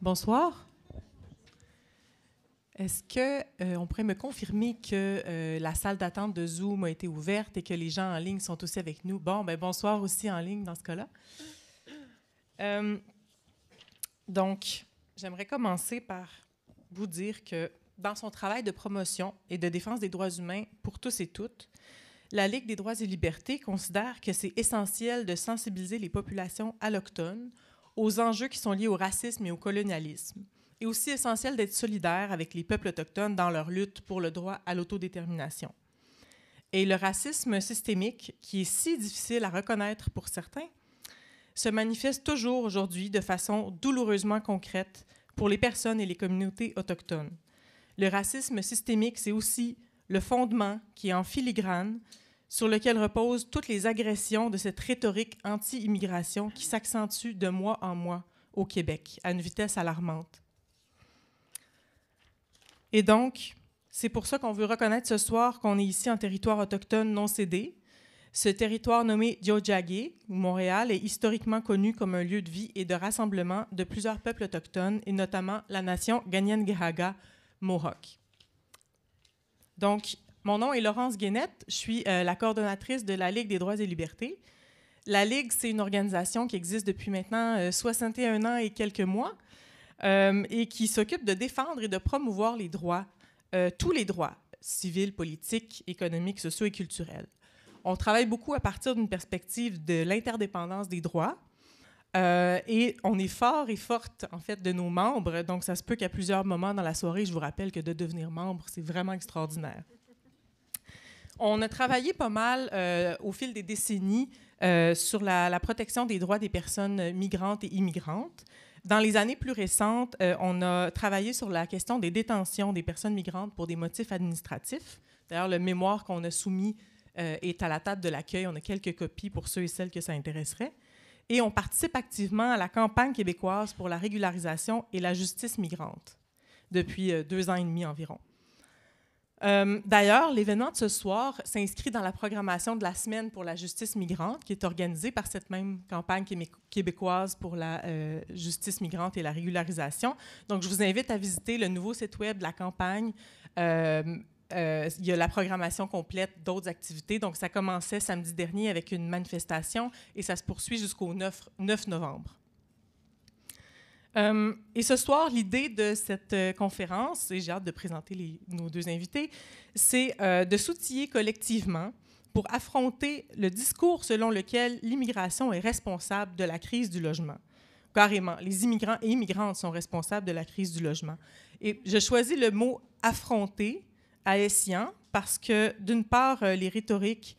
Bonsoir. Est-ce qu'on pourrait me confirmer que la salle d'attente de Zoom a été ouverte et que les gens en ligne sont aussi avec nous? Bon, bien, bonsoir aussi en ligne dans ce cas-là. Donc, j'aimerais commencer par vous dire que dans son travail de promotion et de défense des droits humains pour tous et toutes, la Ligue des droits et libertés considère que c'est essentiel de sensibiliser les populations allochtones aux enjeux qui sont liés au racisme et au colonialisme, et aussi essentiel d'être solidaire avec les peuples autochtones dans leur lutte pour le droit à l'autodétermination. Et le racisme systémique, qui est si difficile à reconnaître pour certains, se manifeste toujours aujourd'hui de façon douloureusement concrète pour les personnes et les communautés autochtones. Le racisme systémique, c'est aussi le fondement qui est en filigrane sur lequel reposent toutes les agressions de cette rhétorique anti-immigration qui s'accentue de mois en mois au Québec, à une vitesse alarmante. Et donc, c'est pour ça qu'on veut reconnaître ce soir qu'on est ici en territoire autochtone non cédé. Ce territoire nommé Tiohtià:ke, ou Montréal, est historiquement connu comme un lieu de vie et de rassemblement de plusieurs peuples autochtones, et notamment la nation Kanien'kehá:ka Mohawk. Donc, mon nom est Laurence Guénette, je suis la coordonnatrice de la Ligue des droits et libertés. La Ligue, c'est une organisation qui existe depuis maintenant 61 ans et quelques mois et qui s'occupe de défendre et de promouvoir les droits, tous les droits civils, politiques, économiques, sociaux et culturels. On travaille beaucoup à partir d'une perspective de l'interdépendance des droits et on est fort et forte, en fait, de nos membres. Donc, ça se peut qu'à plusieurs moments dans la soirée, je vous rappelle que de devenir membre, c'est vraiment extraordinaire. On a travaillé pas mal au fil des décennies sur la protection des droits des personnes migrantes et immigrantes. Dans les années plus récentes, on a travaillé sur la question des détentions des personnes migrantes pour des motifs administratifs. D'ailleurs, le mémoire qu'on a soumis est à la table de l'accueil. On a quelques copies pour ceux et celles que ça intéresserait. Et on participe activement à la campagne québécoise pour la régularisation et la justice migrante depuis 2 ans et demi environ. D'ailleurs, l'événement de ce soir s'inscrit dans la programmation de la Semaine pour la justice migrante qui est organisée par cette même campagne québécoise pour la justice migrante et la régularisation. Donc, je vous invite à visiter le nouveau site web de la campagne. Il y a la programmation complète d'autres activités. Donc, ça commençait samedi dernier avec une manifestation et ça se poursuit jusqu'au 9 novembre. Et ce soir, l'idée de cette conférence, et j'ai hâte de présenter nos 2 invités, c'est de s'outiller collectivement pour affronter le discours selon lequel l'immigration est responsable de la crise du logement. Carrément, les immigrants et immigrantes sont responsables de la crise du logement. Et je choisis le mot « affronter » à escient parce que, d'une part, les rhétoriques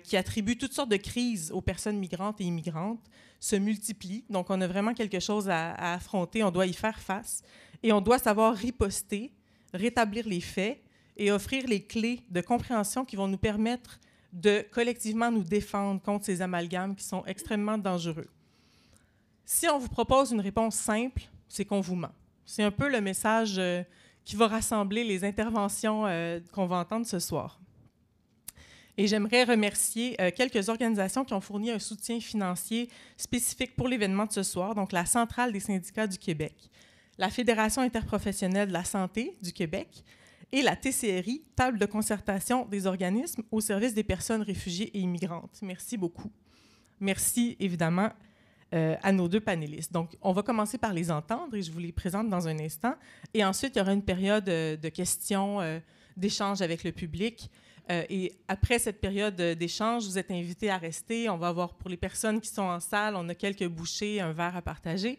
qui attribuent toutes sortes de crises aux personnes migrantes et immigrantes se multiplient. Donc, on a vraiment quelque chose à affronter, on doit y faire face et on doit savoir riposter, rétablir les faits et offrir les clés de compréhension qui vont nous permettre de collectivement nous défendre contre ces amalgames qui sont extrêmement dangereux. Si on vous propose une réponse simple, c'est qu'on vous ment. C'est un peu le message qui va rassembler les interventions qu'on va entendre ce soir. Et j'aimerais remercier quelques organisations qui ont fourni un soutien financier spécifique pour l'événement de ce soir, donc la Centrale des syndicats du Québec, la Fédération interprofessionnelle de la santé du Québec et la TCRI, Table de concertation des organismes au service des personnes réfugiées et immigrantes. Merci beaucoup. Merci évidemment à nos 2 panélistes. Donc, on va commencer par les entendre et je vous les présente dans un instant. Et ensuite, il y aura une période de questions, d'échanges avec le public. Et après cette période d'échange, vous êtes invités à rester. On va avoir, pour les personnes qui sont en salle, on a quelques bouchées, un verre à partager.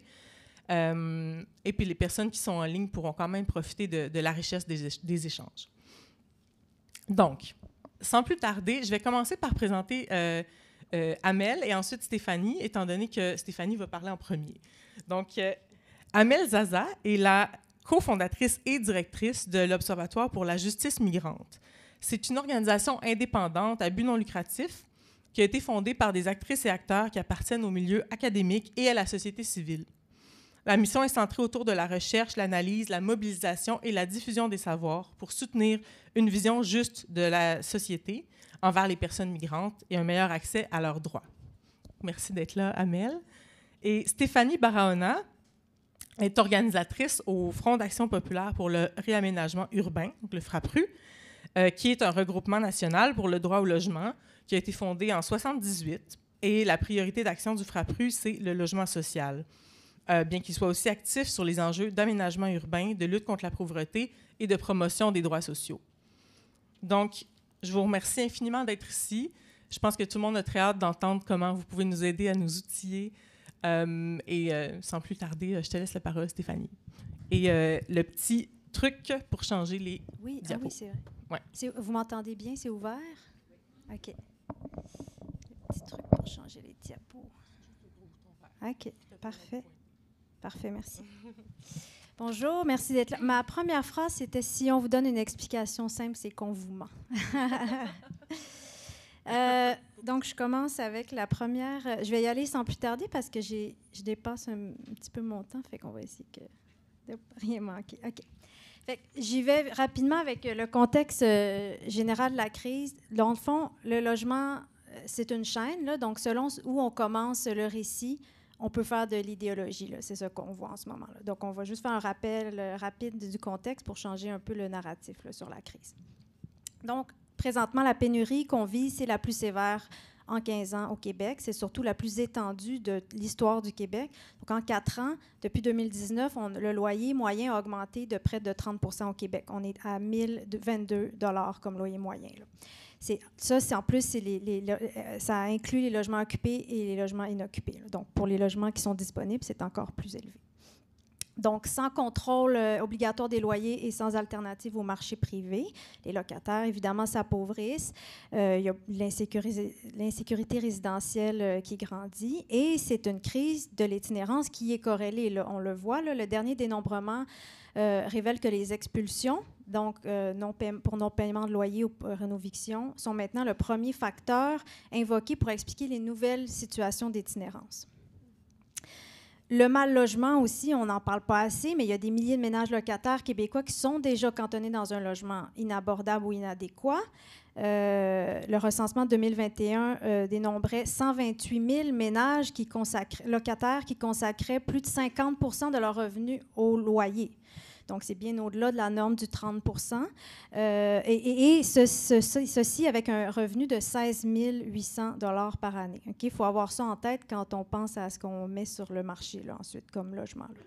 Et puis les personnes qui sont en ligne pourront quand même profiter de la richesse des échanges. Donc, sans plus tarder, je vais commencer par présenter Amel et ensuite Stéphanie, étant donné que Stéphanie va parler en premier. Donc, Amel Zaza est la cofondatrice et directrice de l'Observatoire pour la justice migrante. C'est une organisation indépendante à but non lucratif qui a été fondée par des actrices et acteurs qui appartiennent au milieu académique et à la société civile. La mission est centrée autour de la recherche, l'analyse, la mobilisation et la diffusion des savoirs pour soutenir une vision juste de la société envers les personnes migrantes et un meilleur accès à leurs droits. Merci d'être là, Amel. Et Stéphanie Barahona est organisatrice au Front d'action populaire pour le réaménagement urbain, donc le FRAPRU, qui est un regroupement national pour le droit au logement, qui a été fondé en 1978. Et la priorité d'action du FRAPRU, c'est le logement social, bien qu'il soit aussi actif sur les enjeux d'aménagement urbain, de lutte contre la pauvreté et de promotion des droits sociaux. Donc, je vous remercie infiniment d'être ici. Je pense que tout le monde a très hâte d'entendre comment vous pouvez nous aider à nous outiller. Sans plus tarder, je te laisse la parole, Stéphanie. Et le petit truc pour changer les diapos. Oui, c'est vrai. Ouais. Vous m'entendez bien? C'est ouvert? OK. Le petit truc pour changer les diapos. OK, parfait. Parfait, merci. Bonjour, merci d'être là. Ma première phrase, c'était « Si on vous donne une explication simple, c'est qu'on vous ment. » Donc, je commence avec la première. Je vais y aller sans plus tarder parce que je dépasse un petit peu mon temps, fait qu'on va essayer de rien manquer. OK. Fait que j'y vais rapidement avec le contexte général de la crise. Dans le fond, le logement, c'est une chaîne, là, donc selon où on commence le récit, on peut faire de l'idéologie. Là. C'est ce qu'on voit en ce moment. Là. Donc, on va juste faire un rappel rapide du contexte pour changer un peu le narratif là, sur la crise. Donc, présentement, la pénurie qu'on vit, c'est la plus sévère en 15 ans au Québec. C'est surtout la plus étendue de l'histoire du Québec. Donc, en 4 ans, depuis 2019, le loyer moyen a augmenté de près de 30 % au Québec. On est à 1 022 $ comme loyer moyen. Là. En plus, ça inclut les logements occupés et les logements inoccupés. Là. Donc, pour les logements qui sont disponibles, c'est encore plus élevé. Donc, sans contrôle obligatoire des loyers et sans alternative au marché privé, les locataires, évidemment, s'appauvrissent. Il y a l'insécurité résidentielle qui grandit. Et c'est une crise de l'itinérance qui est corrélée. Là. On le voit, là, le dernier dénombrement révèle que les expulsions, donc pour non-paiement de loyer ou rénoviction, sont maintenant le premier facteur invoqué pour expliquer les nouvelles situations d'itinérance. Le mal-logement aussi, on n'en parle pas assez, mais il y a des milliers de ménages locataires québécois qui sont déjà cantonnés dans un logement inabordable ou inadéquat. Le recensement de 2021 dénombrait 128 000 ménages locataires qui consacraient plus de 50 % de leurs revenus au loyer. Donc, c'est bien au-delà de la norme du 30 %. Ceci avec un revenu de 16 800 $ par année. Okay? Il faut avoir ça en tête quand on pense à ce qu'on met sur le marché là, ensuite comme logement. Là.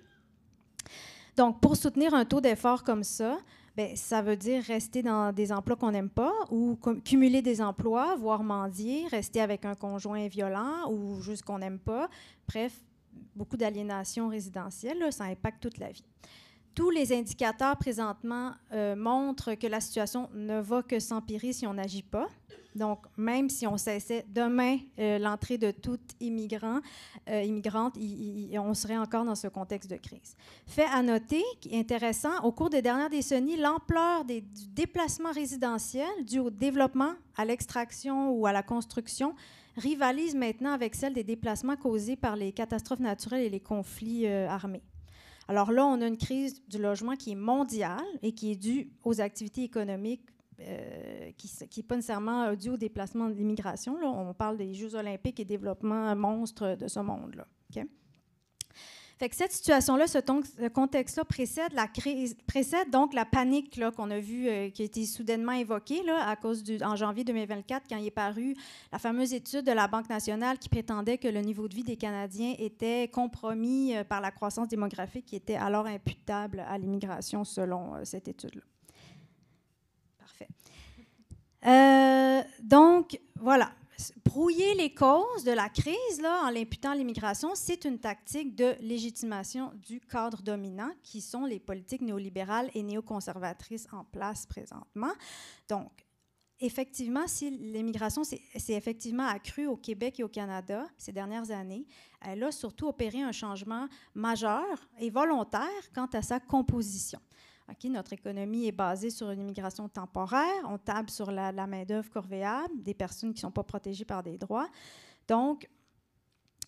Donc, pour soutenir un taux d'effort comme ça, bien, ça veut dire rester dans des emplois qu'on n'aime pas ou cumuler des emplois, voire mendier, rester avec un conjoint violent ou juste qu'on n'aime pas. Bref, beaucoup d'aliénation résidentielle, là, ça impacte toute la vie. Tous les indicateurs présentement montrent que la situation ne va que s'empirer si on n'agit pas. Donc, même si on cessait demain l'entrée de tout immigrante, on serait encore dans ce contexte de crise. Fait à noter, qui est intéressant, au cours des dernières décennies, l'ampleur du déplacement résidentiel dû au développement, à l'extraction ou à la construction rivalise maintenant avec celle des déplacements causés par les catastrophes naturelles et les conflits armés. Alors là, on a une crise du logement qui est mondiale et qui est due aux activités économiques, qui n'est pas nécessairement due au déplacement de l'immigration. Là. On parle des Jeux olympiques et développement monstre de ce monde-là. Okay? Fait que cette situation-là, ce contexte-là précède donc la panique là, qu'on a vue, qui a été soudainement évoquée là, en janvier 2024, quand il est paru la fameuse étude de la Banque nationale qui prétendait que le niveau de vie des Canadiens était compromis par la croissance démographique qui était alors imputable à l'immigration selon cette étude-là. Parfait. Donc, voilà. Brouiller les causes de la crise là, en l'imputant à l'immigration, c'est une tactique de légitimation du cadre dominant qui sont les politiques néolibérales et néoconservatrices en place présentement. Donc, effectivement, si l'immigration s'est effectivement accrue au Québec et au Canada ces dernières années, elle a surtout opéré un changement majeur et volontaire quant à sa composition. Okay, notre économie est basée sur une immigration temporaire. On table sur la main-d'œuvre corvéable, des personnes qui ne sont pas protégées par des droits. Donc,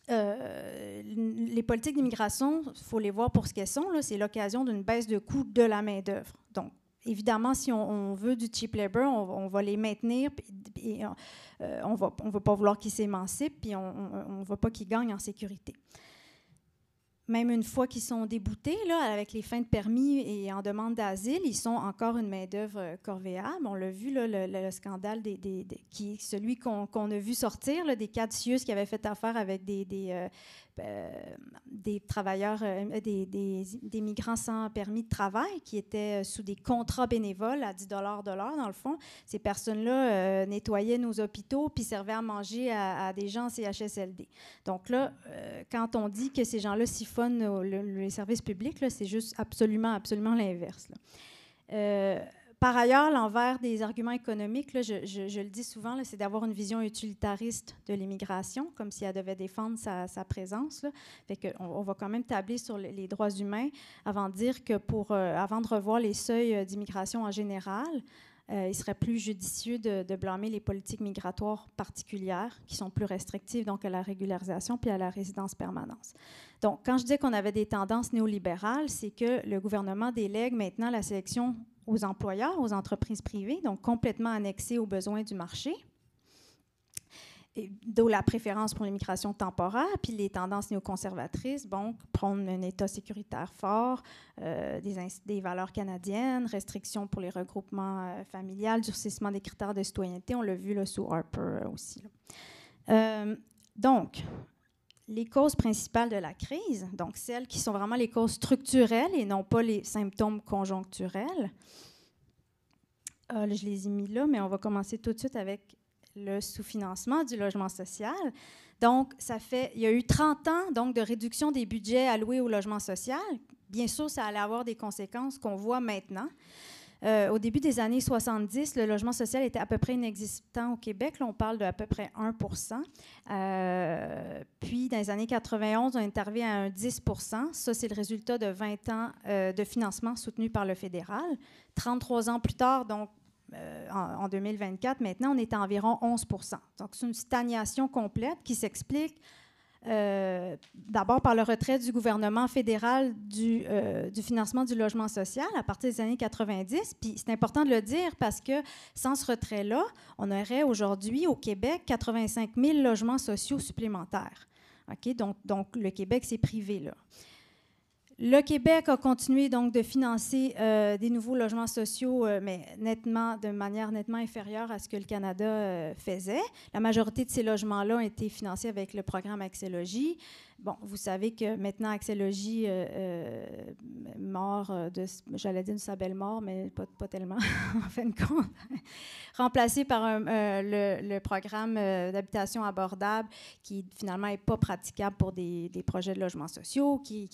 les politiques d'immigration, il faut les voir pour ce qu'elles sont. Là, c'est l'occasion d'une baisse de coût de la main-d'œuvre. Donc, évidemment, si on veut du cheap labor, on va les maintenir et on ne va pas vouloir qu'ils s'émancipent puis on ne veut pas qu'ils gagnent en sécurité. même une fois qu'ils sont déboutés, là, avec les fins de permis et en demande d'asile, ils sont encore une main-d'œuvre corvéable. On l'a vu, là, le scandale celui qu'on a vu sortir, là, des Cadcius qui avaient fait affaire avec des travailleurs, des migrants sans permis de travail qui étaient sous des contrats bénévoles à 10 $ de l'heure, dans le fond. Ces personnes-là nettoyaient nos hôpitaux puis servaient à manger à des gens en CHSLD. Donc là, quand on dit que ces gens-là siphonnent les services publics, là, c'est juste absolument l'inverse. Par ailleurs, l'envers des arguments économiques, là, je le dis souvent, là, c'est d'avoir une vision utilitariste de l'immigration, comme si elle devait défendre sa présence. Là. Fait que on va quand même tabler sur les droits humains avant de dire que avant de revoir les seuils d'immigration en général, il serait plus judicieux de blâmer les politiques migratoires particulières qui sont plus restrictives donc à la régularisation puis à la résidence permanente. Donc, quand je dis qu'on avait des tendances néolibérales, c'est que le gouvernement délègue maintenant la sélection aux employeurs, aux entreprises privées, donc complètement annexées aux besoins du marché, d'où la préférence pour l'immigration temporaire, puis les tendances néoconservatrices, donc prônent un État sécuritaire fort, des valeurs canadiennes, restrictions pour les regroupements familiales, durcissement des critères de citoyenneté, on l'a vu là, sous Harper aussi. Donc, les causes principales de la crise, donc celles qui sont vraiment les causes structurelles et non pas les symptômes conjoncturels. Je les ai mis là, mais on va commencer tout de suite avec le sous-financement du logement social. Donc, il y a eu 30 ans donc, de réduction des budgets alloués au logement social. Bien sûr, ça allait avoir des conséquences qu'on voit maintenant. Au début des années 70, le logement social était à peu près inexistant au Québec. Là, on parle d'à peu près 1 Puis, dans les années 91, on est arrivé à un 10 Ça, c'est le résultat de 20 ans de financement soutenu par le fédéral. 33 ans plus tard, donc en 2024, maintenant, on est à environ 11 Donc, c'est une stagnation complète qui s'explique d'abord par le retrait du gouvernement fédéral du financement du logement social à partir des années 90. Puis c'est important de le dire parce que sans ce retrait-là, on aurait aujourd'hui au Québec 85 000 logements sociaux supplémentaires. Okay? Donc le Québec s'est privé là. Le Québec a continué donc de financer des nouveaux logements sociaux, mais de manière nettement inférieure à ce que le Canada faisait. La majorité de ces logements-là ont été financés avec le programme Accès Logis. Bon, vous savez que maintenant, Accès Logis mort j'allais dire de sa belle mort, mais pas tellement, en fin de compte. Remplacé par le programme d'habitation abordable qui, finalement, n'est pas praticable pour des projets de logements sociaux, qui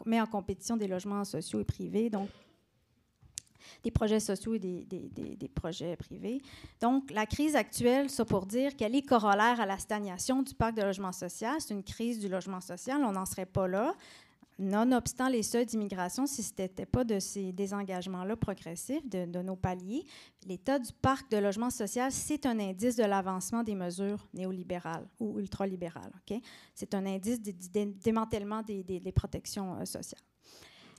met en compétition des logements sociaux et privés, donc des projets sociaux et des projets privés. Donc, la crise actuelle, ça pour dire qu'elle est corollaire à la stagnation du parc de logement social. C'est une crise du logement social, on n'en serait pas là. Nonobstant les seuils d'immigration, si ce n'était pas de ces désengagements-là progressifs, de nos paliers, l'état du parc de logement social, c'est un indice de l'avancement des mesures néolibérales ou ultralibérales. Okay? C'est un indice du démantèlement des protections sociales.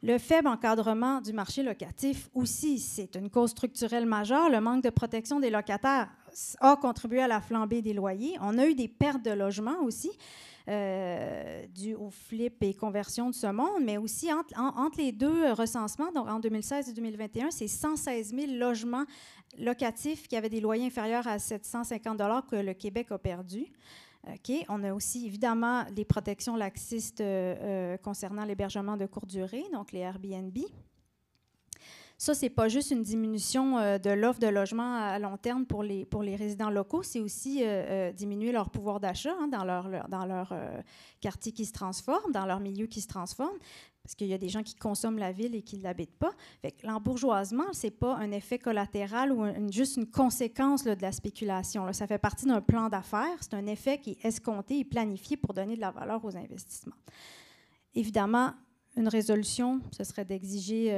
Le faible encadrement du marché locatif aussi, c'est une cause structurelle majeure. Le manque de protection des locataires a contribué à la flambée des loyers. On a eu des pertes de logements aussi, dues au flip et conversion de ce monde, mais aussi entre les deux recensements, donc en 2016 et 2021, c'est 116 000 logements locatifs qui avaient des loyers inférieurs à 750 $ que le Québec a perdus. Okay. On a aussi, évidemment, les protections laxistes concernant l'hébergement de courte durée, donc les Airbnb. Ça, ce n'est pas juste une diminution de l'offre de logement à long terme pour les résidents locaux, c'est aussi diminuer leur pouvoir d'achat dans leur quartier qui se transforme, dans leur milieu qui se transforme, parce qu'il y a des gens qui consomment la ville et qui ne l'habitent pas. Fait que l'embourgeoisement, ce n'est pas un effet collatéral ou juste une conséquence là, de la spéculation. Là. Ça fait partie d'un plan d'affaires. C'est un effet qui est escompté et planifié pour donner de la valeur aux investissements. Évidemment, une résolution, ce serait d'exiger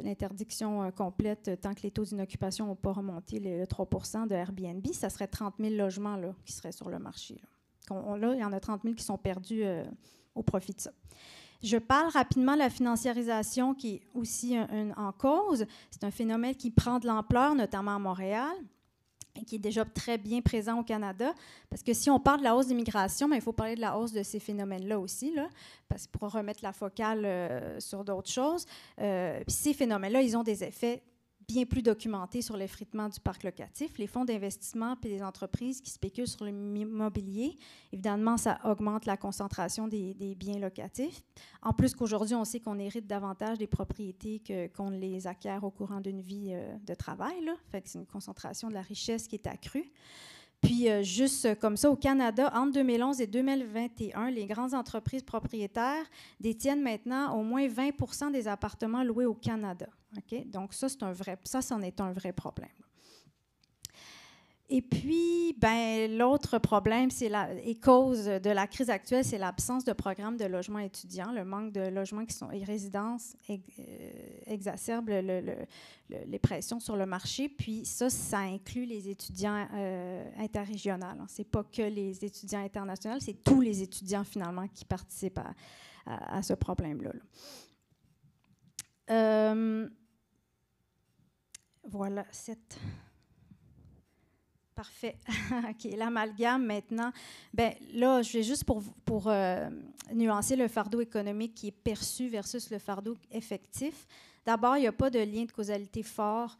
l'interdiction complète tant que les taux d'inoccupation n'ont pas remonté le 3 % de Airbnb. Ça serait 30 000 logements là, qui seraient sur le marché. Là, il y en a 30 000 qui sont perdus au profit de ça. Je parle rapidement de la financiarisation qui est aussi en cause. C'est un phénomène qui prend de l'ampleur, notamment à Montréal. et qui est déjà très bien présent au Canada. Parce que si on parle de la hausse d'immigration, il faut parler de la hausse de ces phénomènes-là aussi, là, parce que pour remettre la focale sur d'autres choses. Puis ces phénomènes-là, ils ont des effets bien plus documentés sur l'effritement du parc locatif. Les fonds d'investissement et les entreprises qui spéculent sur l'immobilier, évidemment, ça augmente la concentration des biens locatifs. En plus qu'aujourd'hui, on sait qu'on hérite davantage des propriétés qu'on les acquiert au courant d'une vie de travail. Là. Fait que c'est une concentration de la richesse qui est accrue. Puis, juste comme ça, au Canada, entre 2011 et 2021, les grandes entreprises propriétaires détiennent maintenant au moins 20 des appartements loués au Canada. Okay? Donc, ça, c'en est un vrai problème. Et puis, l'autre problème, et cause de la crise actuelle, c'est l'absence de programmes de logement étudiants. Le manque de logements qui sont et résidences exacerbe les pressions sur le marché. Puis ça inclut les étudiants interrégionaux. Ce n'est pas que les étudiants internationaux, c'est tous les étudiants, finalement, qui participent à ce problème-là. Voilà, Parfait. OK, l'amalgame maintenant. Là, je vais juste pour nuancer le fardeau économique qui est perçu versus le fardeau effectif. D'abord, il n'y a pas de lien de causalité fort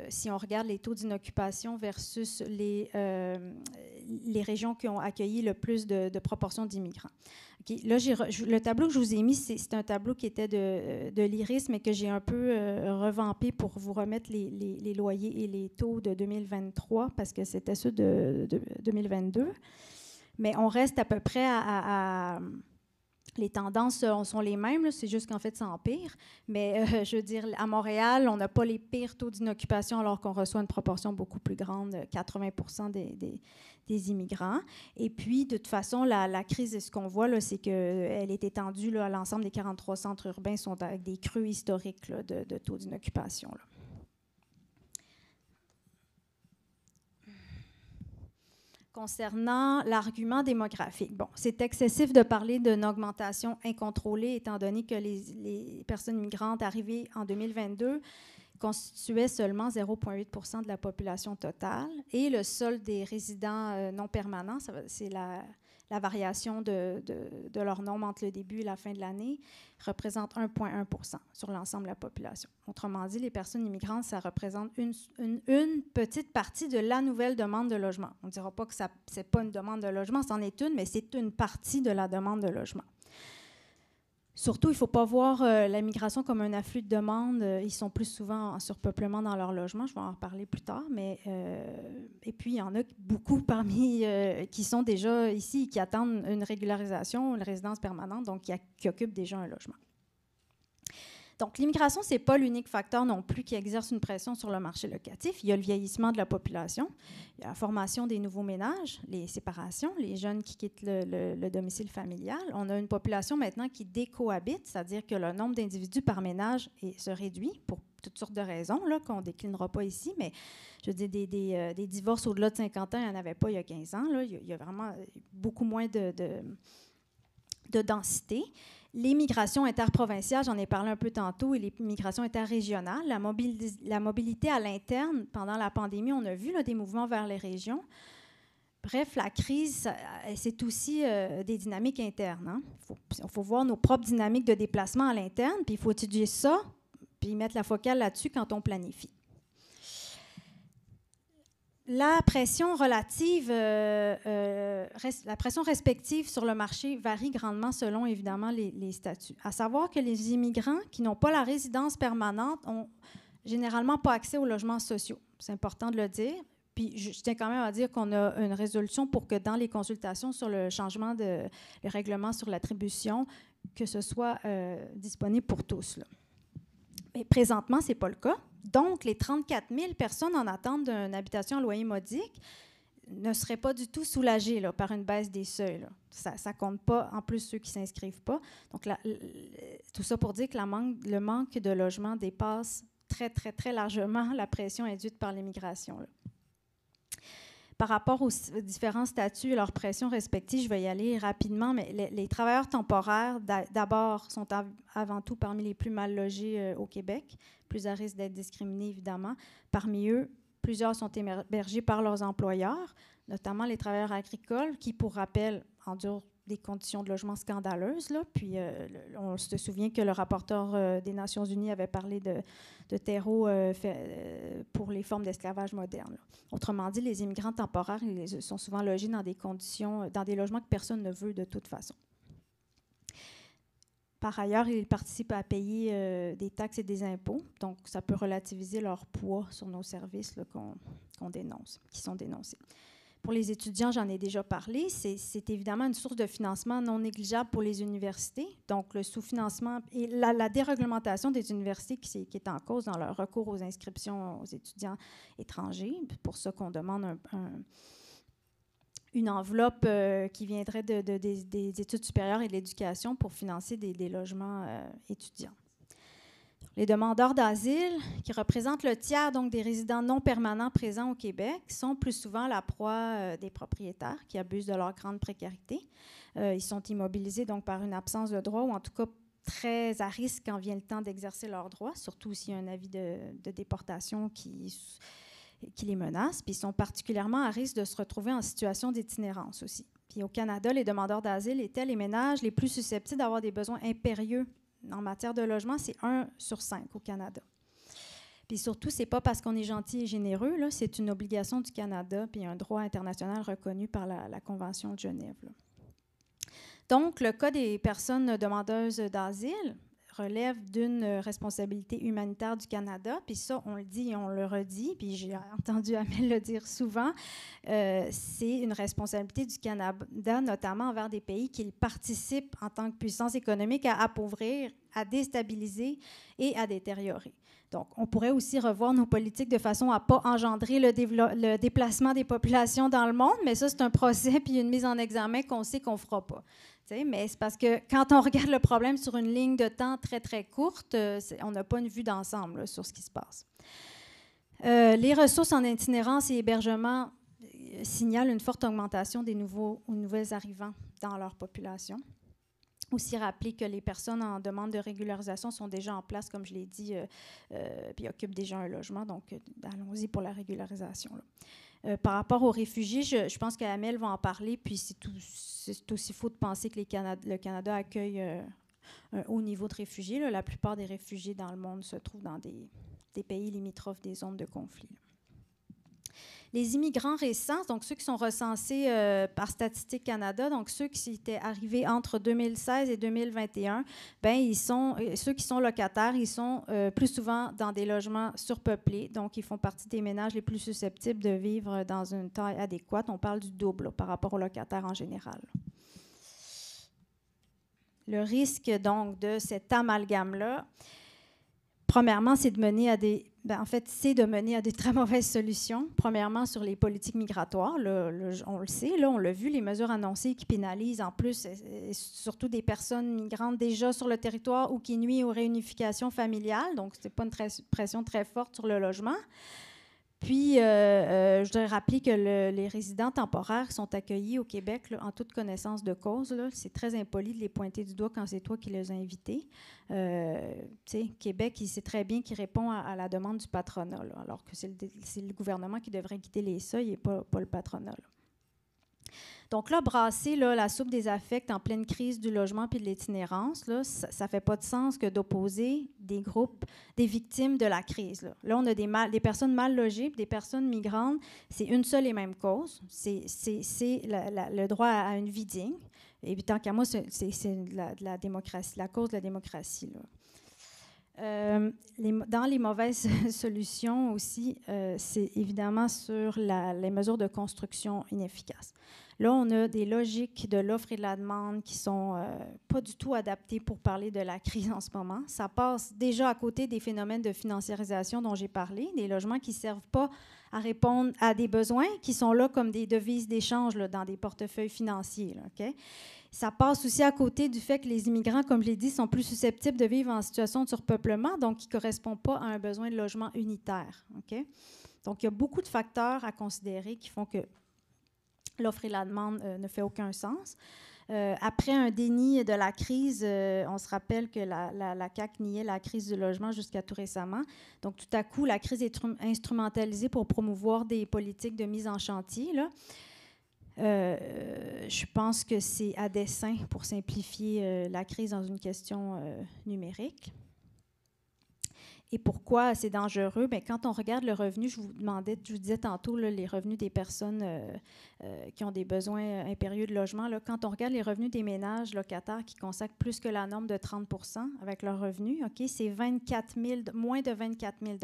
si on regarde les taux d'inoccupation versus les régions qui ont accueilli le plus de proportions d'immigrants. Okay. Là, le tableau que je vous ai mis, c'est un tableau qui était de l'IRIS, mais que j'ai un peu revampé pour vous remettre les loyers et les taux de 2023, parce que c'était ceux de 2022. Mais on reste à peu près les tendances sont les mêmes, c'est juste qu'en fait, ça empire. Mais je veux dire, à Montréal, on n'a pas les pires taux d'inoccupation alors qu'on reçoit une proportion beaucoup plus grande, 80 des immigrants. Et puis, de toute façon, la crise, ce qu'on voit, là, c'est qu'elle est étendue là, à l'ensemble des 43 centres urbains, sont avec des creux historiques là, de taux d'inoccupation. Là. Concernant l'argument démographique, c'est excessif de parler d'une augmentation incontrôlée, étant donné que les personnes migrantes arrivées en 2022 constituaient seulement 0,8 % de la population totale, et le solde des résidents non permanents, c'est la variation de leur nombre entre le début et la fin de l'année, représente 1,1 % sur l'ensemble de la population. Autrement dit, les personnes immigrantes, ça représente une petite partie de la nouvelle demande de logement. On ne dira pas que ce n'est pas une demande de logement, c'en est une, mais c'est une partie de la demande de logement. Surtout, il ne faut pas voir la migration comme un afflux de demandes. Ils sont plus souvent en surpeuplement dans leur logement. Je vais en reparler plus tard. Et puis, il y en a beaucoup parmi qui sont déjà ici, qui attendent une régularisation, une résidence permanente, donc qui occupent déjà un logement. Donc, l'immigration, ce n'est pas l'unique facteur non plus qui exerce une pression sur le marché locatif. Il y a le vieillissement de la population, il y a la formation des nouveaux ménages, les séparations, les jeunes qui quittent le domicile familial. On a une population maintenant qui décohabite, c'est-à-dire que le nombre d'individus par ménage se réduit pour toutes sortes de raisons, là, qu'on ne déclinera pas ici, mais je veux dire, des divorces au-delà de 50 ans, il n'y en avait pas il y a 15 ans. Là. Il y a vraiment beaucoup moins de densité. Les migrations interprovinciales, j'en ai parlé un peu tantôt, et les migrations interrégionales, la mobilité à l'interne, pendant la pandémie, on a vu là, des mouvements vers les régions. Bref, la crise, c'est aussi des dynamiques internes. Hein. Il faut voir nos propres dynamiques de déplacement à l'interne, puis il faut étudier ça, puis mettre la focale là-dessus quand on planifie. La pression relative, la pression respective sur le marché varie grandement selon, évidemment, les statuts. À savoir que les immigrants qui n'ont pas la résidence permanente n'ont généralement pas accès aux logements sociaux. C'est important de le dire. Puis, je tiens quand même à dire qu'on a une résolution pour que dans les consultations sur le changement le règlement sur l'attribution, que ce soit disponible pour tous. Là. Mais présentement, ce n'est pas le cas. Donc, les 34 000 personnes en attente d'une habitation à loyer modique ne seraient pas du tout soulagées là, par une baisse des seuils. Là. Ça ne compte pas, en plus, ceux qui ne s'inscrivent pas. Donc, tout ça pour dire que le manque de logement dépasse très, très, très largement la pression induite par l'immigration. Là. Par rapport aux différents statuts et leurs pressions respectives, je vais y aller rapidement, mais les travailleurs temporaires, d'abord, sont avant tout parmi les plus mal logés au Québec, plus à risque d'être discriminés, évidemment. Parmi eux, Plusieurs sont hébergés par leurs employeurs, notamment les travailleurs agricoles, qui, pour rappel, endurent des conditions de logement scandaleuses. Là. Puis, on se souvient que le rapporteur des Nations unies avait parlé de terreaux pour les formes d'esclavage moderne. Là. Autrement dit, les immigrants temporaires ils sont souvent logés dans des conditions, dans des logements que personne ne veut de toute façon. Par ailleurs, ils participent à payer des taxes et des impôts, donc ça peut relativiser leur poids sur nos services qu'on dénonce, qui sont dénoncés. Pour les étudiants, j'en ai déjà parlé, c'est évidemment une source de financement non négligeable pour les universités. Donc, le sous-financement et la déréglementation des universités qui est en cause dans leur recours aux inscriptions aux étudiants étrangers. C'est pour ça qu'on demande une enveloppe qui viendrait des études supérieures et de l'éducation pour financer des logements étudiants. Les demandeurs d'asile, qui représentent le tiers donc, des résidents non permanents présents au Québec, sont plus souvent la proie des propriétaires qui abusent de leur grande précarité. Ils sont immobilisés donc, par une absence de droit ou en tout cas très à risque quand vient le temps d'exercer leurs droits, surtout s'il y a un avis de déportation qui les menace. Puis ils sont particulièrement à risque de se retrouver en situation d'itinérance aussi. Puis au Canada, les demandeurs d'asile étaient les ménages les plus susceptibles d'avoir des besoins impérieux en matière de logement, c'est 1 sur 5 au Canada. Puis surtout, ce n'est pas parce qu'on est gentil et généreux, là, c'est une obligation du Canada, puis un droit international reconnu par la Convention de Genève. Là. Donc, le cas des personnes demandeuses d'asile relève d'une responsabilité humanitaire du Canada, puis ça, on le dit et on le redit, puis j'ai entendu Amel le dire souvent, c'est une responsabilité du Canada, notamment envers des pays qui participent en tant que puissance économique à appauvrir, à déstabiliser et à détériorer. Donc, on pourrait aussi revoir nos politiques de façon à ne pas engendrer le déplacement des populations dans le monde, mais ça, c'est un procès puis une mise en examen qu'on sait qu'on ne fera pas. Mais c'est parce que quand on regarde le problème sur une ligne de temps très, très courte, on n'a pas une vue d'ensemble là, sur ce qui se passe. Les ressources en itinérance et hébergement signalent une forte augmentation des nouveaux ou nouvelles arrivants dans leur population. Aussi rappeler que les personnes en demande de régularisation sont déjà en place, comme je l'ai dit, puis occupent déjà un logement. Donc, allons-y pour la régularisation. Là. Par rapport aux réfugiés, je pense qu'Amel va en parler, puis c'est aussi faux de penser que le Canada accueille un haut niveau de réfugiés. Là. La plupart des réfugiés dans le monde se trouvent dans des pays limitrophes des zones de conflit. Là. Les immigrants récents, donc ceux qui sont recensés par Statistique Canada, donc ceux qui étaient arrivés entre 2016 et 2021, ben ceux qui sont locataires, ils sont plus souvent dans des logements surpeuplés, donc ils font partie des ménages les plus susceptibles de vivre dans une taille adéquate. On parle du double là, par rapport aux locataires en général. Le risque donc de cet amalgame-là, premièrement, c'est de mener à des très mauvaises solutions. Premièrement, sur les politiques migratoires, on le sait, là, on l'a vu, les mesures annoncées qui pénalisent en plus surtout des personnes migrantes déjà sur le territoire ou qui nuisent aux réunifications familiales. Donc, ce n'est pas une pression très forte sur le logement. Puis, je voudrais rappeler que les résidents temporaires sont accueillis au Québec là, en toute connaissance de cause. Là. C'est très impoli de les pointer du doigt quand c'est toi qui les as invités. Québec, il sait très bien qu'il répond à la demande du patronat, là, alors que c'est le gouvernement qui devrait guider les seuils et pas le patronat. Là. Donc là, brasser là, la soupe des affects en pleine crise du logement puis de l'itinérance, là, ça ne fait pas de sens que d'opposer des groupes, des victimes de la crise. Là on a des personnes mal logées puis des personnes migrantes. C'est une seule et même cause. C'est le droit à une vie digne. Et puis, tant qu'à moi, c'est de la démocratie, la cause de la démocratie. Là. Dans les mauvaises solutions aussi, c'est évidemment sur les mesures de construction inefficaces. Là, on a des logiques de l'offre et de la demande qui ne sont pas du tout adaptées pour parler de la crise en ce moment. Ça passe déjà à côté des phénomènes de financiarisation dont j'ai parlé, des logements qui ne servent pas à répondre à des besoins, qui sont là comme des devises d'échange là, dans des portefeuilles financiers. Là, okay? Ça passe aussi à côté du fait que les immigrants, comme je l'ai dit, sont plus susceptibles de vivre en situation de surpeuplement, donc qui ne correspondent pas à un besoin de logement unitaire. Okay? Donc, il y a beaucoup de facteurs à considérer qui font que l'offre et la demande ne fait aucun sens. Après un déni de la crise, on se rappelle que la CAQ niait la crise du logement jusqu'à tout récemment. Donc, tout à coup, la crise est instrumentalisée pour promouvoir des politiques de mise en chantier, là. Je pense que c'est à dessein pour simplifier la crise dans une question numérique. Et pourquoi c'est dangereux? Bien, quand on regarde le revenu, je vous disais tantôt, là, les revenus des personnes qui ont des besoins impérieux de logement, là, quand on regarde les revenus des ménages locataires qui consacrent plus que la norme de 30 % avec leurs revenus, okay, c'est moins de 24 000 $.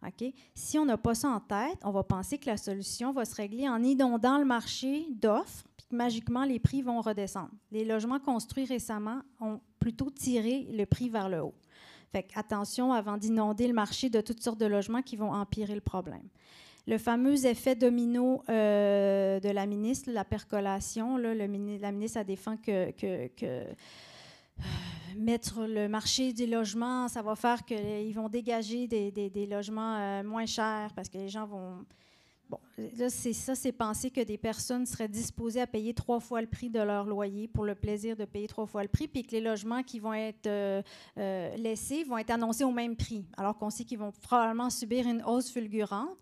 Okay? Si on n'a pas ça en tête, on va penser que la solution va se régler en inondant le marché d'offres, puis que magiquement, les prix vont redescendre. Les logements construits récemment ont plutôt tiré le prix vers le haut. Fait attention avant d'inonder le marché de toutes sortes de logements qui vont empirer le problème. Le fameux effet domino de la ministre, la percolation, là, la ministre a défend que mettre sur le marché du logement, ça va faire qu'ils vont dégager des logements moins chers parce que les gens vont... Bon, là, c'est penser que des personnes seraient disposées à payer 3 fois le prix de leur loyer pour le plaisir de payer 3 fois le prix, puis que les logements qui vont être laissés vont être annoncés au même prix, alors qu'on sait qu'ils vont probablement subir une hausse fulgurante,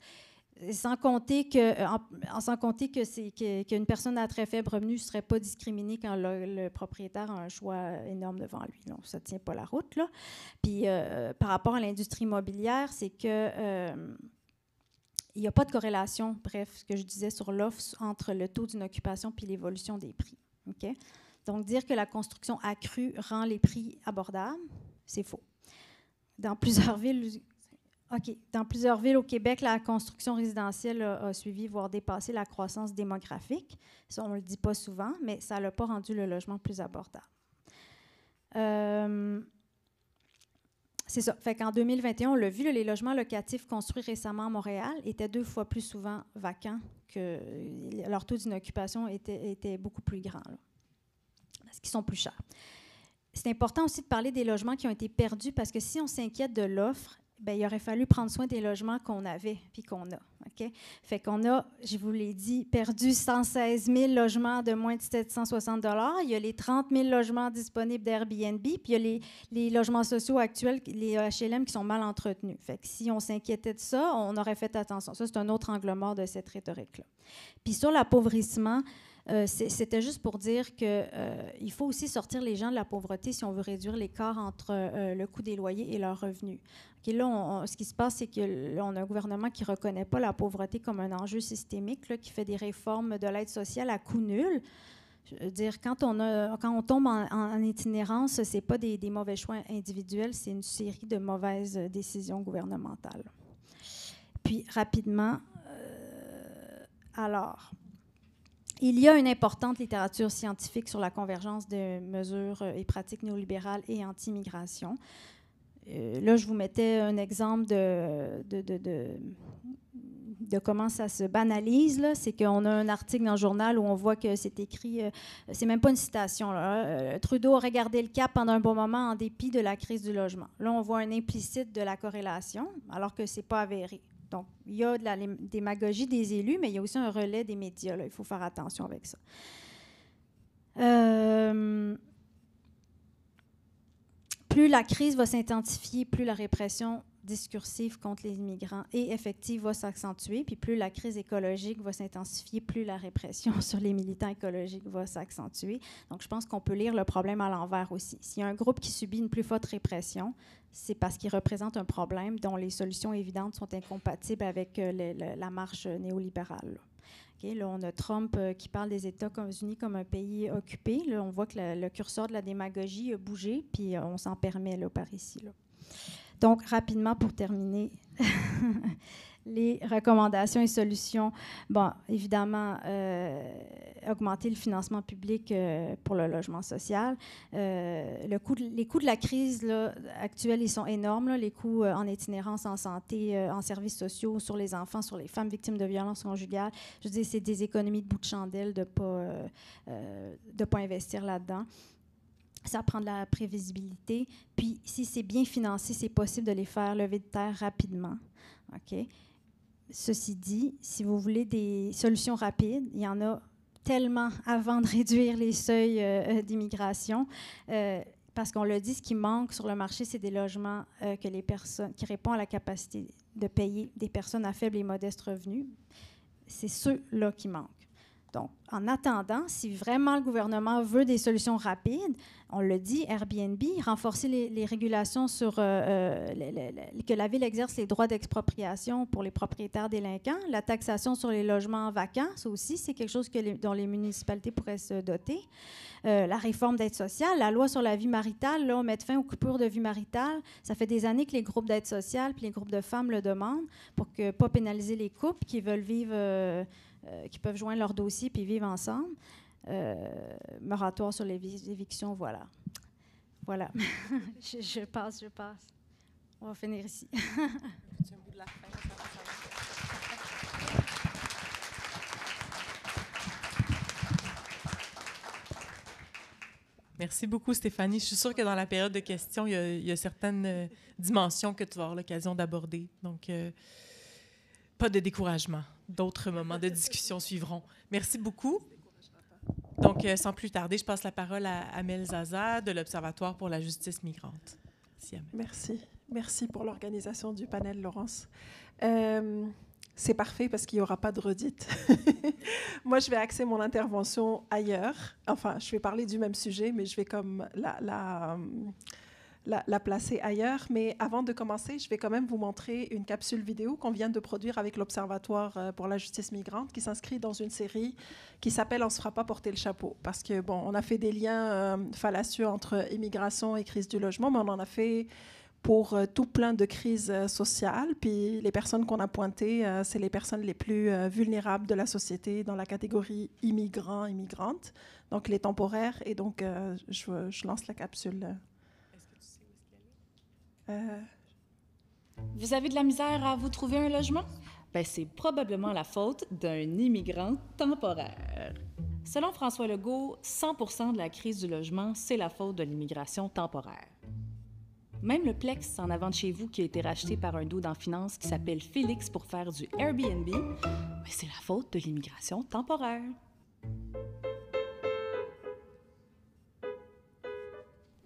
sans compter qu'une personne à très faible revenu ne serait pas discriminée quand le propriétaire a un choix énorme devant lui. Donc, ça ne tient pas la route, là. Puis, par rapport à l'industrie immobilière, c'est que... il n'y a pas de corrélation, bref, ce que je disais sur l'offre entre le taux d'une occupation puis l'évolution des prix. Okay? Donc, dire que la construction accrue rend les prix abordables, c'est faux. Dans plusieurs villes au Québec, la construction résidentielle a suivi, voire dépassé la croissance démographique. Ça, on ne le dit pas souvent, mais ça n'a pas rendu le logement plus abordable. C'est ça. Fait qu'en 2021, on l'a vu, les logements locatifs construits récemment à Montréal étaient 2 fois plus souvent vacants que leur taux d'inoccupation était beaucoup plus grand, là, parce qu'ils sont plus chers. C'est important aussi de parler des logements qui ont été perdus parce que si on s'inquiète de l'offre, bien, il aurait fallu prendre soin des logements qu'on avait puis qu'on a. Okay? Fait qu'on a, je vous l'ai dit, perdu 116 000 logements de moins de 760 $. Il y a les 30 000 logements disponibles d'Airbnb, puis il y a les logements sociaux actuels, les HLM, qui sont mal entretenus. Fait que si on s'inquiétait de ça, on aurait fait attention. Ça, c'est un autre angle mort de cette rhétorique-là. Puis sur l'appauvrissement, c'était juste pour dire qu'il faut aussi sortir les gens de la pauvreté si on veut réduire l'écart entre le coût des loyers et leurs revenus. Okay, là, ce qui se passe, c'est qu'on a un gouvernement qui ne reconnaît pas la pauvreté comme un enjeu systémique, là, qui fait des réformes de l'aide sociale à coût nul. Je veux dire, quand on tombe en itinérance, ce n'est pas des mauvais choix individuels, c'est une série de mauvaises décisions gouvernementales. Puis, rapidement, alors... Il y a une importante littérature scientifique sur la convergence de mesures et pratiques néolibérales et anti-immigration. Là, je vous mettais un exemple de comment ça se banalise. C'est qu'on a un article dans le journal où on voit que c'est écrit, c'est même pas une citation, là, Trudeau aurait gardé le cap pendant un bon moment en dépit de la crise du logement. Là, on voit un implicite de la corrélation, alors que c'est pas avéré. Donc, il y a de la démagogie des élus, mais il y a aussi un relais des médias. Là. Il faut faire attention avec ça. Plus la crise va s'intensifier, plus la répression discursive contre les immigrants et effective va s'accentuer, puis plus la crise écologique va s'intensifier, plus la répression sur les militants écologiques va s'accentuer. Donc, je pense qu'on peut lire le problème à l'envers aussi. S'il y a un groupe qui subit une plus forte répression, c'est parce qu'il représente un problème dont les solutions évidentes sont incompatibles avec la marche néolibérale. Okay, là, on a Trump qui parle des États-Unis comme un pays occupé. Là, on voit que le curseur de la démagogie a bougé, puis on s'en permet là, par ici. Là. Donc, rapidement, pour terminer, les recommandations et solutions. Bon, évidemment, augmenter le financement public pour le logement social. Les coûts de la crise là, actuelle, ils sont énormes. Là, les coûts en itinérance, en santé, en services sociaux, sur les enfants, sur les femmes victimes de violences conjugales. Je veux dire, c'est des économies de bout de chandelle de ne pas investir là-dedans. Ça prend de la prévisibilité. Puis, si c'est bien financé, c'est possible de les faire lever de terre rapidement. OK? Ceci dit, si vous voulez des solutions rapides, il y en a tellement avant de réduire les seuils d'immigration. Parce qu'on le dit, ce qui manque sur le marché, c'est des logements que les personnes, qui répondent à la capacité de payer des personnes à faible et modeste revenu. C'est ceux-là qui manquent. Donc, en attendant, si vraiment le gouvernement veut des solutions rapides, on le dit, Airbnb, renforcer les régulations sur que la Ville exerce les droits d'expropriation pour les propriétaires délinquants, la taxation sur les logements vacants, ça aussi, c'est quelque chose dont les municipalités pourraient se doter. La réforme d'aide sociale, la loi sur la vie maritale, là, on met fin aux coupures de vie maritale. Ça fait des années que les groupes d'aide sociale puis les groupes de femmes le demandent pour ne pas pénaliser les couples qui veulent vivre... qui peuvent joindre leur dossier puis vivre ensemble. Moratoire sur les évictions, voilà. Voilà. je passe. On va finir ici. Merci beaucoup, Stéphanie. Je suis sûre que dans la période de questions, il y a certaines dimensions que tu vas avoir l'occasion d'aborder. Donc, pas de découragement. D'autres moments de discussion suivront. Merci beaucoup. Donc, sans plus tarder, je passe la parole à Amel Zaza de l'Observatoire pour la justice migrante. Merci, Amel. Merci. Merci pour l'organisation du panel, Laurence. C'est parfait parce qu'il n'y aura pas de redite. Moi, je vais axer mon intervention ailleurs. Enfin, je vais parler du même sujet, mais je vais comme la placer ailleurs. Mais avant de commencer, je vais quand même vous montrer une capsule vidéo qu'on vient de produire avec l'Observatoire pour la justice migrante qui s'inscrit dans une série qui s'appelle « On ne se fera pas porter le chapeau ». Parce que, bon, on a fait des liens fallacieux entre immigration et crise du logement, mais on en a fait pour tout plein de crises sociales. Puis les personnes qu'on a pointées, c'est les personnes les plus vulnérables de la société dans la catégorie immigrants, immigrantes, donc les temporaires. Et donc, je lance la capsule. Est-ce que tu sais où est-ce qu'elle est? Vous avez de la misère à vous trouver un logement? Ben, c'est probablement la faute d'un immigrant temporaire. Selon François Legault, 100% de la crise du logement, c'est la faute de l'immigration temporaire. Même le Plex en avant de chez vous qui a été racheté par un dude en finance qui s'appelle Félix pour faire du Airbnb, ben, c'est la faute de l'immigration temporaire.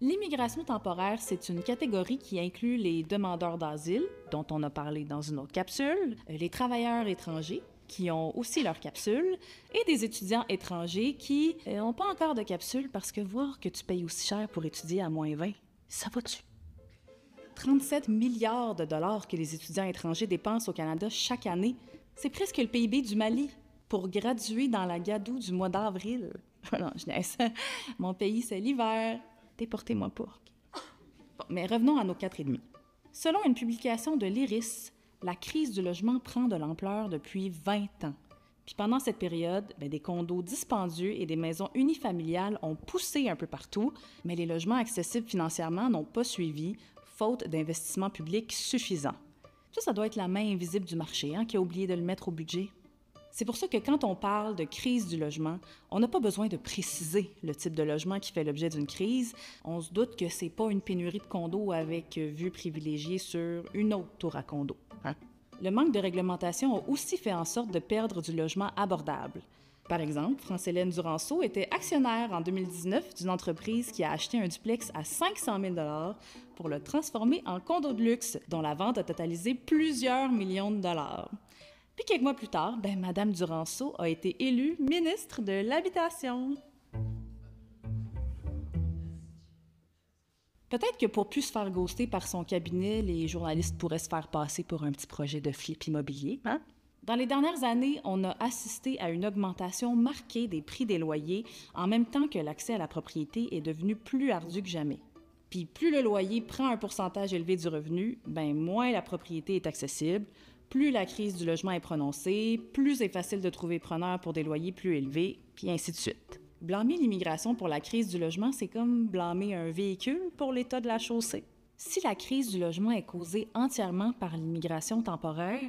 L'immigration temporaire, c'est une catégorie qui inclut les demandeurs d'asile, dont on a parlé dans une autre capsule, les travailleurs étrangers, qui ont aussi leur capsule, et des étudiants étrangers qui n'ont pas encore de capsule parce que voir que tu payes aussi cher pour étudier à moins 20, ça va-tu? 37 milliards de dollars que les étudiants étrangers dépensent au Canada chaque année, c'est presque le PIB du Mali pour graduer dans la gadoue du mois d'avril. Non, je niaise. Mon pays, c'est l'hiver. Déportez-moi pas. Bon, mais revenons à nos 4,5. Selon une publication de l'IRIS, la crise du logement prend de l'ampleur depuis 20 ans. Puis pendant cette période, des condos dispendieux et des maisons unifamiliales ont poussé un peu partout, mais les logements accessibles financièrement n'ont pas suivi, faute d'investissements publics suffisants. Ça doit être la main invisible du marché qui a oublié de le mettre au budget. C'est pour ça que quand on parle de crise du logement, on n'a pas besoin de préciser le type de logement qui fait l'objet d'une crise. On se doute que c'est pas une pénurie de condos avec vue privilégiée sur une autre tour à condos. Le manque de réglementation a aussi fait en sorte de perdre du logement abordable. Par exemple, France-Hélène Duranceau était actionnaire en 2019 d'une entreprise qui a acheté un duplex à 500 000 $ pour le transformer en condo de luxe, dont la vente a totalisé plusieurs millions de dollars. Puis quelques mois plus tard, Mme Duranceau a été élue ministre de l'Habitation. Peut-être que pour plus se faire ghoster par son cabinet, les journalistes pourraient se faire passer pour un petit projet de flip immobilier. Dans les dernières années, on a assisté à une augmentation marquée des prix des loyers, en même temps que l'accès à la propriété est devenu plus ardu que jamais. Puis plus le loyer prend un pourcentage élevé du revenu, moins la propriété est accessible, plus la crise du logement est prononcée, plus c'est facile de trouver preneur pour des loyers plus élevés, puis ainsi de suite. Blâmer l'immigration pour la crise du logement, c'est comme blâmer un véhicule pour l'état de la chaussée. Si la crise du logement est causée entièrement par l'immigration temporaire,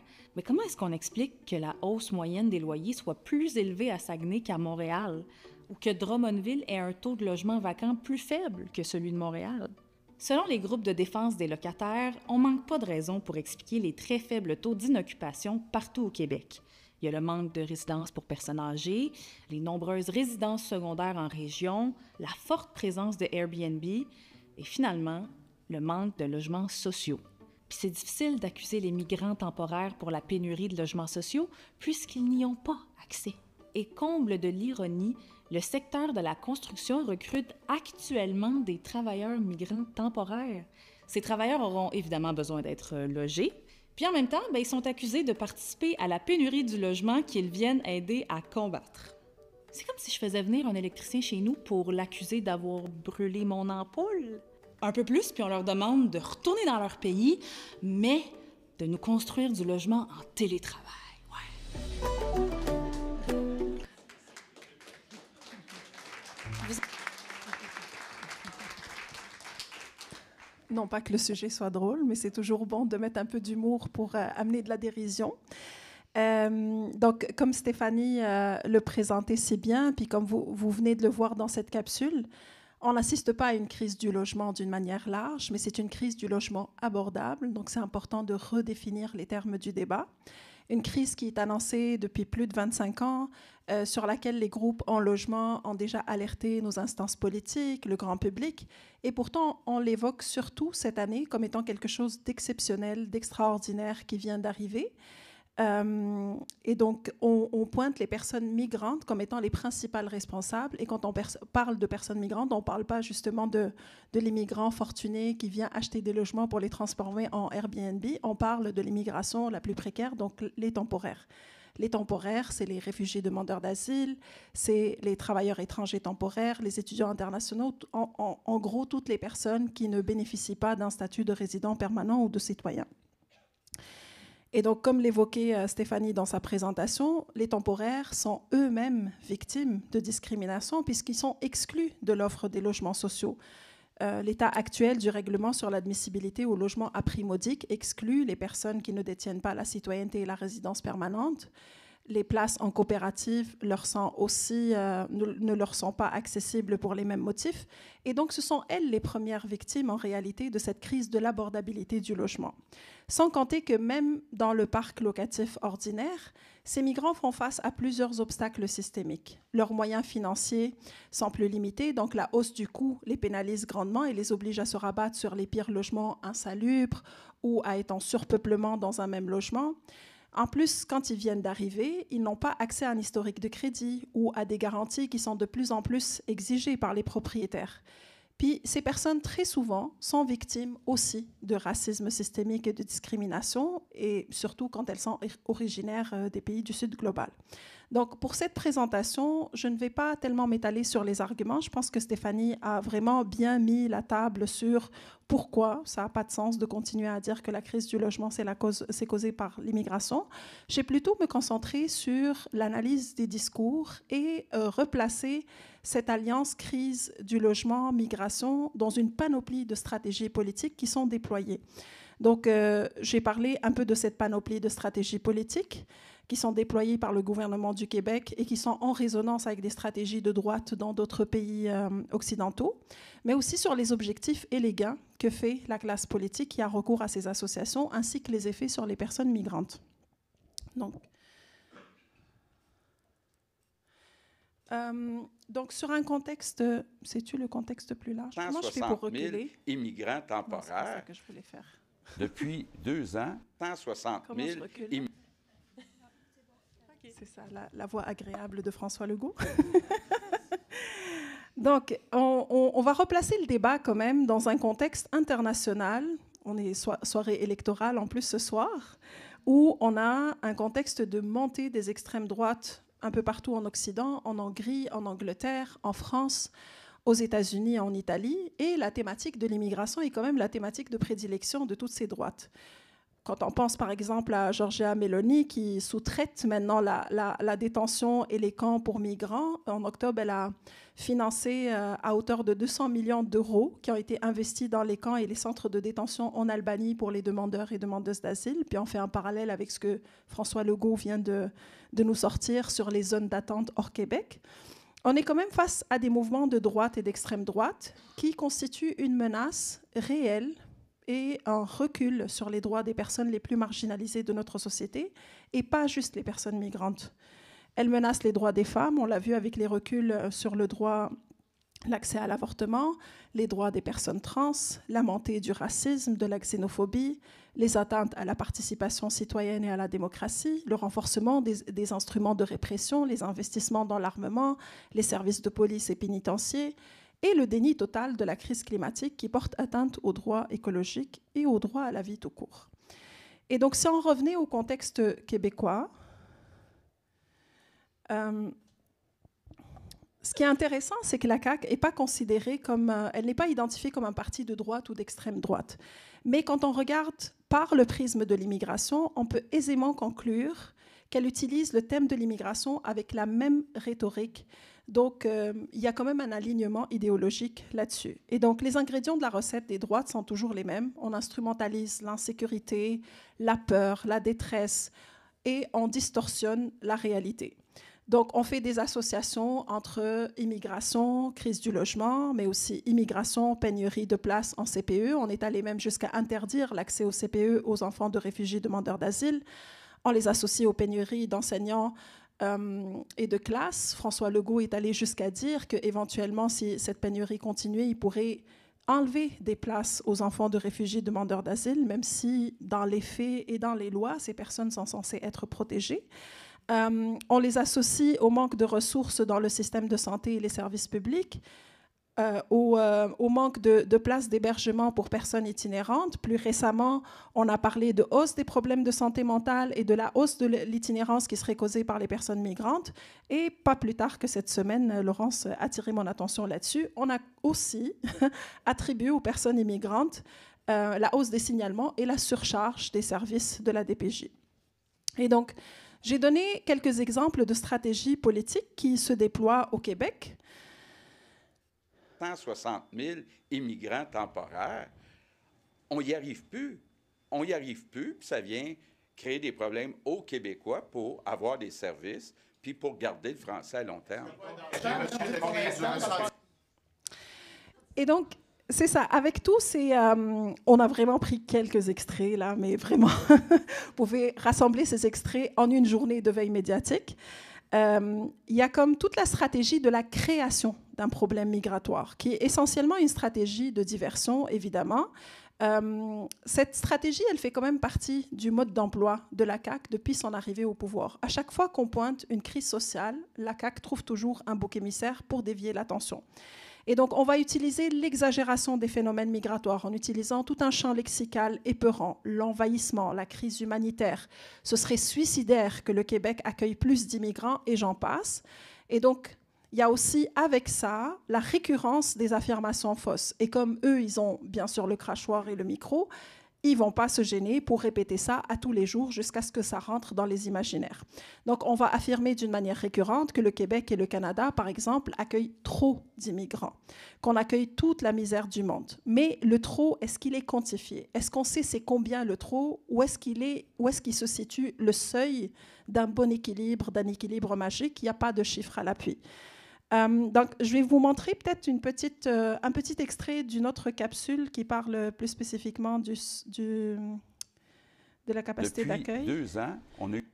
comment est-ce qu'on explique que la hausse moyenne des loyers soit plus élevée à Saguenay qu'à Montréal, ou que Drummondville ait un taux de logement vacant plus faible que celui de Montréal? Selon les groupes de défense des locataires, on manque pas de raisons pour expliquer les très faibles taux d'inoccupation partout au Québec. Il y a le manque de résidences pour personnes âgées, les nombreuses résidences secondaires en région, la forte présence de Airbnb et finalement, le manque de logements sociaux. Puis c'est difficile d'accuser les migrants temporaires pour la pénurie de logements sociaux puisqu'ils n'y ont pas accès. Et comble de l'ironie, le secteur de la construction recrute actuellement des travailleurs migrants temporaires. Ces travailleurs auront évidemment besoin d'être logés, puis en même temps, ils sont accusés de participer à la pénurie du logement qu'ils viennent aider à combattre. C'est comme si je faisais venir un électricien chez nous pour l'accuser d'avoir brûlé mon ampoule. Un peu plus, puis on leur demande de retourner dans leur pays, mais de nous construire du logement en télétravail. Ouais. Non pas que le sujet soit drôle, mais c'est toujours bon de mettre un peu d'humour pour amener de la dérision. Donc, comme Stéphanie le présentait si bien, puis comme vous venez de le voir dans cette capsule, on n'assiste pas à une crise du logement d'une manière large, mais c'est une crise du logement abordable. Donc, c'est important de redéfinir les termes du débat. Une crise qui est annoncée depuis plus de 25 ans, sur laquelle les groupes en logement ont déjà alerté nos instances politiques, le grand public. Et pourtant, on l'évoque surtout cette année comme étant quelque chose d'exceptionnel, d'extraordinaire qui vient d'arriver. Et donc, on pointe les personnes migrantes comme étant les principales responsables. Et quand on parle de personnes migrantes, on ne parle pas justement de l'immigrant fortuné qui vient acheter des logements pour les transformer en Airbnb. On parle de l'immigration la plus précaire, donc les temporaires. Les temporaires, c'est les réfugiés demandeurs d'asile, c'est les travailleurs étrangers temporaires, les étudiants internationaux, en gros, toutes les personnes qui ne bénéficient pas d'un statut de résident permanent ou de citoyen. Et donc, comme l'évoquait Stéphanie dans sa présentation, les temporaires sont eux-mêmes victimes de discrimination puisqu'ils sont exclus de l'offre des logements sociaux. L'état actuel du règlement sur l'admissibilité au logement à prix modique exclut les personnes qui ne détiennent pas la citoyenneté et la résidence permanente. Les places en coopérative ne leur sont pas accessibles pour les mêmes motifs. Et donc, ce sont elles les premières victimes, en réalité, de cette crise de l'abordabilité du logement. Sans compter que même dans le parc locatif ordinaire, ces migrants font face à plusieurs obstacles systémiques. Leurs moyens financiers sont plus limités, donc la hausse du coût les pénalise grandement et les oblige à se rabattre sur les pires logements insalubres ou à être en surpeuplement dans un même logement. En plus, quand ils viennent d'arriver, ils n'ont pas accès à un historique de crédit ou à des garanties qui sont de plus en plus exigées par les propriétaires. Puis, ces personnes, très souvent, sont victimes aussi de racisme systémique et de discrimination, et surtout quand elles sont originaires des pays du Sud global. Donc, pour cette présentation, je ne vais pas tellement m'étaler sur les arguments. Je pense que Stéphanie a vraiment bien mis la table sur pourquoi ça n'a pas de sens de continuer à dire que la crise du logement, c'est causé par l'immigration. J'ai plutôt me concentrer sur l'analyse des discours et replacer cette alliance crise du logement-migration dans une panoplie de stratégies politiques qui sont déployées. Donc, j'ai parlé un peu de cette panoplie de stratégies politiques qui sont déployées par le gouvernement du Québec et qui sont en résonance avec des stratégies de droite dans d'autres pays occidentaux, mais aussi sur les objectifs et les gains que fait la classe politique qui a recours à ces associations, ainsi que les effets sur les personnes migrantes. Donc, sur un contexte, sais-tu le contexte plus large? Comment je fais pour reculer? 000 immigrants temporaires. C'est ça que je voulais faire. Depuis 2 ans, 160 000 immigrants. C'est ça, la voix agréable de François Legault. Donc, on va replacer le débat quand même dans un contexte international. On est soirée électorale en plus ce soir, où on a un contexte de montée des extrêmes droites un peu partout en Occident, en Hongrie, en Angleterre, en France, aux États-Unis, en Italie. Et la thématique de l'immigration est quand même la thématique de prédilection de toutes ces droites. Quand on pense par exemple à Giorgia Meloni qui sous-traite maintenant la détention et les camps pour migrants, en octobre, elle a financé à hauteur de 200 millions d'euros qui ont été investis dans les camps et les centres de détention en Albanie pour les demandeurs et demandeuses d'asile. Puis on fait un parallèle avec ce que François Legault vient de nous sortir sur les zones d'attente hors Québec. On est quand même face à des mouvements de droite et d'extrême droite qui constituent une menace réelle et un recul sur les droits des personnes les plus marginalisées de notre société, et pas juste les personnes migrantes. Elle menace les droits des femmes, on l'a vu avec les reculs sur le droit, l'accès à l'avortement, les droits des personnes trans, la montée du racisme, de la xénophobie, les atteintes à la participation citoyenne et à la démocratie, le renforcement des instruments de répression, les investissements dans l'armement, les services de police et pénitentiaires, et le déni total de la crise climatique qui porte atteinte aux droits écologiques et au droit à la vie tout court. Et donc, si on revenait au contexte québécois, ce qui est intéressant, c'est que la CAQ n'est pas considérée comme, elle n'est pas identifiée comme un parti de droite ou d'extrême droite. Mais quand on regarde par le prisme de l'immigration, on peut aisément conclure qu'elle utilise le thème de l'immigration avec la même rhétorique. Donc, il y a quand même un alignement idéologique là-dessus. Et donc, les ingrédients de la recette des droites sont toujours les mêmes. On instrumentalise l'insécurité, la peur, la détresse, et on distorsionne la réalité. Donc, on fait des associations entre immigration, crise du logement, mais aussi immigration, pénurie de places en CPE. On est allé même jusqu'à interdire l'accès au CPE aux enfants de réfugiés demandeurs d'asile. On les associe aux pénuries d'enseignants et de classes. François Legault est allé jusqu'à dire qu'éventuellement, si cette pénurie continuait, il pourrait enlever des places aux enfants de réfugiés demandeurs d'asile, même si dans les faits et dans les lois, ces personnes sont censées être protégées. On les associe au manque de ressources dans le système de santé et les services publics, au manque de places d'hébergement pour personnes itinérantes. Plus récemment, on a parlé de hausse des problèmes de santé mentale et de la hausse de l'itinérance qui serait causée par les personnes migrantes. Et pas plus tard que cette semaine, Laurence a attiré mon attention là-dessus, on a aussi attribué aux personnes immigrantes la hausse des signalements et la surcharge des services de la DPJ. Et donc, j'ai donné quelques exemples de stratégies politiques qui se déploient au Québec. 160 000 immigrants temporaires, on n'y arrive plus. On n'y arrive plus, puis ça vient créer des problèmes aux Québécois pour avoir des services, puis pour garder le français à long terme. Et donc, c'est ça. Avec tout, on a vraiment pris quelques extraits, là, mais vraiment, vous pouvez rassembler ces extraits en une journée de veille médiatique. Il y a comme toute la stratégie de la création d'un problème migratoire, qui est essentiellement une stratégie de diversion, évidemment. Cette stratégie, elle fait quand même partie du mode d'emploi de la CAQ depuis son arrivée au pouvoir. À chaque fois qu'on pointe une crise sociale, la CAQ trouve toujours un bouc émissaire pour dévier l'attention. Et donc, on va utiliser l'exagération des phénomènes migratoires en utilisant tout un champ lexical épeurant, l'envahissement, la crise humanitaire. Ce serait suicidaire que le Québec accueille plus d'immigrants, et j'en passe. Et donc, il y a aussi, avec ça, la récurrence des affirmations fausses. Et comme eux, ils ont bien sûr le crachoir et le micro, ils ne vont pas se gêner pour répéter ça à tous les jours jusqu'à ce que ça rentre dans les imaginaires. Donc, on va affirmer d'une manière récurrente que le Québec et le Canada, par exemple, accueillent trop d'immigrants, qu'on accueille toute la misère du monde. Mais le trop, est-ce qu'il est quantifié? Est-ce qu'on sait c'est combien le trop? Où est-ce qu'il se situe le seuil d'un bon équilibre, d'un équilibre magique? Il n'y a pas de chiffre à l'appui. Donc, je vais vous montrer peut-être un petit extrait d'une autre capsule qui parle plus spécifiquement de la capacité d'accueil. Depuis 2 ans, on a eu...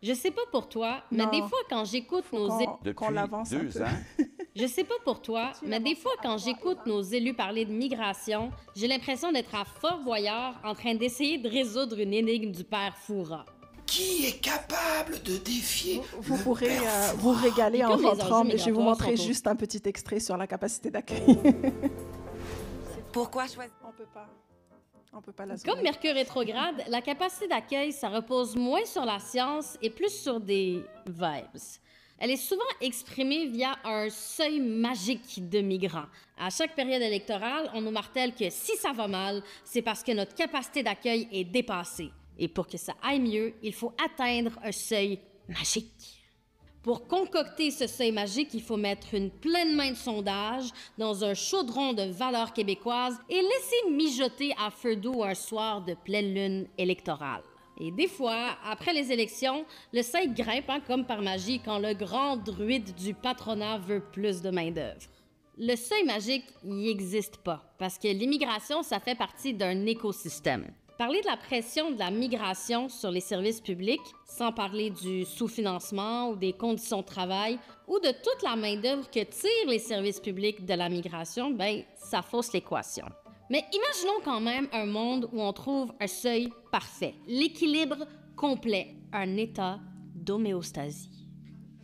Je sais pas pour toi, mais des fois quand j'écoute nos élus... Depuis 2 ans... Je sais pas pour toi, mais des fois quand j'écoute nos élus parler de migration, j'ai l'impression d'être à Fort Boyard en train d'essayer de résoudre une énigme du père Fouras. Qui est capable de défier Vous pourrez vous régaler en rentrant, mais je vais vous montrer juste un petit extrait sur la capacité d'accueil. Pourquoi choisir? On peut pas la zoomer. Comme Mercure rétrograde, la capacité d'accueil, ça repose moins sur la science et plus sur des vibes. Elle est souvent exprimée via un seuil magique de migrants. À chaque période électorale, on nous martèle que si ça va mal, c'est parce que notre capacité d'accueil est dépassée. Et pour que ça aille mieux, il faut atteindre un seuil magique. Pour concocter ce seuil magique, il faut mettre une pleine main de sondage dans un chaudron de valeurs québécoises et laisser mijoter à feu doux un soir de pleine lune électorale. Et des fois, après les élections, le seuil grimpe comme par magie quand le grand druide du patronat veut plus de main-d'œuvre. Le seuil magique n'y existe pas, parce que l'immigration, ça fait partie d'un écosystème. Parler de la pression de la migration sur les services publics, sans parler du sous-financement ou des conditions de travail, ou de toute la main-d'œuvre que tirent les services publics de la migration, ben, ça fausse l'équation. Mais imaginons quand même un monde où on trouve un seuil parfait, l'équilibre complet, un état d'homéostasie.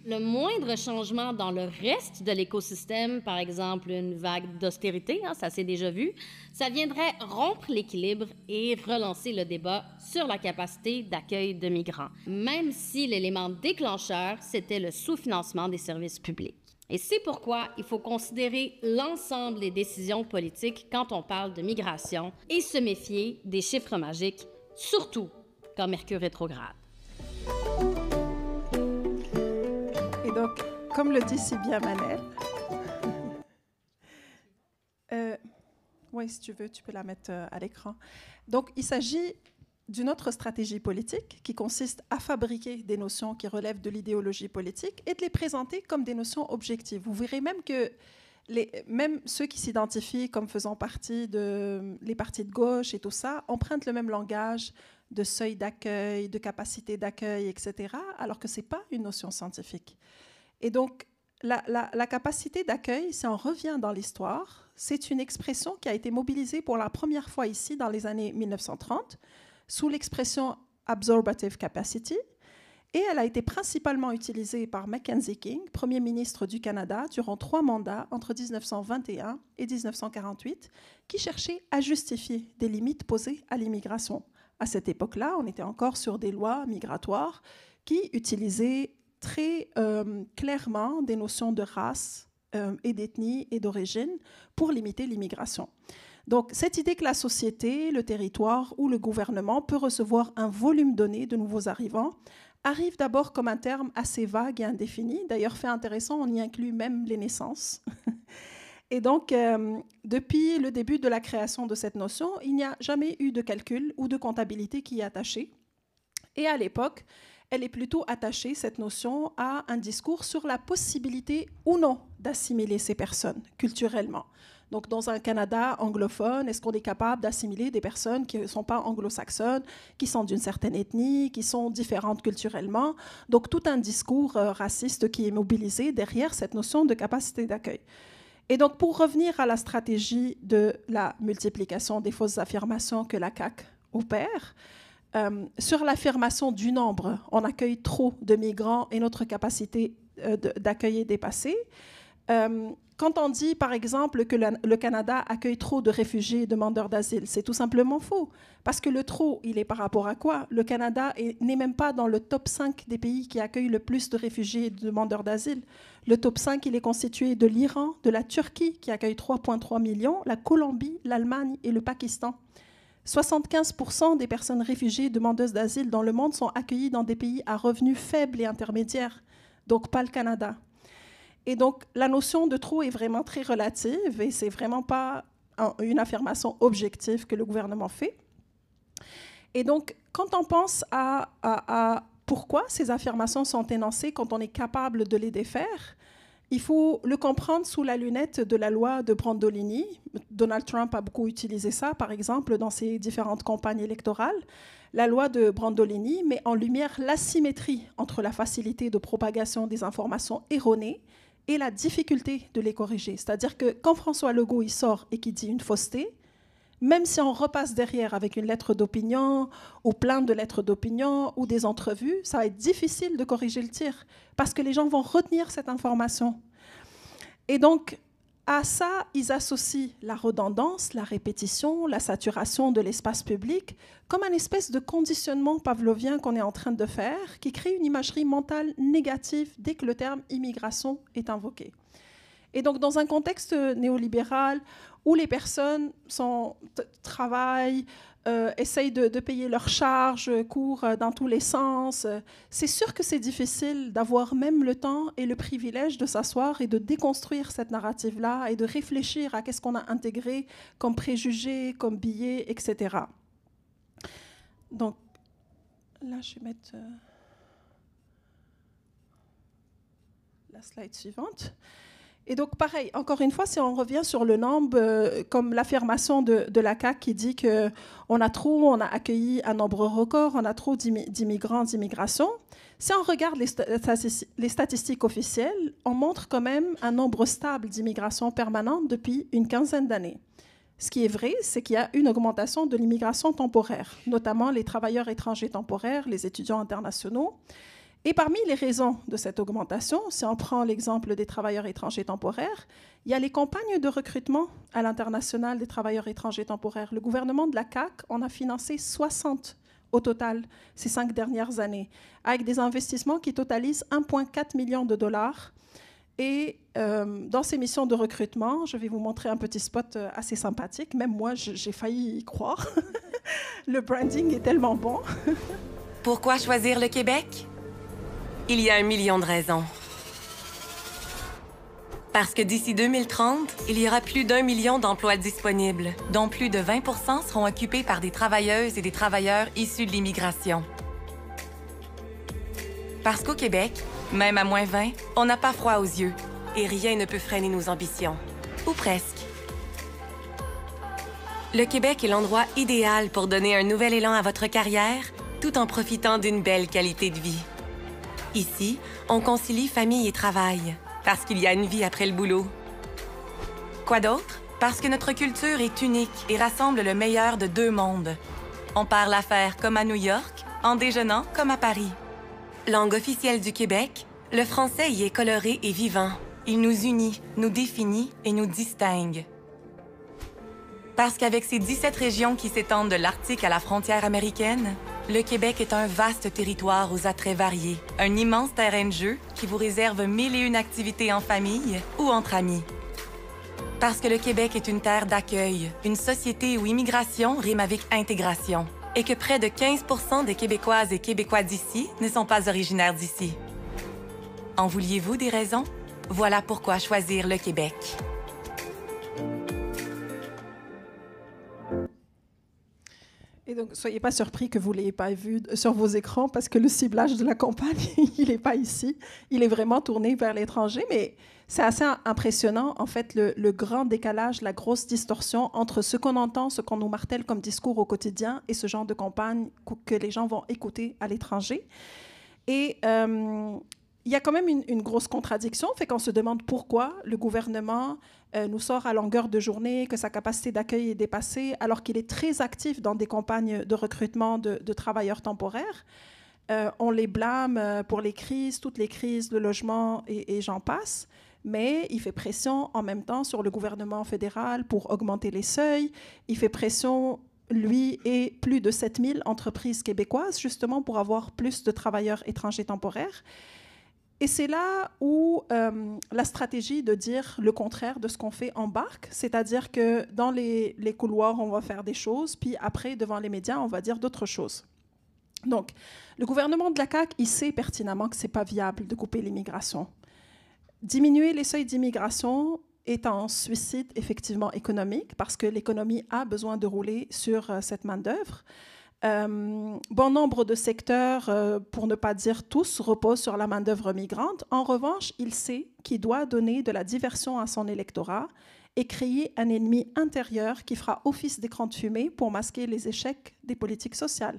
Le moindre changement dans le reste de l'écosystème, par exemple une vague d'austérité, ça s'est déjà vu, ça viendrait rompre l'équilibre et relancer le débat sur la capacité d'accueil de migrants, même si l'élément déclencheur, c'était le sous-financement des services publics. Et c'est pourquoi il faut considérer l'ensemble des décisions politiques quand on parle de migration et se méfier des chiffres magiques, surtout quand Mercure rétrograde. Et donc, comme le dit si bien Manel, oui, si tu veux, tu peux la mettre à l'écran. Donc, il s'agit d'une autre stratégie politique qui consiste à fabriquer des notions qui relèvent de l'idéologie politique et de les présenter comme des notions objectives. Vous verrez même que même ceux qui s'identifient comme faisant partie les partis de gauche et tout ça empruntent le même langage de seuil d'accueil, de capacité d'accueil, etc., alors que ce n'est pas une notion scientifique. Et donc, la capacité d'accueil, si on revient dans l'histoire, c'est une expression qui a été mobilisée pour la première fois ici dans les années 1930, sous l'expression « absorbative capacity », et elle a été principalement utilisée par Mackenzie King, Premier ministre du Canada, durant 3 mandats entre 1921 et 1948, qui cherchait à justifier des limites posées à l'immigration. À cette époque-là, on était encore sur des lois migratoires qui utilisaient très clairement des notions de race et d'ethnie et d'origine pour limiter l'immigration. Donc, cette idée que la société, le territoire ou le gouvernement peut recevoir un volume donné de nouveaux arrivants arrive d'abord comme un terme assez vague et indéfini. D'ailleurs, fait intéressant, on y inclut même les naissances. Et donc, depuis le début de la création de cette notion, il n'y a jamais eu de calcul ou de comptabilité qui y est attachée. Et à l'époque, elle est plutôt attachée, cette notion, à un discours sur la possibilité ou non d'assimiler ces personnes culturellement. Donc, dans un Canada anglophone, est-ce qu'on est capable d'assimiler des personnes qui ne sont pas anglo-saxonnes, qui sont d'une certaine ethnie, qui sont différentes culturellement? Donc, tout un discours raciste qui est mobilisé derrière cette notion de capacité d'accueil. Et donc, pour revenir à la stratégie de la multiplication des fausses affirmations que la CAQ opère, sur l'affirmation du nombre, on accueille trop de migrants et notre capacité d'accueil est dépassée. Quand on dit, par exemple, que le Canada accueille trop de réfugiés et demandeurs d'asile, c'est tout simplement faux. Parce que le trop, il est par rapport à quoi? Le Canada n'est même pas dans le top 5 des pays qui accueillent le plus de réfugiés et de demandeurs d'asile. Le top 5, il est constitué de l'Iran, de la Turquie, qui accueille 3,3 millions, la Colombie, l'Allemagne et le Pakistan. 75% des personnes réfugiées et demandeuses d'asile dans le monde sont accueillies dans des pays à revenus faibles et intermédiaires, donc pas le Canada. Et donc, la notion de trop est vraiment très relative et ce n'est vraiment pas une affirmation objective que le gouvernement fait. Et donc, quand on pense à pourquoi ces affirmations sont énoncées, quand on est capable de les défaire, il faut le comprendre sous la lunette de la loi de Brandolini. Donald Trump a beaucoup utilisé ça, par exemple, dans ses différentes campagnes électorales. La loi de Brandolini met en lumière l'asymétrie entre la facilité de propagation des informations erronées et la difficulté de les corriger. C'est-à-dire que quand François Legault il sort et qu'il dit une fausseté, même si on repasse derrière avec une lettre d'opinion ou plein de lettres d'opinion ou des entrevues, ça va être difficile de corriger le tir parce que les gens vont retenir cette information. Et donc, à ça, ils associent la redondance, la répétition, la saturation de l'espace public comme un espèce de conditionnement pavlovien qu'on est en train de faire qui crée une imagerie mentale négative dès que le terme immigration est invoqué. Et donc, dans un contexte néolibéral où les personnes travaillent, essayent de payer leurs charges, courent dans tous les sens, c'est sûr que c'est difficile d'avoir même le temps et le privilège de s'asseoir et de déconstruire cette narrative-là et de réfléchir à qu'est-ce qu'on a intégré comme préjugés, comme billets, etc. Donc, là, je vais mettre la slide suivante. Et donc, pareil, encore une fois, si on revient sur le nombre, comme l'affirmation de la CAQ qui dit qu'on a accueilli un nombre record, on a trop d'immigrants, d'immigration. Si on regarde les statistiques officielles, on montre quand même un nombre stable d'immigration permanente depuis une quinzaine d'années. Ce qui est vrai, c'est qu'il y a une augmentation de l'immigration temporaire, notamment les travailleurs étrangers temporaires, les étudiants internationaux. Et parmi les raisons de cette augmentation, si on prend l'exemple des travailleurs étrangers temporaires, il y a les campagnes de recrutement à l'international des travailleurs étrangers temporaires. Le gouvernement de la CAQ en a financé 60 au total ces 5 dernières années, avec des investissements qui totalisent 1,4 million de dollars. Et dans ces missions de recrutement, je vais vous montrer un petit spot assez sympathique. Même moi, j'ai failli y croire. Le branding est tellement bon. Pourquoi choisir le Québec? Il y a 1 million de raisons. Parce que d'ici 2030, il y aura plus d'1 million d'emplois disponibles, dont plus de 20% seront occupés par des travailleuses et des travailleurs issus de l'immigration. Parce qu'au Québec, même à moins 20, on n'a pas froid aux yeux et rien ne peut freiner nos ambitions. Ou presque. Le Québec est l'endroit idéal pour donner un nouvel élan à votre carrière tout en profitant d'une belle qualité de vie. Ici, on concilie famille et travail, parce qu'il y a une vie après le boulot. Quoi d'autre? Parce que notre culture est unique et rassemble le meilleur de 2 mondes. On parle l'affaire comme à New York, en déjeunant comme à Paris. Langue officielle du Québec, le français y est coloré et vivant. Il nous unit, nous définit et nous distingue. Parce qu'avec ses 17 régions qui s'étendent de l'Arctique à la frontière américaine, le Québec est un vaste territoire aux attraits variés, un immense terrain de jeu qui vous réserve 1001 activités en famille ou entre amis. Parce que le Québec est une terre d'accueil, une société où immigration rime avec intégration, et que près de 15% des Québécoises et Québécois d'ici ne sont pas originaires d'ici. En vouliez-vous des raisons? Voilà pourquoi choisir le Québec. Et donc, soyez pas surpris que vous ne l'ayez pas vu sur vos écrans parce que le ciblage de la campagne, il n'est pas ici. Il est vraiment tourné vers l'étranger, mais c'est assez impressionnant, en fait, le grand décalage, la grosse distorsion entre ce qu'on entend, ce qu'on nous martèle comme discours au quotidien et ce genre de campagne que les gens vont écouter à l'étranger. Et il y a quand même une grosse contradiction, fait qu'on se demande pourquoi le gouvernement nous sort à longueur de journée que sa capacité d'accueil est dépassée, alors qu'il est très actif dans des campagnes de recrutement de travailleurs temporaires. On les blâme pour les crises, toutes les crises, le logement et j'en passe, mais il fait pression en même temps sur le gouvernement fédéral pour augmenter les seuils. Il fait pression, lui et plus de 7000 entreprises québécoises, justement pour avoir plus de travailleurs étrangers temporaires. Et c'est là où la stratégie de dire le contraire de ce qu'on fait embarque, c'est-à-dire que dans les couloirs, on va faire des choses, puis après, devant les médias, on va dire d'autres choses. Donc, le gouvernement de la CAQ, il sait pertinemment que ce n'est pas viable de couper l'immigration. Diminuer les seuils d'immigration est un suicide effectivement économique, parce que l'économie a besoin de rouler sur cette main-d'œuvre. Bon nombre de secteurs, pour ne pas dire tous, reposent sur la main-d'œuvre migrante. En revanche, il sait qu'il doit donner de la diversion à son électorat et créer un ennemi intérieur qui fera office d'écran de fumée pour masquer les échecs des politiques sociales.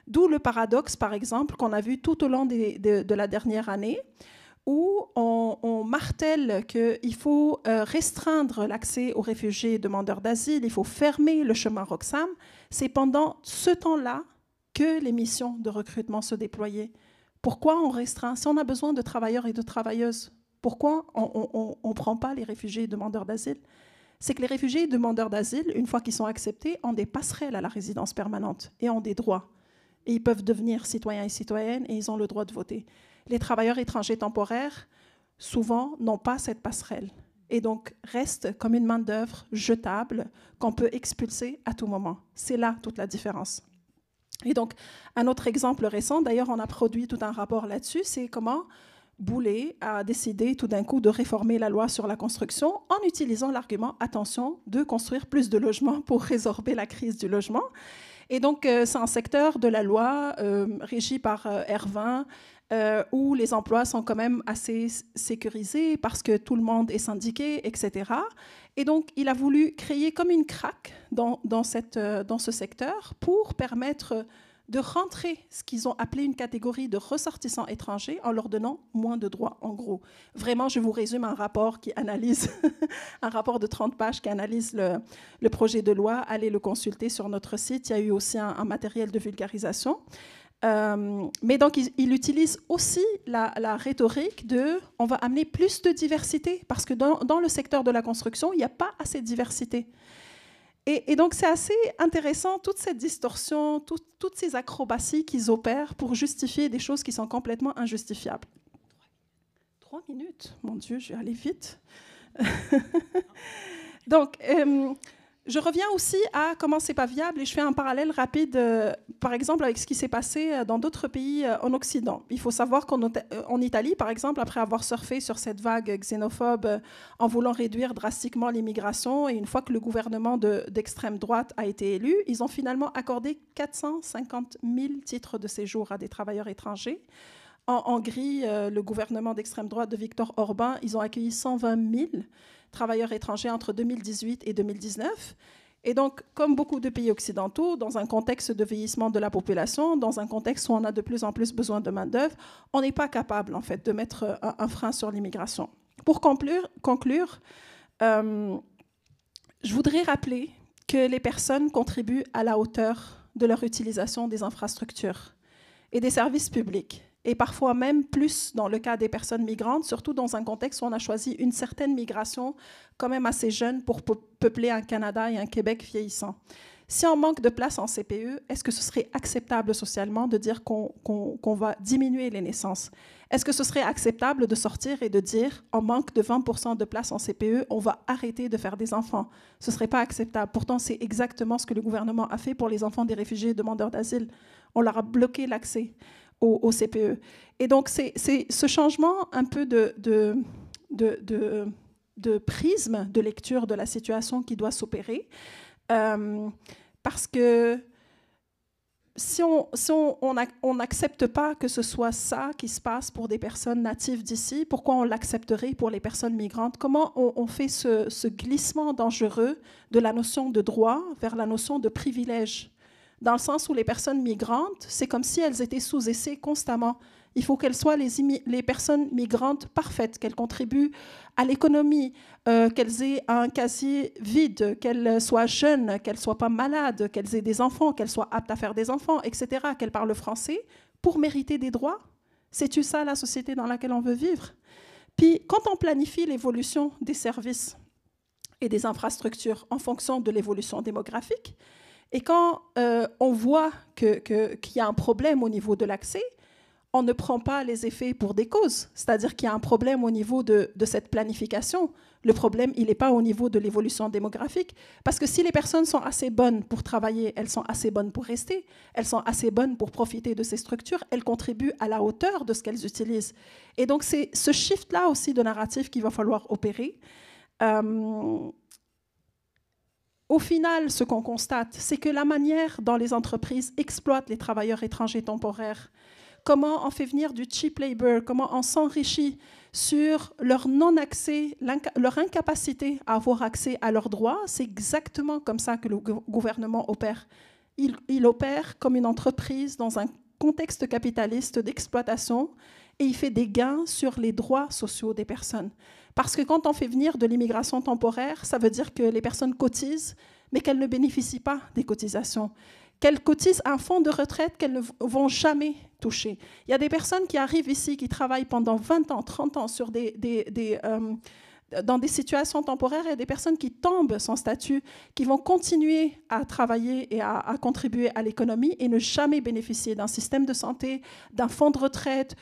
D'où le paradoxe, par exemple, qu'on a vu tout au long de la dernière année, où on martèle qu'il faut restreindre l'accès aux réfugiés et demandeurs d'asile, il faut fermer le chemin Roxham. C'est pendant ce temps-là que les missions de recrutement se déployaient. Pourquoi on restreint? Si on a besoin de travailleurs et de travailleuses, pourquoi on ne prend pas les réfugiés et demandeurs d'asile? C'est que les réfugiés et demandeurs d'asile, une fois qu'ils sont acceptés, ont des passerelles à la résidence permanente et ont des droits. Et ils peuvent devenir citoyens et citoyennes et ils ont le droit de voter. Les travailleurs étrangers temporaires, souvent, n'ont pas cette passerelle et donc restent comme une main-d'œuvre jetable qu'on peut expulser à tout moment. C'est là toute la différence. Et donc, un autre exemple récent, d'ailleurs, on a produit tout un rapport là-dessus, c'est comment Boulay a décidé tout d'un coup de réformer la loi sur la construction en utilisant l'argument, attention, de construire plus de logements pour résorber la crise du logement. Et donc, c'est un secteur de la loi régi par R20, où les emplois sont quand même assez sécurisés parce que tout le monde est syndiqué, etc. Et donc, il a voulu créer comme une craque dans ce secteur pour permettre de rentrer ce qu'ils ont appelé une catégorie de ressortissants étrangers en leur donnant moins de droits, en gros. Vraiment, je vous résume un rapport qui analyse, un rapport de 30 pages qui analyse le projet de loi. Allez le consulter sur notre site. Il y a eu aussi un matériel de vulgarisation. Mais donc, il utilise aussi la rhétorique de « on va amener plus de diversité » parce que dans le secteur de la construction, il n'y a pas assez de diversité. Et donc, c'est assez intéressant, toute cette distorsion, toutes ces acrobaties qu'ils opèrent pour justifier des choses qui sont complètement injustifiables. 3 minutes, mon Dieu, je vais aller vite. Donc, je reviens aussi à comment c'est pas viable et je fais un parallèle rapide, par exemple, avec ce qui s'est passé dans d'autres pays en Occident. Il faut savoir qu'en Italie, par exemple, après avoir surfé sur cette vague xénophobe en voulant réduire drastiquement l'immigration, et une fois que le gouvernement d'extrême droite a été élu, ils ont finalement accordé 450 000 titres de séjour à des travailleurs étrangers. En Hongrie, le gouvernement d'extrême droite de Viktor Orban, ils ont accueilli 120 000 travailleurs étrangers entre 2018 et 2019. Et donc, comme beaucoup de pays occidentaux, dans un contexte de vieillissement de la population, dans un contexte où on a de plus en plus besoin de main-d'œuvre, on n'est pas capable, en fait, de mettre un frein sur l'immigration. Pour conclure, je voudrais rappeler que les personnes contribuent à la hauteur de leur utilisation des infrastructures et des services publics, et parfois même plus dans le cas des personnes migrantes, surtout dans un contexte où on a choisi une certaine migration quand même assez jeune pour peupler un Canada et un Québec vieillissant. Si on manque de place en CPE, est-ce que ce serait acceptable socialement de dire qu'on va diminuer les naissances? Est-ce que ce serait acceptable de sortir et de dire en manque de 20% de place en CPE, on va arrêter de faire des enfants? Ce ne serait pas acceptable. Pourtant, c'est exactement ce que le gouvernement a fait pour les enfants des réfugiés et demandeurs d'asile. On leur a bloqué l'accès au CPE. Et donc, c'est ce changement un peu de prisme de lecture de la situation qui doit s'opérer. Parce que si on n'accepte pas que ce soit ça qui se passe pour des personnes natives d'ici, pourquoi on l'accepterait pour les personnes migrantes? Comment on fait ce glissement dangereux de la notion de droit vers la notion de privilège? Dans le sens où les personnes migrantes, c'est comme si elles étaient sous essai constamment. Il faut qu'elles soient les personnes migrantes parfaites, qu'elles contribuent à l'économie, qu'elles aient un casier vide, qu'elles soient jeunes, qu'elles ne soient pas malades, qu'elles aient des enfants, qu'elles soient aptes à faire des enfants, etc., qu'elles parlent français pour mériter des droits. C'est-tu ça la société dans laquelle on veut vivre? Puis, quand on planifie l'évolution des services et des infrastructures en fonction de l'évolution démographique, et quand on voit qu'il y a un problème au niveau de l'accès, on ne prend pas les effets pour des causes. C'est-à-dire qu'il y a un problème au niveau de cette planification. Le problème, il n'est pas au niveau de l'évolution démographique. Parce que si les personnes sont assez bonnes pour travailler, elles sont assez bonnes pour rester, elles sont assez bonnes pour profiter de ces structures, elles contribuent à la hauteur de ce qu'elles utilisent. Et donc, c'est ce shift-là aussi de narratif qu'il va falloir opérer. Au final, ce qu'on constate, c'est que la manière dont les entreprises exploitent les travailleurs étrangers temporaires, comment on fait venir du cheap labor, comment on s'enrichit sur leur non-accès, leur incapacité à avoir accès à leurs droits, c'est exactement comme ça que le gouvernement opère. Il opère comme une entreprise dans un contexte capitaliste d'exploitation et il fait des gains sur les droits sociaux des personnes. Parce que quand on fait venir de l'immigration temporaire, ça veut dire que les personnes cotisent, mais qu'elles ne bénéficient pas des cotisations. Qu'elles cotisent un fonds de retraite qu'elles ne vont jamais toucher. Il y a des personnes qui arrivent ici, qui travaillent pendant 20 ans, 30 ans sur dans des situations temporaires, et des personnes qui tombent sans statut, qui vont continuer à travailler et à contribuer à l'économie et ne jamais bénéficier d'un système de santé, d'un fonds de retraite.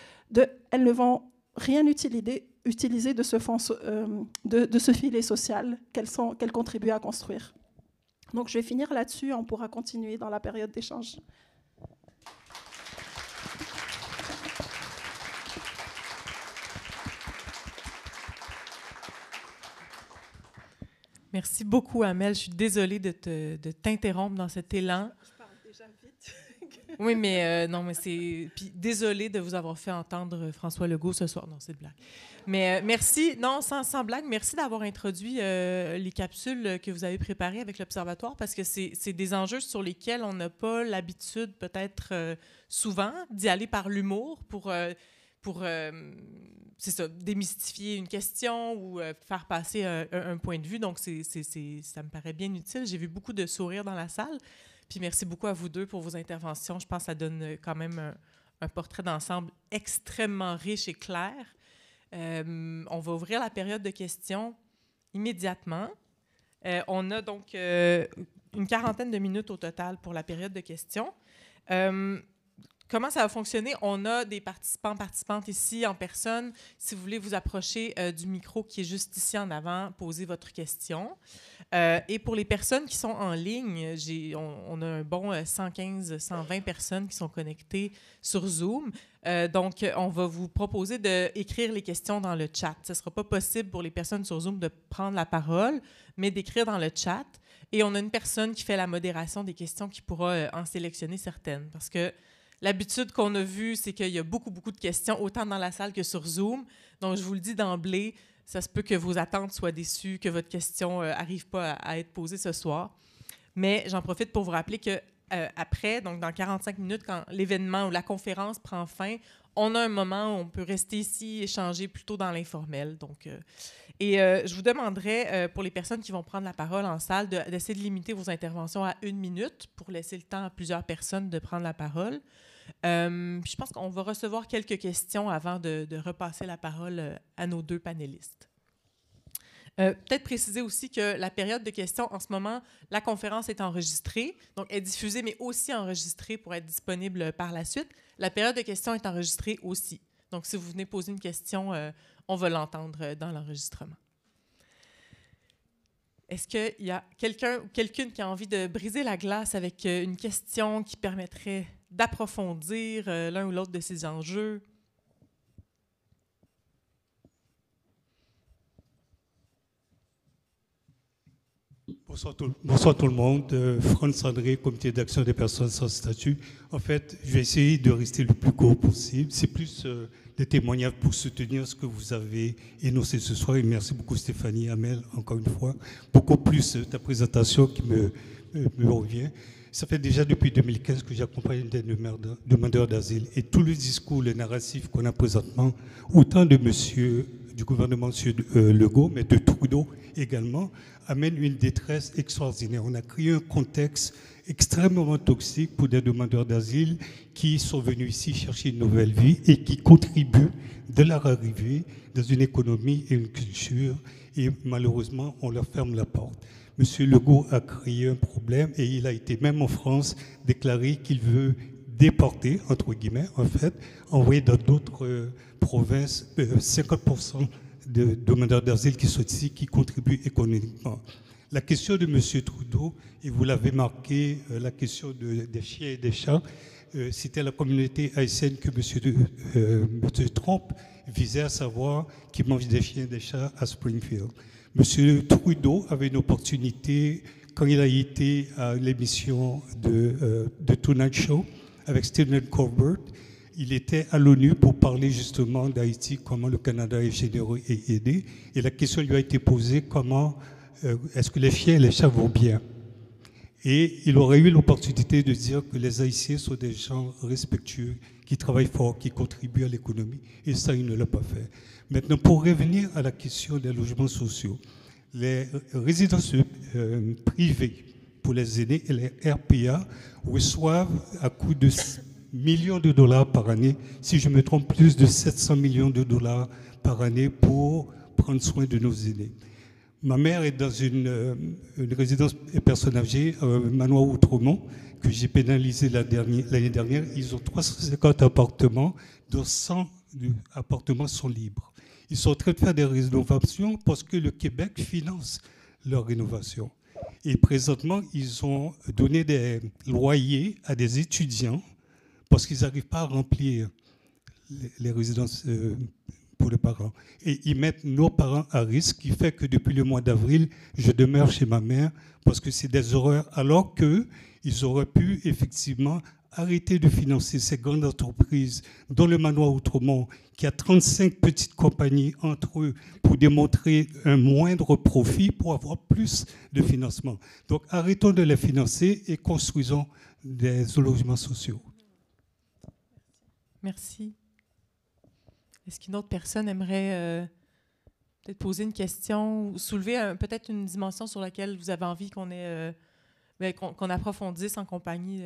Elles ne vont rien utiliser de ce fonds, de ce filet social qu'elles contribuent à construire. Donc, je vais finir là-dessus. On pourra continuer dans la période d'échange. Merci beaucoup, Amel. Je suis désolée de t'interrompre dans cet élan. Je parle déjà vite. Oui, mais non, mais c'est... Puis désolée de vous avoir fait entendre François Legault ce soir. Non, c'est de blague. Mais merci, non, sans blague, merci d'avoir introduit les capsules que vous avez préparées avec l'Observatoire parce que c'est des enjeux sur lesquels on n'a pas l'habitude, peut-être souvent, d'y aller par l'humour pour c'est ça, démystifier une question ou faire passer un point de vue. Donc, ça me paraît bien utile. J'ai vu beaucoup de sourires dans la salle. Puis merci beaucoup à vous deux pour vos interventions. Je pense que ça donne quand même un portrait d'ensemble extrêmement riche et clair. On va ouvrir la période de questions immédiatement. On a donc une quarantaine de minutes au total pour la période de questions. Comment ça va fonctionner? On a des participantes ici en personne. Si vous voulez vous approcher du micro qui est juste ici en avant, posez votre question. Et pour les personnes qui sont en ligne, on a un bon 115, 120 personnes qui sont connectées sur Zoom. Donc, on va vous proposer d'écrire les questions dans le chat. Ce ne sera pas possible pour les personnes sur Zoom de prendre la parole, mais d'écrire dans le chat. Et on a une personne qui fait la modération des questions qui pourra en sélectionner certaines. Parce que l'habitude qu'on a vue, c'est qu'il y a beaucoup de questions, autant dans la salle que sur Zoom. Donc, je vous le dis d'emblée, ça se peut que vos attentes soient déçues, que votre question n'arrive pas à être posée ce soir. Mais j'en profite pour vous rappeler que après, donc dans 45 minutes, quand l'événement ou la conférence prend fin, on a un moment où on peut rester ici, échanger plutôt dans l'informel. Donc, je vous demanderais, pour les personnes qui vont prendre la parole en salle, d'essayer de limiter vos interventions à 1 minute pour laisser le temps à plusieurs personnes de prendre la parole. Je pense qu'on va recevoir quelques questions avant de repasser la parole à nos deux panélistes. Peut-être préciser aussi que la période de questions, en ce moment, la conférence est enregistrée, donc elle est diffusée, mais aussi enregistrée pour être disponible par la suite. La période de questions est enregistrée aussi. Donc, si vous venez poser une question, on va l'entendre dans l'enregistrement. Est-ce qu'il y a quelqu'un ou quelqu'une qui a envie de briser la glace avec une question qui permettrait d'approfondir l'un ou l'autre de ces enjeux? Bonsoir tout le monde. Franz André, comité d'action des personnes sans statut. En fait, je vais essayer de rester le plus court possible. C'est plus des témoignages pour soutenir ce que vous avez énoncé ce soir. Et merci beaucoup Stéphanie Hamel, encore une fois. Beaucoup plus ta présentation qui me revient. Ça fait déjà depuis 2015 que j'accompagne des demandeurs d'asile. Et tout le discours, le narratif qu'on a présentement, autant de du gouvernement M. Legault, mais de Trudeau également, amène une détresse extraordinaire. On a créé un contexte extrêmement toxique pour des demandeurs d'asile qui sont venus ici chercher une nouvelle vie et qui contribuent de leur arrivée dans une économie et une culture. Et malheureusement, on leur ferme la porte. M. Legault a créé un problème et il a été, même en France, déclaré qu'il veut déporter, entre guillemets, en fait, envoyer dans d'autres provinces 50% de demandeurs d'asile qui sont ici, qui contribuent économiquement. La question de M. Trudeau, et vous l'avez marqué, la question des chiens et des chats, c'était la communauté haïtienne que M. Trump visait, à savoir qui mange des chiens et des chats à Springfield. M. Trudeau avait une opportunité, quand il a été à l'émission de Tonight Show avec Stephen Colbert, il était à l'ONU pour parler justement d'Haïti, comment le Canada est généreux et aidé. Et la question lui a été posée, comment est-ce que les chiens et les chats vont bien? Et il aurait eu l'opportunité de dire que les Haïtiens sont des gens respectueux, qui travaillent fort, qui contribuent à l'économie. Et ça, il ne l'a pas fait. Maintenant, pour revenir à la question des logements sociaux, les résidences privées pour les aînés et les RPA reçoivent à coût de millions de dollars par année, si je me trompe, plus de 700 millions de dollars par année pour prendre soin de nos aînés. Ma mère est dans une résidence personnes âgées, manoir Outremont, que j'ai pénalisé l'année dernière. Ils ont 350 appartements, dont 100 appartements sont libres. Ils sont en train de faire des rénovations parce que le Québec finance leur rénovation. Et présentement, ils ont donné des loyers à des étudiants parce qu'ils n'arrivent pas à remplir les résidences pour les parents. Et ils mettent nos parents à risque, ce qui fait que depuis le mois d'avril, je demeure chez ma mère parce que c'est des horreurs, alors qu'ils ils auraient pu effectivement arrêter de financer ces grandes entreprises, dont le Manoir Outremont, qui a 35 petites compagnies entre eux pour démontrer un moindre profit pour avoir plus de financement. Donc arrêtons de les financer et construisons des logements sociaux. Merci. Est-ce qu'une autre personne aimerait peut-être poser une question ou soulever peut-être une dimension sur laquelle vous avez envie qu'on qu'on approfondisse en compagnie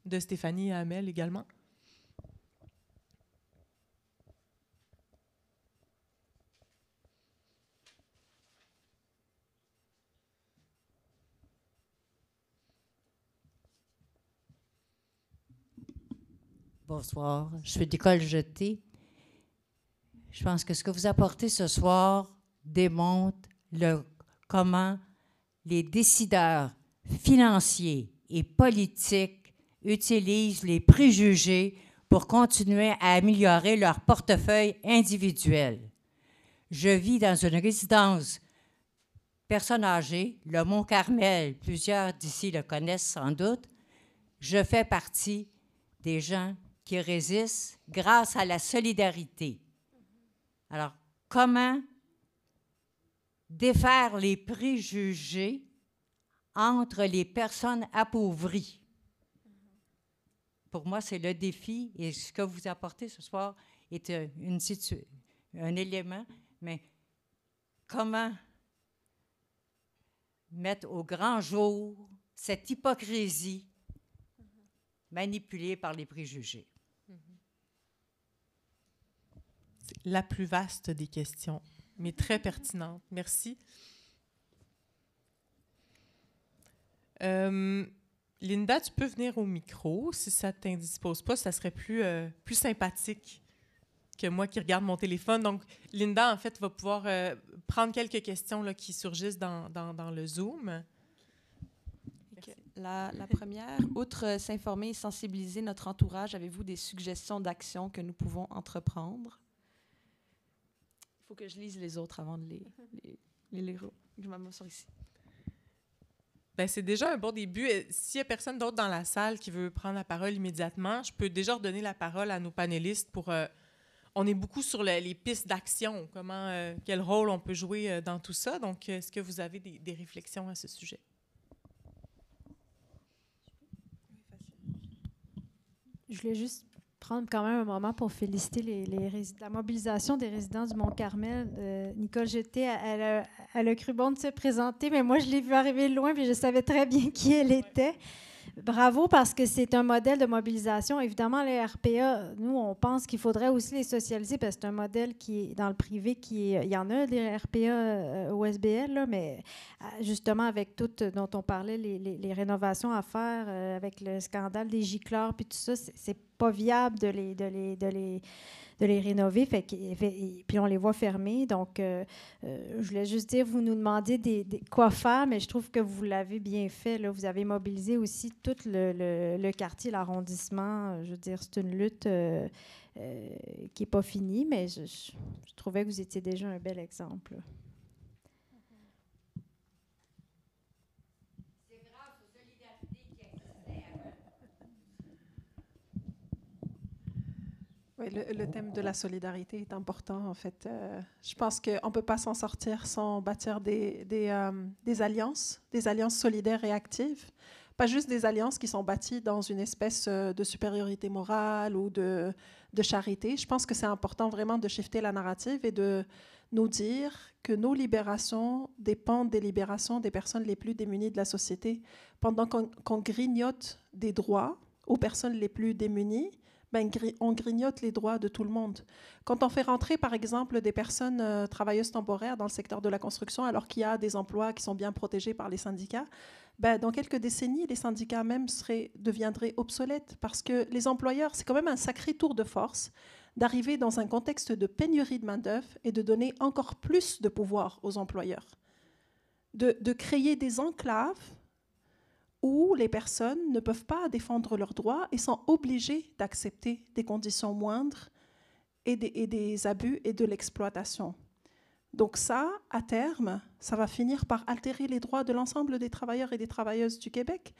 de Stéphanie et Amel également? Bonsoir, je suis Nicole Jeté. Je pense que ce que vous apportez ce soir démontre comment les décideurs financiers et politiques utilisent les préjugés pour continuer à améliorer leur portefeuille individuel. Je vis dans une résidence personnes âgées, le Mont-Carmel, plusieurs d'ici le connaissent sans doute. Je fais partie des gens qui résistent grâce à la solidarité. Alors, comment défaire les préjugés entre les personnes appauvries? Pour moi, c'est le défi, et ce que vous apportez ce soir est un élément, mais comment mettre au grand jour cette hypocrisie manipulée par les préjugés? C'est la plus vaste des questions, mais très pertinente. Merci. Linda, tu peux venir au micro. Si ça ne t'indispose pas, ça serait plus sympathique que moi qui regarde mon téléphone. Donc, Linda, en fait, va pouvoir prendre quelques questions là, qui surgissent dans le Zoom. Okay. La première, outre s'informer et sensibiliser notre entourage, avez-vous des suggestions d'actions que nous pouvons entreprendre? Il faut que je lise les autres avant de les lire. Je m'assois ici. Bien, c'est déjà un bon début. S'il n'y a personne d'autre dans la salle qui veut prendre la parole immédiatement, je peux déjà redonner la parole à nos panélistes pour... on est beaucoup sur les pistes d'action, quel rôle on peut jouer dans tout ça. Donc, est-ce que vous avez des réflexions à ce sujet? Je voulais juste prendre quand même un moment pour féliciter la mobilisation des résidents du Mont-Carmel. Nicole Jeté, elle a cru bon de se présenter, mais moi, je l'ai vue arriver de loin, puis je savais très bien qui elle était. Bravo, parce que c'est un modèle de mobilisation. Évidemment, les RPA, nous, on pense qu'il faudrait aussi les socialiser, parce que c'est un modèle qui est dans le privé, il y en a des RPA au SBL, là, mais justement, avec tout dont on parlait, les rénovations à faire, avec le scandale des gicleurs, puis tout ça, c'est pas viable de les rénover, puis on les voit fermer. Donc, je voulais juste dire, vous nous demandez quoi faire, mais je trouve que vous l'avez bien fait. Là. Vous avez mobilisé aussi tout le quartier, l'arrondissement. Je veux dire, c'est une lutte qui n'est pas finie, mais je trouvais que vous étiez déjà un bel exemple. Là. Oui, le thème de la solidarité est important, en fait. Je pense qu'on ne peut pas s'en sortir sans bâtir des alliances solidaires et actives. Pas juste des alliances qui sont bâties dans une espèce de supériorité morale ou de charité. Je pense que c'est important vraiment de shifter la narrative et de nous dire que nos libérations dépendent des libérations des personnes les plus démunies de la société. Pendant qu'on grignote des droits aux personnes les plus démunies, on grignote les droits de tout le monde. Quand on fait rentrer, par exemple, des personnes travailleuses temporaires dans le secteur de la construction, alors qu'il y a des emplois qui sont bien protégés par les syndicats, dans quelques décennies, les syndicats même deviendraient obsolètes, parce que les employeurs, c'est quand même un sacré tour de force d'arriver dans un contexte de pénurie de main-d'œuvre et de donner encore plus de pouvoir aux employeurs, de créer des enclaves où les personnes ne peuvent pas défendre leurs droits et sont obligées d'accepter des conditions moindres et des abus et de l'exploitation. Donc ça, à terme, ça va finir par altérer les droits de l'ensemble des travailleurs et des travailleuses du Québec.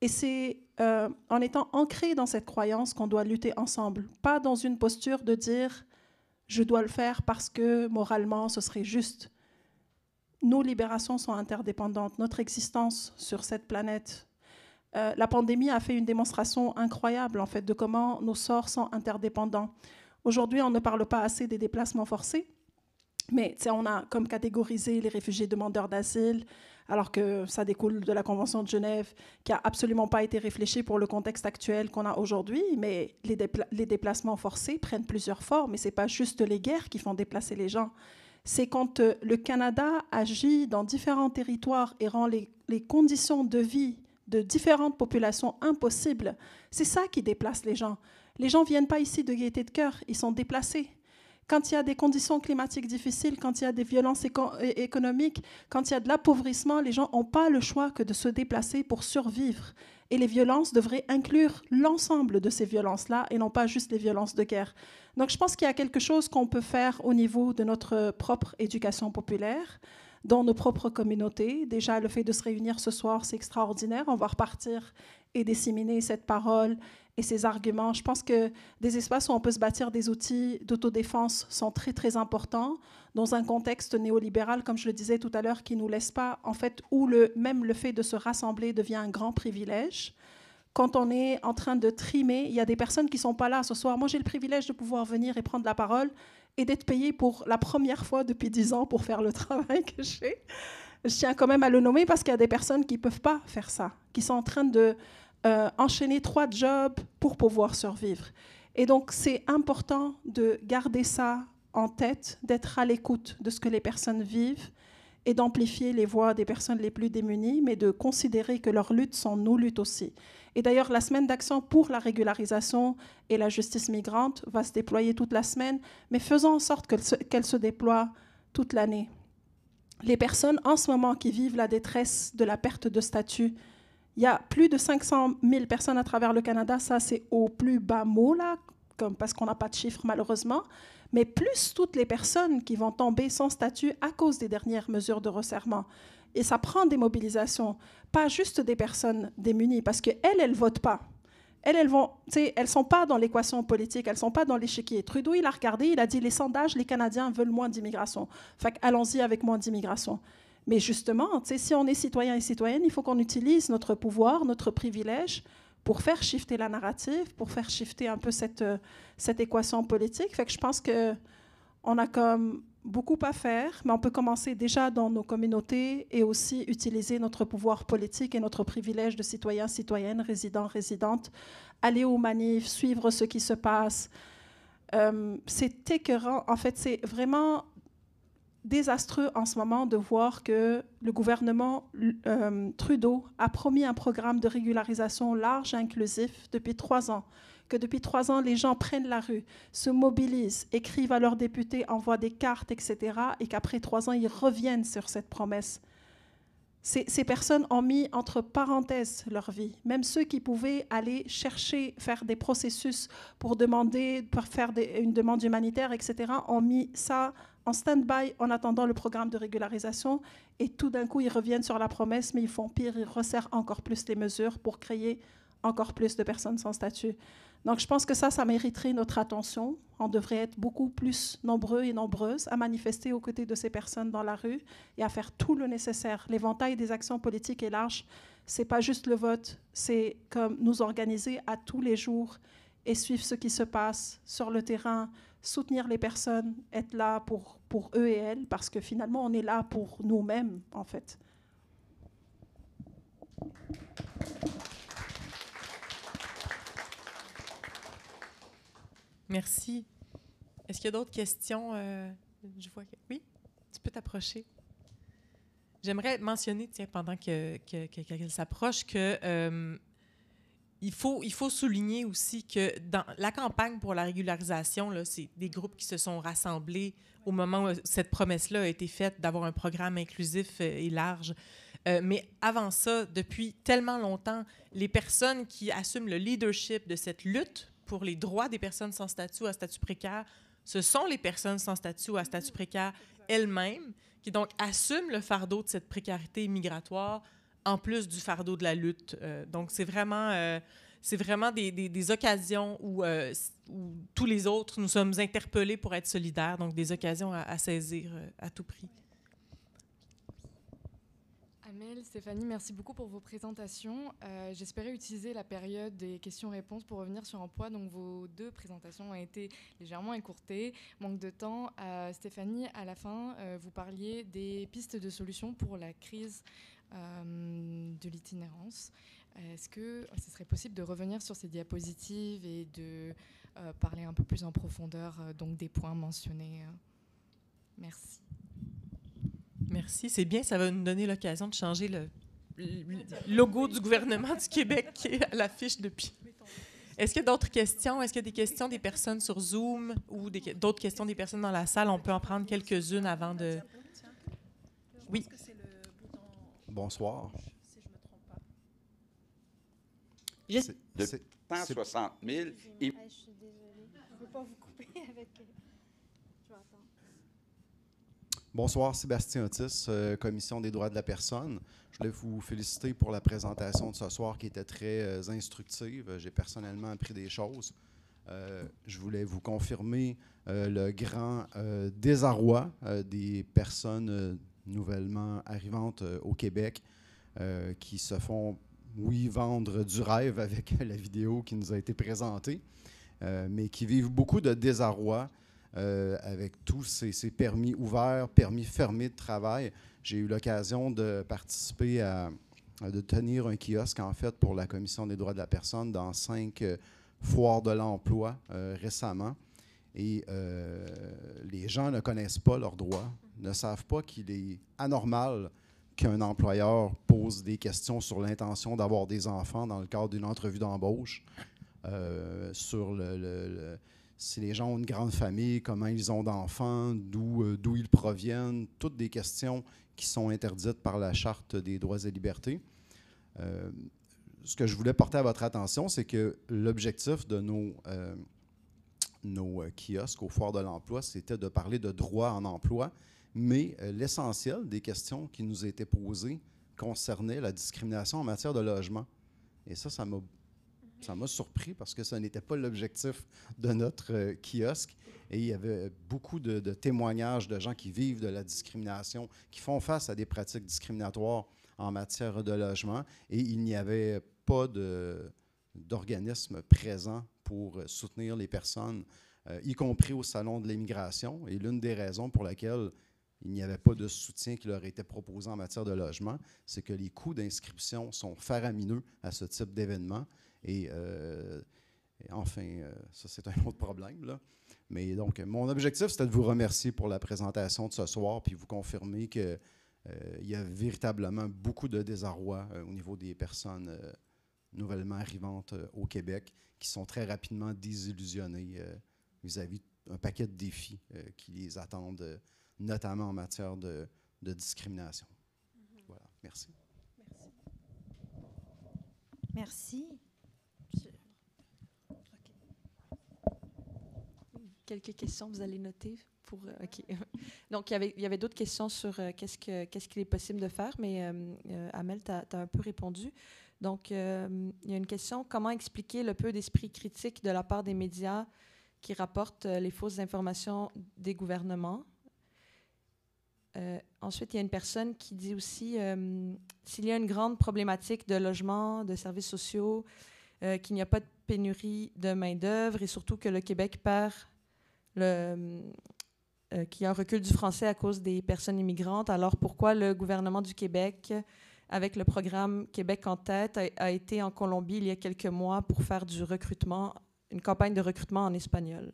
Et c'est en étant ancré dans cette croyance qu'on doit lutter ensemble, pas dans une posture de dire « je dois le faire parce que moralement ce serait juste ». Nos libérations sont interdépendantes. Notre existence sur cette planète, la pandémie a fait une démonstration incroyable en fait de comment nos sorts sont interdépendants. Aujourd'hui, on ne parle pas assez des déplacements forcés, mais on a comme catégorisé les réfugiés demandeurs d'asile, alors que ça découle de la Convention de Genève, qui n'a absolument pas été réfléchie pour le contexte actuel qu'on a aujourd'hui. Mais les déplacements forcés prennent plusieurs formes, et ce n'est pas juste les guerres qui font déplacer les gens. C'est quand le Canada agit dans différents territoires et rend les conditions de vie de différentes populations impossibles. C'est ça qui déplace les gens. Les gens ne viennent pas ici de gaieté de cœur, ils sont déplacés. Quand il y a des conditions climatiques difficiles, quand il y a des violences économiques, quand il y a de l'appauvrissement, les gens n'ont pas le choix que de se déplacer pour survivre. Et les violences devraient inclure l'ensemble de ces violences-là et non pas juste les violences de guerre. Donc je pense qu'il y a quelque chose qu'on peut faire au niveau de notre propre éducation populaire, dans nos propres communautés. Déjà, le fait de se réunir ce soir, c'est extraordinaire. On va repartir et disséminer cette parole et ces arguments. Je pense que des espaces où on peut se bâtir des outils d'autodéfense sont très, très importants dans un contexte néolibéral, comme je le disais tout à l'heure, qui ne nous laisse pas, en fait, où même le fait de se rassembler devient un grand privilège. Quand on est en train de trimer, il y a des personnes qui ne sont pas là ce soir. Moi, j'ai le privilège de pouvoir venir et prendre la parole et d'être payée pour la première fois depuis 10 ans pour faire le travail que je fais. Je tiens quand même à le nommer parce qu'il y a des personnes qui ne peuvent pas faire ça, qui sont en train de enchaîner 3 jobs pour pouvoir survivre. Et donc, c'est important de garder ça en tête, d'être à l'écoute de ce que les personnes vivent et d'amplifier les voix des personnes les plus démunies, mais de considérer que leurs luttes sont nos luttes aussi. Et d'ailleurs, la semaine d'action pour la régularisation et la justice migrante va se déployer toute la semaine, mais faisons en sorte qu'elle se déploie toute l'année. Les personnes en ce moment qui vivent la détresse de la perte de statut, il y a plus de 500 000 personnes à travers le Canada, ça c'est au plus bas mot, là, parce qu'on n'a pas de chiffres malheureusement, mais plus toutes les personnes qui vont tomber sans statut à cause des dernières mesures de resserrement. Et ça prend des mobilisations, pas juste des personnes démunies, parce qu'elles ne votent pas. Elles ne sont pas dans l'équation politique, elles ne sont pas dans l'échiquier. Trudeau, il a regardé, il a dit, les sondages, les Canadiens veulent moins d'immigration. Fait allons-y avec moins d'immigration. Mais justement, si on est citoyen et citoyenne, il faut qu'on utilise notre pouvoir, notre privilège pour faire shifter la narrative, pour faire shifter un peu cette équation politique. Fait que je pense qu'on a comme beaucoup à faire, mais on peut commencer déjà dans nos communautés et aussi utiliser notre pouvoir politique et notre privilège de citoyens, citoyennes, résidents, résidentes, aller aux manifs, suivre ce qui se passe. C'est écœurant. En fait, c'est vraiment désastreux en ce moment de voir que le gouvernement Trudeau a promis un programme de régularisation large et inclusif depuis 3 ans. Que depuis 3 ans, les gens prennent la rue, se mobilisent, écrivent à leurs députés, envoient des cartes, etc. Et qu'après 3 ans, ils reviennent sur cette promesse. Ces personnes ont mis entre parenthèses leur vie. Même ceux qui pouvaient aller chercher, faire des processus pour faire une demande humanitaire, etc., ont mis ça en stand-by en attendant le programme de régularisation. Et tout d'un coup, ils reviennent sur la promesse, mais ils font pire, ils resserrent encore plus les mesures pour créer encore plus de personnes sans statut. Donc, je pense que ça mériterait notre attention. On devrait être beaucoup plus nombreux et nombreuses à manifester aux côtés de ces personnes dans la rue et à faire tout le nécessaire. L'éventail des actions politiques est large. Ce n'est pas juste le vote, c'est comme nous organiser à tous les jours et suivre ce qui se passe sur le terrain, soutenir les personnes, être là pour eux et elles, parce que finalement, on est là pour nous-mêmes, en fait. Merci. Est-ce qu'il y a d'autres questions? Je vois que... Oui, tu peux t'approcher. J'aimerais mentionner, pendant qu'elle s'approche, que il faut souligner aussi que dans la campagne pour la régularisation, là, c'est des groupes qui se sont rassemblés au moment où cette promesse-là a été faite d'avoir un programme inclusif et large. Mais avant ça, depuis tellement longtemps, les personnes qui assument le leadership de cette lutte pour les droits des personnes sans statut ou à statut précaire, ce sont les personnes sans statut ou à statut précaire elles-mêmes qui donc assument le fardeau de cette précarité migratoire en plus du fardeau de la lutte. Donc, c'est vraiment des occasions où tous les autres, nous sommes interpellés pour être solidaires, donc des occasions à saisir à tout prix. Amel, Stéphanie, merci beaucoup pour vos présentations. J'espérais utiliser la période des questions-réponses pour revenir sur Emploi. Donc, vos 2 présentations ont été légèrement écourtées. Manque de temps. Stéphanie, à la fin, vous parliez des pistes de solutions pour la crise de l'itinérance. Est-ce que ce serait possible de revenir sur ces diapositives et de parler un peu plus en profondeur donc des points mentionnés? Merci. Merci. C'est bien, ça va nous donner l'occasion de changer le logo du gouvernement du Québec qui est à l'affiche depuis. Est-ce qu'il y a d'autres questions? Est-ce qu'il y a des questions des personnes sur Zoom ou d'autres questions des personnes dans la salle? On peut en prendre quelques-unes avant de... Oui. Bonsoir. De 160 000... Je suis désolée. Je ne veux pas vous couper avec... Je vais attendre. Bonsoir, Sébastien Otis, Commission des droits de la personne. Je voulais vous féliciter pour la présentation de ce soir qui était très instructive. J'ai personnellement appris des choses. Je voulais vous confirmer le grand désarroi des personnes nouvellement arrivantes au Québec qui se font, oui, vendre du rêve avec la vidéo qui nous a été présentée, mais qui vivent beaucoup de désarroi avec tous ces permis ouverts, permis fermés de travail. J'ai eu l'occasion de participer de tenir un kiosque, en fait, pour la Commission des droits de la personne dans 5 foires de l'emploi récemment. Et les gens ne connaissent pas leurs droits, ne savent pas qu'il est anormal qu'un employeur pose des questions sur l'intention d'avoir des enfants dans le cadre d'une entrevue d'embauche, sur si les gens ont une grande famille, comment ils ont d'enfants, d'où ils proviennent, toutes des questions qui sont interdites par la Charte des droits et libertés. Ce que je voulais porter à votre attention, c'est que l'objectif de nos kiosques au Foire de l'emploi, c'était de parler de droit en emploi, mais l'essentiel des questions qui nous étaient posées concernait la discrimination en matière de logement. Et ça m'a surpris parce que ce n'était pas l'objectif de notre kiosque. Et il y avait beaucoup de témoignages de gens qui vivent de la discrimination, qui font face à des pratiques discriminatoires en matière de logement. Et il n'y avait pas d'organisme présent pour soutenir les personnes, y compris au Salon de l'immigration. Et l'une des raisons pour laquelle il n'y avait pas de soutien qui leur était proposé en matière de logement, c'est que les coûts d'inscription sont faramineux à ce type d'événement. Et enfin, ça c'est un autre problème, là. Mais donc, mon objectif, c'était de vous remercier pour la présentation de ce soir, puis vous confirmer qu'il y a véritablement beaucoup de désarroi au niveau des personnes nouvellement arrivantes au Québec, qui sont très rapidement désillusionnées vis-à-vis d'un paquet de défis qui les attendent, notamment en matière de discrimination. Voilà, merci. Merci. Quelques questions, vous allez noter pour. OK. Donc, il y avait d'autres questions sur qu'est-ce qu'il est possible de faire, mais Amel, tu as un peu répondu. Donc, il y a une question: comment expliquer le peu d'esprit critique de la part des médias qui rapportent les fausses informations des gouvernements? Ensuite, il y a une personne qui dit aussi s'il y a une grande problématique de logement, de services sociaux, qu'il n'y a pas de pénurie de main-d'œuvre et surtout que le Québec perd qu'il y a un recul du français à cause des personnes immigrantes. Alors, pourquoi le gouvernement du Québec, avec le programme Québec en tête, a été en Colombie il y a quelques mois pour faire du recrutement, une campagne de recrutement en espagnol?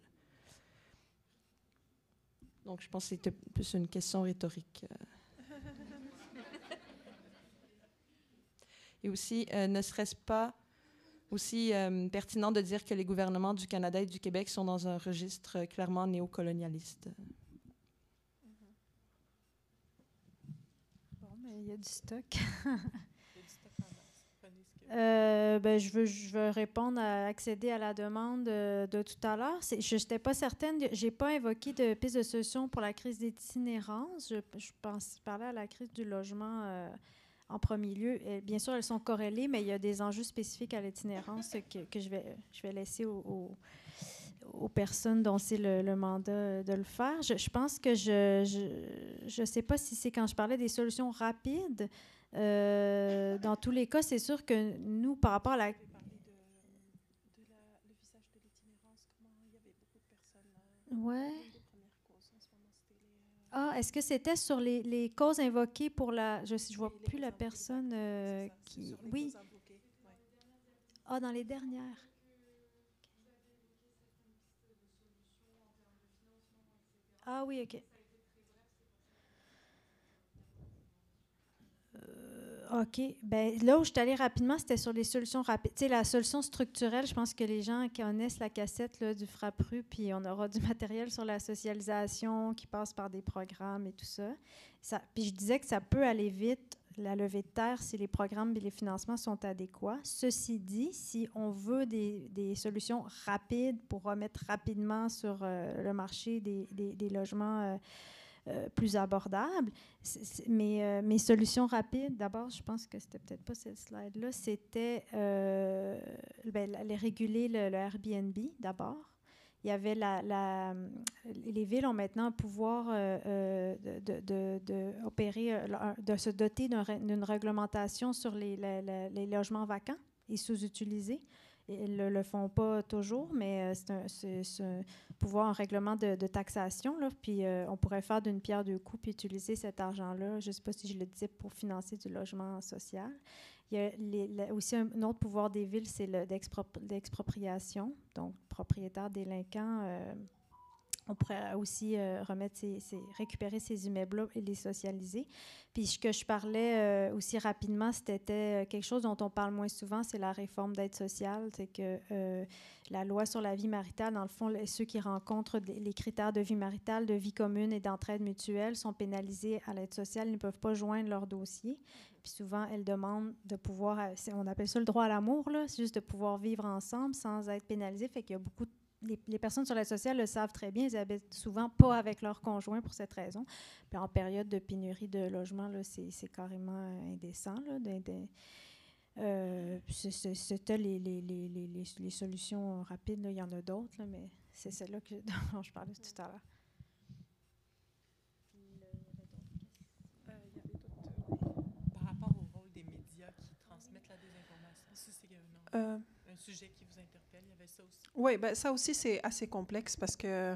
Donc, je pense que c'était plus une question rhétorique. Et aussi, ne serait-ce pas aussi pertinent de dire que les gouvernements du Canada et du Québec sont dans un registre clairement néocolonialiste? Bon, mais il y a du stock. Je veux répondre à accéder à la demande de tout à l'heure. Je n'étais pas certaine, je n'ai pas invoqué de piste de solution pour la crise d'itinérance. Je parlais à la crise du logement en premier lieu. Et bien sûr, elles sont corrélées, mais il y a des enjeux spécifiques à l'itinérance que je vais laisser aux personnes dont c'est le mandat de le faire. Je pense que je sais pas si c'est quand je parlais des solutions rapides. Dans tous les cas, c'est sûr que nous, par rapport à la... Ouais. Ah, est-ce que c'était sur les causes invoquées pour la... Je ne vois plus la personne qui... Oui. Ah, dans les dernières. Ah oui, OK. OK. Bien, là où je suis allée rapidement, c'était sur les solutions rapides. Tu sais, la solution structurelle, je pense que les gens connaissent la cassette là, du Frappru, puis on aura du matériel sur la socialisation qui passe par des programmes et tout ça. Puis je disais que ça peut aller vite, la levée de terre, si les programmes et les financements sont adéquats. Ceci dit, si on veut des solutions rapides pour remettre rapidement sur le marché des logements plus abordables, mes solutions rapides, d'abord, je pense que c'était peut-être pas cette slide-là, c'était les réguler le Airbnb, d'abord. Il y avait les villes ont maintenant un pouvoir de se doter d'une réglementation sur les logements vacants et sous-utilisés. Ils ne le font pas toujours, mais c'est un pouvoir, un règlement de taxation. Là, puis on pourrait faire d'une pierre deux coups puis utiliser cet argent-là, je ne sais pas si je le disais, pour financer du logement social. Il y a aussi un autre pouvoir des villes, c'est l'expropriation. Donc, propriétaires délinquants, on pourrait aussi récupérer ces immeubles-là et les socialiser. Puis, ce que je parlais aussi rapidement, c'était quelque chose dont on parle moins souvent, c'est la réforme d'aide sociale. C'est que la loi sur la vie maritale, dans le fond, ceux qui rencontrent les critères de vie maritale, de vie commune et d'entraide mutuelle sont pénalisés à l'aide sociale. Ils ne peuvent pas joindre leur dossier. Puis souvent, elles demandent de pouvoir, on appelle ça le droit à l'amour, là, c'est juste de pouvoir vivre ensemble sans être pénalisés. Fait qu'il y a beaucoup les personnes sur l'aide sociale le savent très bien, ils habitent souvent pas avec leur conjoint pour cette raison. Puis en période de pénurie de logement, là, c'est carrément indécent. Là, c'était les solutions rapides. Là, il y en a d'autres, là, mais c'est celle-là dont je parlais tout à l'heure. Par rapport au rôle des médias qui transmettent la désinformation, si c'est un sujet qui vous interpelle, il y avait ça aussi. Oui, ben, ça aussi, c'est assez complexe parce que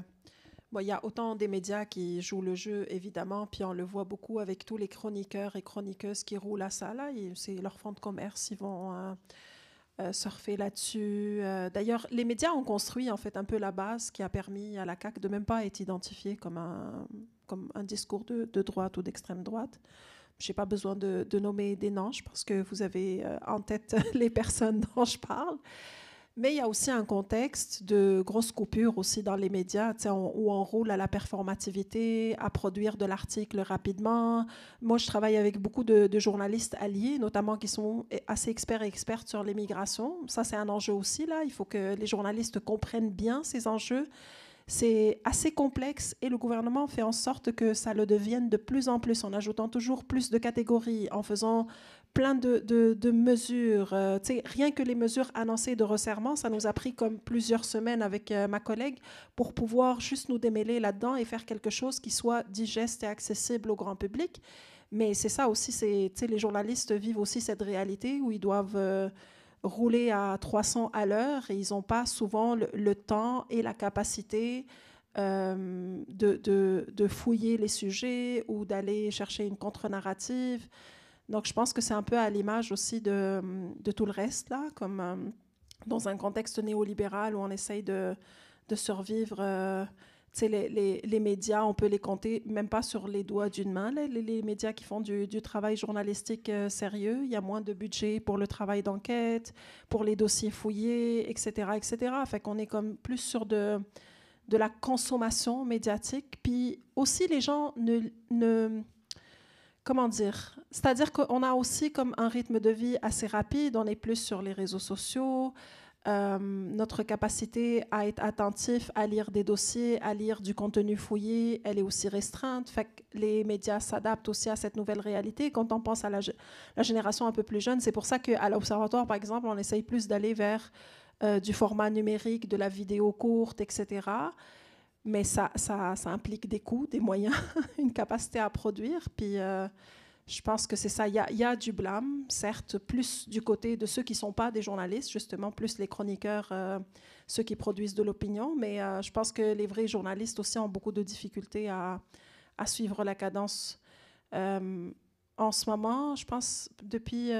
il y a autant des médias qui jouent le jeu, évidemment, puis on le voit beaucoup avec tous les chroniqueurs et chroniqueuses qui roulent à ça. Là, c'est leur fonds de commerce, ils vont surfer là-dessus. D'ailleurs, les médias ont construit en fait un peu la base qui a permis à la CAQ de même pas être identifiée comme un discours de droite ou d'extrême droite. Je n'ai pas besoin de nommer des noms, je pense que vous avez en tête les personnes dont je parle. Mais il y a aussi un contexte de grosses coupures aussi dans les médias, où on roule à la performativité, à produire de l'article rapidement. Moi, je travaille avec beaucoup de journalistes alliés, notamment qui sont assez experts et expertes sur l'immigration. Ça, c'est un enjeu aussi, là. Il faut que les journalistes comprennent bien ces enjeux. C'est assez complexe et le gouvernement fait en sorte que ça le devienne de plus en plus, en ajoutant toujours plus de catégories, en faisant plein de mesures. Rien que les mesures annoncées de resserrement, ça nous a pris comme plusieurs semaines avec ma collègue pour pouvoir juste nous démêler là-dedans et faire quelque chose qui soit digeste et accessible au grand public. Mais c'est ça aussi, les journalistes vivent aussi cette réalité où ils doivent rouler à 300 à l'heure et ils n'ont pas souvent le temps et la capacité de fouiller les sujets ou d'aller chercher une contre-narrative. Donc, je pense que c'est un peu à l'image aussi de tout le reste, là, comme dans un contexte néolibéral où on essaye de survivre. Les médias, on peut les compter même pas sur les doigts d'une main. Les médias qui font du travail journalistique sérieux, il y a moins de budget pour le travail d'enquête, pour les dossiers fouillés, etc., etc. Fait qu'on est comme plus sur de la consommation médiatique. Puis aussi, les gens comment dire? C'est-à-dire qu'on a aussi comme un rythme de vie assez rapide. On est plus sur les réseaux sociaux. Notre capacité à être attentif, à lire des dossiers, à lire du contenu fouillé, elle est aussi restreinte. Fait que les médias s'adaptent aussi à cette nouvelle réalité. Quand on pense à la génération un peu plus jeune, c'est pour ça qu'à l'Observatoire, par exemple, on essaye plus d'aller vers du format numérique, de la vidéo courte, etc. Mais ça implique des coûts, des moyens, une capacité à produire. Puis je pense que c'est ça. Il y a du blâme, certes, plus du côté de ceux qui ne sont pas des journalistes, justement, plus les chroniqueurs, ceux qui produisent de l'opinion. Mais je pense que les vrais journalistes aussi ont beaucoup de difficultés à suivre la cadence. En ce moment, je pense, depuis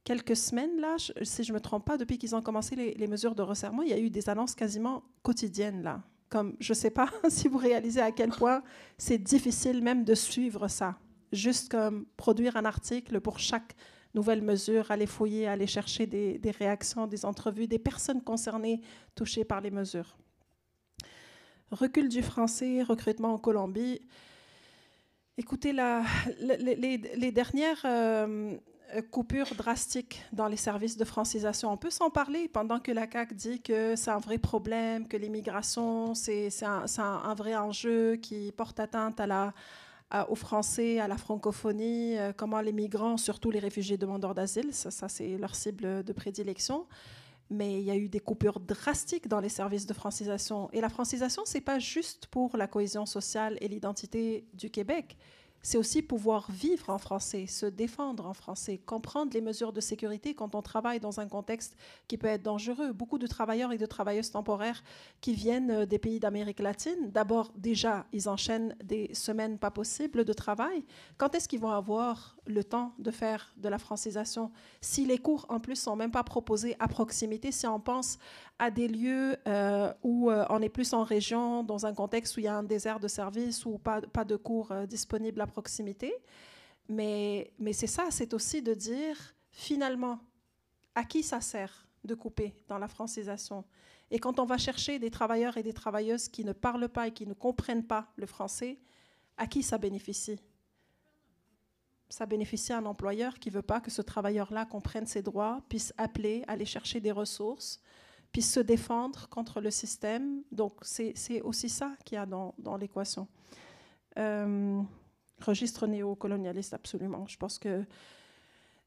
quelques semaines, là, si je ne me trompe pas, depuis qu'ils ont commencé les mesures de resserrement, il y a eu des annonces quasiment quotidiennes, là. Comme, je ne sais pas si vous réalisez à quel point c'est difficile même de suivre ça. Juste comme produire un article pour chaque nouvelle mesure, aller fouiller, aller chercher des réactions, des entrevues, des personnes concernées, touchées par les mesures. Recul du français, recrutement en Colombie. Écoutez, les dernières coupures drastiques dans les services de francisation, on peut s'en parler pendant que la CAQ dit que c'est un vrai problème, que l'immigration, c'est un vrai enjeu qui porte atteinte aux Français, à la francophonie, comment les migrants, surtout les réfugiés demandeurs d'asile, ça c'est leur cible de prédilection. Mais il y a eu des coupures drastiques dans les services de francisation. Et la francisation, ce n'est pas juste pour la cohésion sociale et l'identité du Québec. C'est aussi pouvoir vivre en français, se défendre en français, comprendre les mesures de sécurité quand on travaille dans un contexte qui peut être dangereux. Beaucoup de travailleurs et de travailleuses temporaires qui viennent des pays d'Amérique latine, d'abord, déjà, ils enchaînent des semaines pas possibles de travail. Quand est-ce qu'ils vont avoir le temps de faire de la francisation? Si les cours, en plus, ne sont même pas proposés à proximité, si on pense à des lieux où on est plus en région, dans un contexte où il y a un désert de service ou pas de cours disponibles à proximité. Mais c'est ça, c'est aussi de dire, finalement, à qui ça sert de couper dans la francisation? Et quand on va chercher des travailleurs et des travailleuses qui ne parlent pas et qui ne comprennent pas le français, à qui ça bénéficie? Ça bénéficie à un employeur qui ne veut pas que ce travailleur-là comprenne ses droits, puisse appeler, aller chercher des ressources, puisse se défendre contre le système. Donc, c'est aussi ça qu'il y a dans l'équation. Registre néocolonialiste, absolument. Je pense que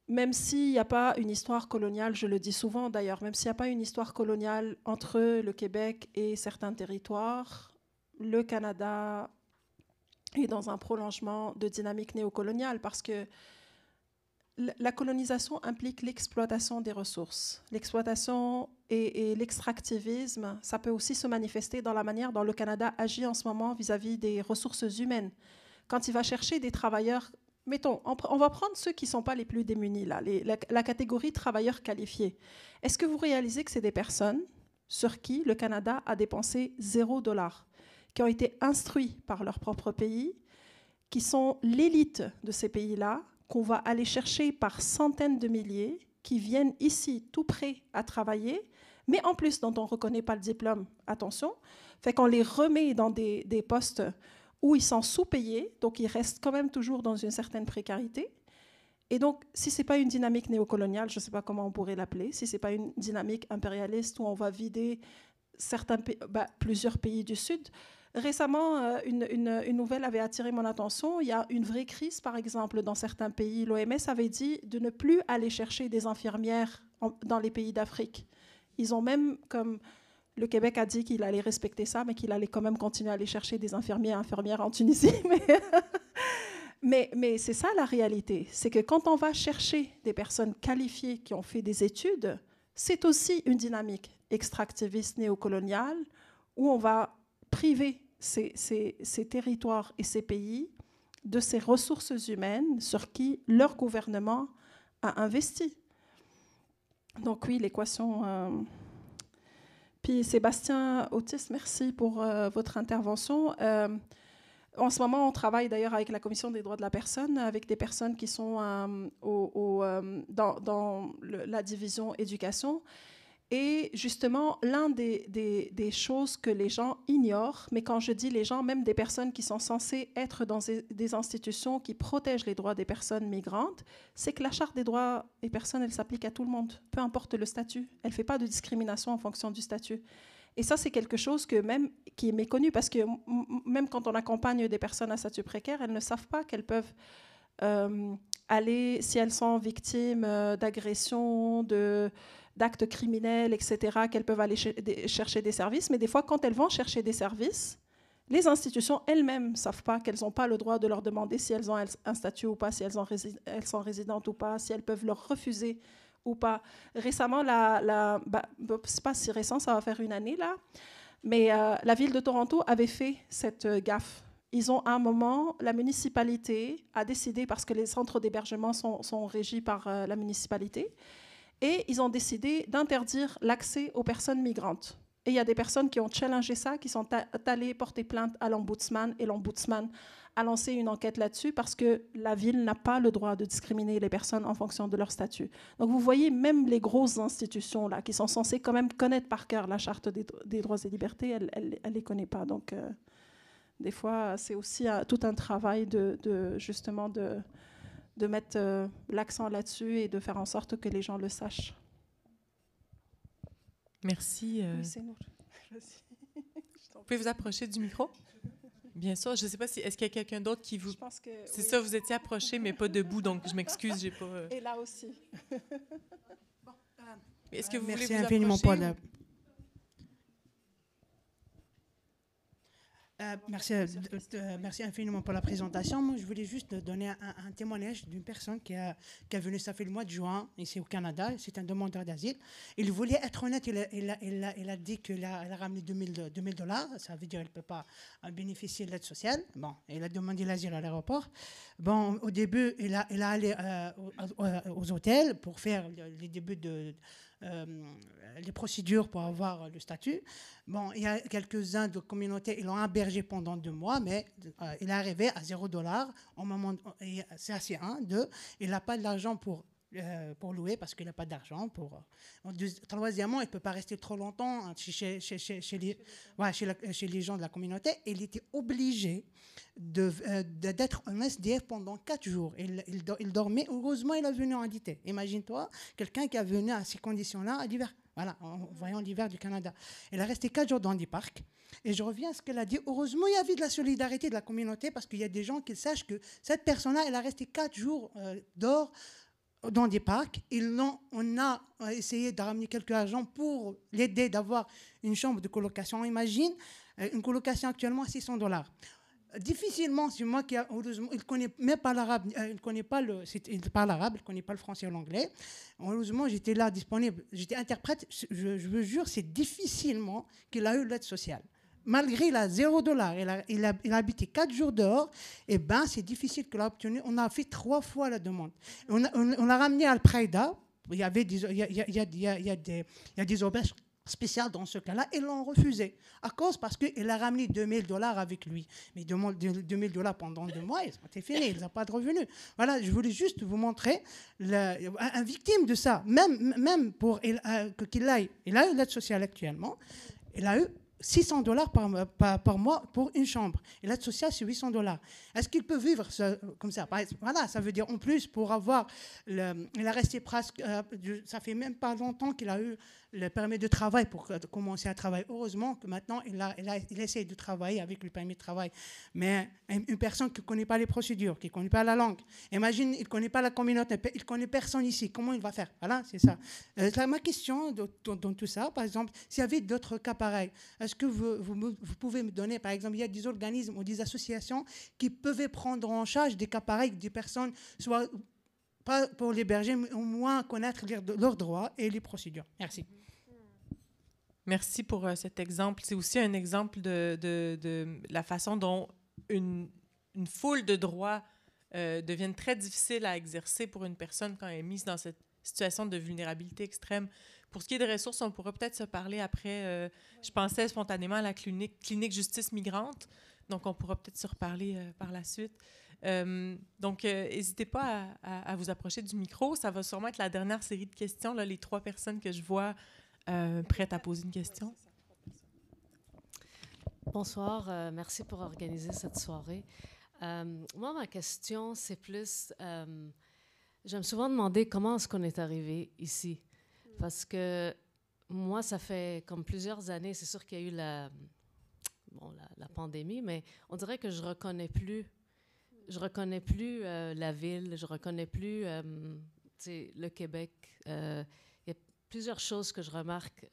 même s'il n'y a pas une histoire coloniale, je le dis souvent d'ailleurs, même s'il n'y a pas une histoire coloniale entre le Québec et certains territoires, le Canada est dans un prolongement de dynamique néocoloniale parce que la colonisation implique l'exploitation des ressources. L'exploitation et l'extractivisme, ça peut aussi se manifester dans la manière dont le Canada agit en ce moment vis-à-vis des ressources humaines. Quand il va chercher des travailleurs, mettons, on va prendre ceux qui ne sont pas les plus démunis, là, la catégorie travailleurs qualifiés. Est-ce que vous réalisez que c'est des personnes sur qui le Canada a dépensé $0, qui ont été instruits par leur propre pays, qui sont l'élite de ces pays-là, qu'on va aller chercher par centaines de milliers, qui viennent ici tout prêts à travailler, mais en plus dont on ne reconnaît pas le diplôme, attention, fait qu'on les remet dans des postes où ils sont sous-payés, donc ils restent quand même toujours dans une certaine précarité. Et donc, si ce n'est pas une dynamique néocoloniale, je ne sais pas comment on pourrait l'appeler, si ce n'est pas une dynamique impérialiste où on va vider plusieurs pays du Sud. Récemment, une nouvelle avait attiré mon attention. Il y a une vraie crise, par exemple, dans certains pays. L'OMS avait dit de ne plus aller chercher des infirmières dans les pays d'Afrique. Ils ont même, comme le Québec a dit qu'il allait respecter ça, mais qu'il allait quand même continuer à aller chercher des infirmières en Tunisie. Mais c'est ça la réalité. C'est que quand on va chercher des personnes qualifiées qui ont fait des études, c'est aussi une dynamique extractiviste néocoloniale où on va priver ces territoires et ces pays de ces ressources humaines sur qui leur gouvernement a investi. Donc oui, l'équation... Puis Sébastien Autis, merci pour votre intervention. En ce moment, on travaille d'ailleurs avec la Commission des droits de la personne, avec des personnes qui sont dans la division éducation. Et justement, l'un des choses que les gens ignorent, mais quand je dis les gens, même des personnes qui sont censées être dans des institutions qui protègent les droits des personnes migrantes, c'est que la Charte des droits des personnes, elle s'applique à tout le monde, peu importe le statut. Elle ne fait pas de discrimination en fonction du statut. Et ça, c'est quelque chose qui est méconnu, parce que même quand on accompagne des personnes à statut précaire, elles ne savent pas qu'elles peuvent aller, si elles sont victimes d'agressions, d'actes criminels, etc., qu'elles peuvent aller chercher des services. Mais des fois, quand elles vont chercher des services, les institutions elles-mêmes ne savent pas qu'elles n'ont pas le droit de leur demander si elles ont un statut ou pas, si elles sont résidentes ou pas, si elles peuvent leur refuser ou pas. Récemment, c'est pas si récent, ça va faire une année là, mais la ville de Toronto avait fait cette gaffe. Ils ont, à un moment, la municipalité a décidé, parce que les centres d'hébergement sont régis par la municipalité, et ils ont décidé d'interdire l'accès aux personnes migrantes. Et il y a des personnes qui ont challengé ça, qui sont allées porter plainte à l'ombudsman, et l'ombudsman a lancé une enquête là-dessus parce que la ville n'a pas le droit de discriminer les personnes en fonction de leur statut. Donc vous voyez, même les grosses institutions là, qui sont censées quand même connaître par cœur la Charte des droits et libertés, elles ne les connaissent pas. Donc des fois, c'est aussi tout un travail justement de mettre l'accent là-dessus et de faire en sorte que les gens le sachent. Merci. Oui, c'est nous. Vous pouvez vous approcher du micro? Bien sûr. Je ne sais pas si... Est-ce qu'il y a quelqu'un d'autre qui vous... Je pense que... C'est ça, vous étiez approché, mais pas debout, donc je m'excuse, j'ai pas... Et là aussi. Est-ce que vous voulez merci vous infiniment approcher? Merci infiniment pour la présentation. Moi, je voulais juste donner un témoignage d'une personne qui est venue, ça fait le mois de juin, ici au Canada. C'est un demandeur d'asile. Il voulait être honnête. Il a dit qu'il a ramené $2,000. Ça veut dire qu'il ne peut pas bénéficier de l'aide sociale. Bon, il a demandé l'asile à l'aéroport. Bon, au début, il a allé aux hôtels pour faire les débuts les procédures pour avoir le statut. Bon, il y a quelques-uns de communautés, ils l'ont hébergé pendant 2 mois, mais il est arrivé à $0 au moment, c'est assez 1, 2, il n'a pas de l'argent pour louer parce qu'il n'a pas d'argent. Troisièmement, il ne peut pas rester trop longtemps chez les gens de la communauté. Il était obligé d'être un SDF pendant 4 jours. Il dormait. Heureusement, il est venu en été. Imagine-toi, quelqu'un qui est venu à ces conditions-là à l'hiver. Voilà, en voyant l'hiver du Canada. Il a resté 4 jours dans des parcs. Et je reviens à ce qu'elle a dit. Heureusement, il y avait de la solidarité de la communauté parce qu'il y a des gens qui sachent que cette personne-là, elle a resté 4 jours dehors dans des parcs. On a essayé de ramener quelques argent pour l'aider d'avoir une chambre de colocation. Imagine, une colocation actuellement à $600. Difficilement, c'est moi qui, heureusement, il ne connaît même pas l'arabe, il parle arabe, il ne connaît pas le français ou l'anglais. Heureusement, j'étais là disponible, j'étais interprète. Je vous jure, c'est difficilement qu'il a eu l'aide sociale. Malgré il a $0, il a habité 4 jours dehors, et ben c'est difficile qu'il a obtenu. On a fait 3 fois la demande. On l'a ramené à Al-Praïda. Il y a des auberges spéciales dans ce cas-là, ils l'ont refusé. Parce qu'il a ramené $2,000 avec lui. Mais $2,000 pendant 2 mois, c'était fini, il n'a pas de revenus. Voilà, je voulais juste vous montrer un victime de ça. Même pour qu'il aille, il a eu l'aide sociale actuellement, il a eu $600 par mois pour une chambre. Et l'aide sociale, c'est $800. Est-ce qu'il peut vivre comme ça? Voilà, ça veut dire en plus, pour avoir... il a resté presque... ça fait même pas longtemps qu'il a eu le permis de travail pour commencer à travailler. Heureusement que maintenant, il essaie de travailler avec le permis de travail. Mais une personne qui ne connaît pas les procédures, qui ne connaît pas la langue, imagine, il ne connaît pas la communauté, il ne connaît personne ici. Comment il va faire? Voilà, c'est ça. Ma question dans tout ça, par exemple, s'il y avait d'autres cas pareils, est-ce que vous pouvez me donner, par exemple, il y a des organismes ou des associations qui peuvent prendre en charge des cas pareils, des personnes, soit pas pour l'héberger, mais au moins connaître leurs droits et les procédures. Merci. Merci pour cet exemple. C'est aussi un exemple de la façon dont une foule de droits deviennent très difficiles à exercer pour une personne quand elle est mise dans cette situation de vulnérabilité extrême. Pour ce qui est des ressources, on pourra peut-être se parler après. Je pensais spontanément à la clinique Justice Migrante, donc on pourra peut-être se reparler par la suite. Donc, n'hésitez pas à vous approcher du micro. Ça va sûrement être la dernière série de questions, là, les 3 personnes que je vois prête à poser une question? Bonsoir, merci pour organiser cette soirée. Moi, ma question, c'est plus... je me suis souvent demandé comment est-ce qu'on est arrivé ici. Parce que moi, ça fait comme plusieurs années, c'est sûr qu'il y a eu la pandémie, mais on dirait que je reconnais plus la ville, je reconnais plus le Québec. Il y a plusieurs choses que je remarque.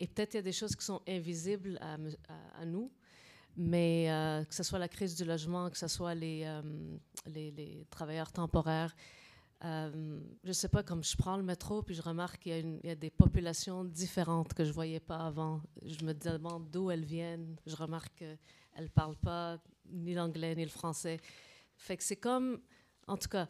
Et peut-être il y a des choses qui sont invisibles à nous, mais que ce soit la crise du logement, que ce soit les travailleurs temporaires. Je ne sais pas, comme je prends le métro, puis je remarque qu'il y a des populations différentes que je ne voyais pas avant. Je me demande d'où elles viennent. Je remarque qu'elles ne parlent pas ni l'anglais ni le français. Fait que c'est comme, en tout cas,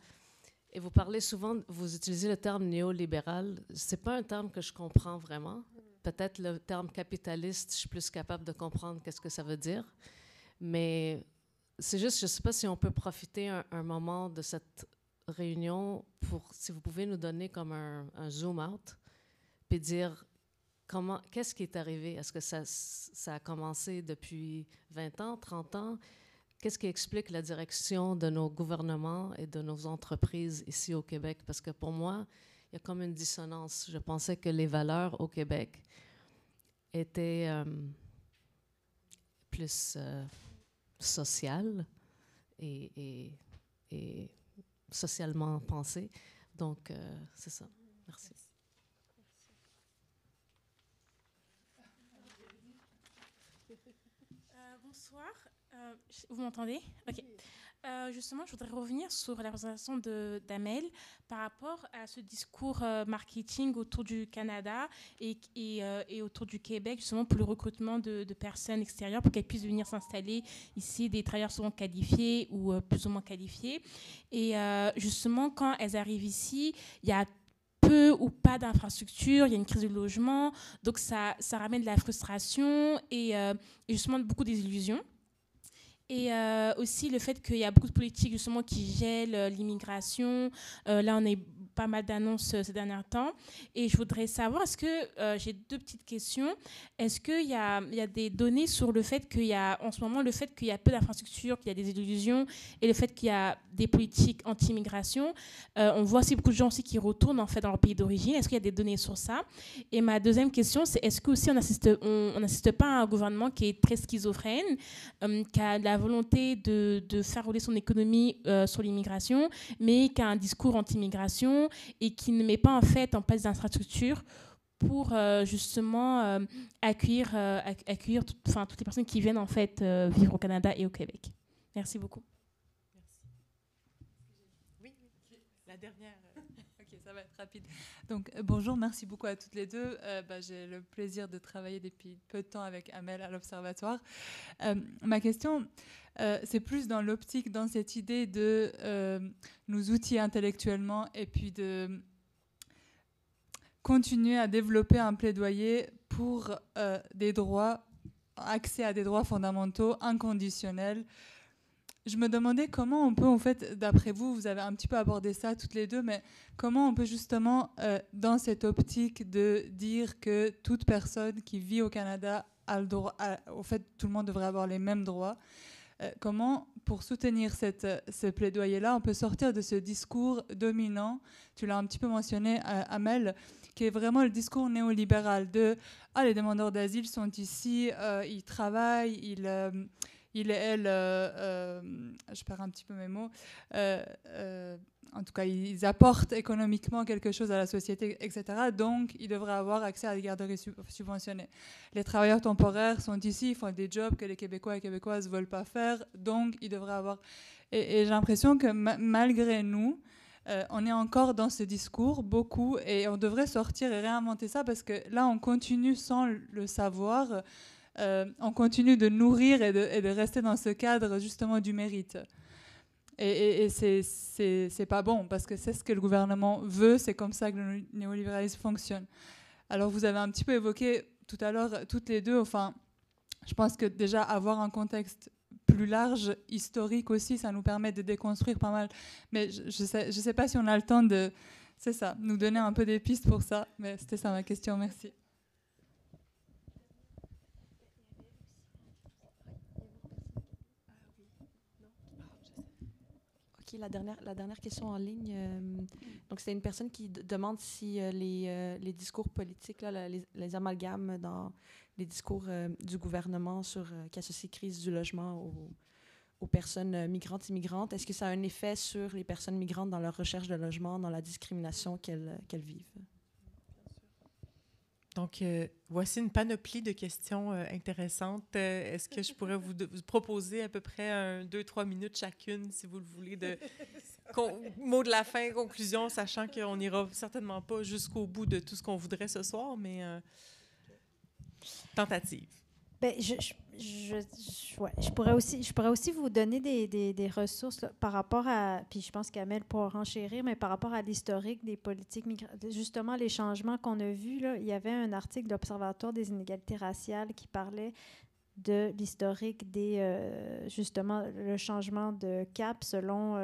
et vous parlez souvent, vous utilisez le terme néolibéral. Ce n'est pas un terme que je comprends vraiment. Peut-être le terme capitaliste, je suis plus capable de comprendre qu'est-ce que ça veut dire. Mais c'est juste, je ne sais pas si on peut profiter un moment de cette réunion pour, si vous pouvez nous donner comme un zoom out, puis dire qu'est-ce qui est arrivé? Est-ce que ça a commencé depuis 20 ans, 30 ans? Qu'est-ce qui explique la direction de nos gouvernements et de nos entreprises ici au Québec? Parce que pour moi, il y a comme une dissonance. Je pensais que les valeurs au Québec étaient plus sociales et socialement pensées. Donc, c'est ça. Merci. Bonsoir. Vous m'entendez? OK. Justement, je voudrais revenir sur la présentation d'Amel par rapport à ce discours marketing autour du Canada et autour du Québec, justement pour le recrutement de personnes extérieures pour qu'elles puissent venir s'installer ici, des travailleurs souvent qualifiés ou plus ou moins qualifiés. Et justement, quand elles arrivent ici, il y a peu ou pas d'infrastructures, il y a une crise du logement, donc ça ramène de la frustration et justement beaucoup désillusions. Et aussi le fait qu'il y a beaucoup de politiques justement qui gèlent l'immigration. Là, on a eu pas mal d'annonces ces derniers temps. Et je voudrais savoir, est-ce que, j'ai deux petites questions. Est-ce qu'il y a des données sur le fait qu'il y a, en ce moment, le fait qu'il y a peu d'infrastructures, qu'il y a des illusions, et le fait qu'il y a des politiques anti-immigration? On voit aussi beaucoup de gens aussi qui retournent en fait dans leur pays d'origine. Est-ce qu'il y a des données sur ça? Et ma deuxième question, c'est est-ce que aussi on n'assiste pas à un gouvernement qui est très schizophrène, qui a la volonté de faire rouler son économie sur l'immigration, mais qui a un discours anti-immigration et qui ne met pas en fait en place des infrastructures pour justement accueillir toutes les personnes qui viennent en fait vivre au Canada et au Québec. Merci beaucoup. Oui, la dernière. Ok, ça va être rapide. Donc bonjour, merci beaucoup à toutes les deux. J'ai le plaisir de travailler depuis peu de temps avec Amel à l'Observatoire. Ma question, c'est plus dans l'optique, dans cette idée de nous outiller intellectuellement et puis de continuer à développer un plaidoyer pour des droits, accès à des droits fondamentaux inconditionnels. Je me demandais comment on peut, en fait, d'après vous, vous avez un petit peu abordé ça toutes les deux, mais comment on peut justement, dans cette optique de dire que toute personne qui vit au Canada a le droit, au fait, tout le monde devrait avoir les mêmes droits, comment, pour soutenir ce plaidoyer-là, on peut sortir de ce discours dominant, tu l'as un petit peu mentionné, Amel, qui est vraiment le discours néolibéral de « Ah, les demandeurs d'asile sont ici, ils travaillent, ils et elles, je perds un petit peu mes mots, en tout cas, ils apportent économiquement quelque chose à la société, etc. Donc, ils devraient avoir accès à des garderies subventionnées. Les travailleurs temporaires sont ici, ils font des jobs que les Québécois et Québécoises ne veulent pas faire, donc ils devraient avoir... Et j'ai l'impression que malgré nous, on est encore dans ce discours, beaucoup, et on devrait sortir et réinventer ça, parce que là, on continue sans le savoir... on continue de nourrir et de rester dans ce cadre justement du mérite. Et c'est pas bon, parce que c'est ce que le gouvernement veut, c'est comme ça que le néolibéralisme fonctionne. Alors vous avez un petit peu évoqué tout à l'heure, toutes les deux, enfin, je pense que déjà avoir un contexte plus large, historique aussi, ça nous permet de déconstruire pas mal. Mais je sais pas si on a le temps de C'est ça, nous donner un peu des pistes pour ça. Mais c'était ça ma question, merci. OK, la dernière question en ligne. Donc, c'est une personne qui demande si les discours politiques, là, les amalgames dans les discours du gouvernement qui associent crise du logement aux personnes migrantes, immigrantes, est-ce que ça a un effet sur les personnes migrantes dans leur recherche de logement, dans la discrimination qu'elles vivent? Donc, voici une panoplie de questions intéressantes. Est-ce que je pourrais vous proposer à peu près 2-3 minutes chacune, si vous le voulez, de mot de la fin, conclusion, sachant qu'on n'ira certainement pas jusqu'au bout de tout ce qu'on voudrait ce soir, mais tentative. Bien, je pourrais aussi vous donner des ressources là, par rapport à, puis je pense qu'Amel pourra renchérir, mais par rapport à l'historique des politiques migratoires, justement les changements qu'on a vus, là, il y avait un article de l'Observatoire des inégalités raciales qui parlait de l'historique justement, le changement de cap selon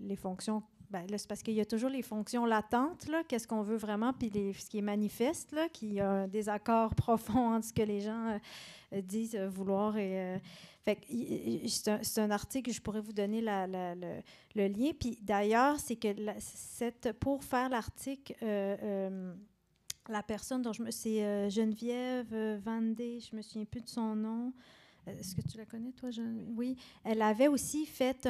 les fonctions. Bien, là, c'est parce qu'il y a toujours les fonctions latentes, là, qu'est-ce qu'on veut vraiment, puis ce qui est manifeste, là, qui a un désaccord profond entre ce que les gens disent vouloir. Fait que, c'est un article, je pourrais vous donner le lien. Puis d'ailleurs, c'est que pour faire l'article, la personne dont c'est Geneviève Vandé, je me souviens plus de son nom. Est-ce que tu la connais, toi? Oui. Elle avait aussi fait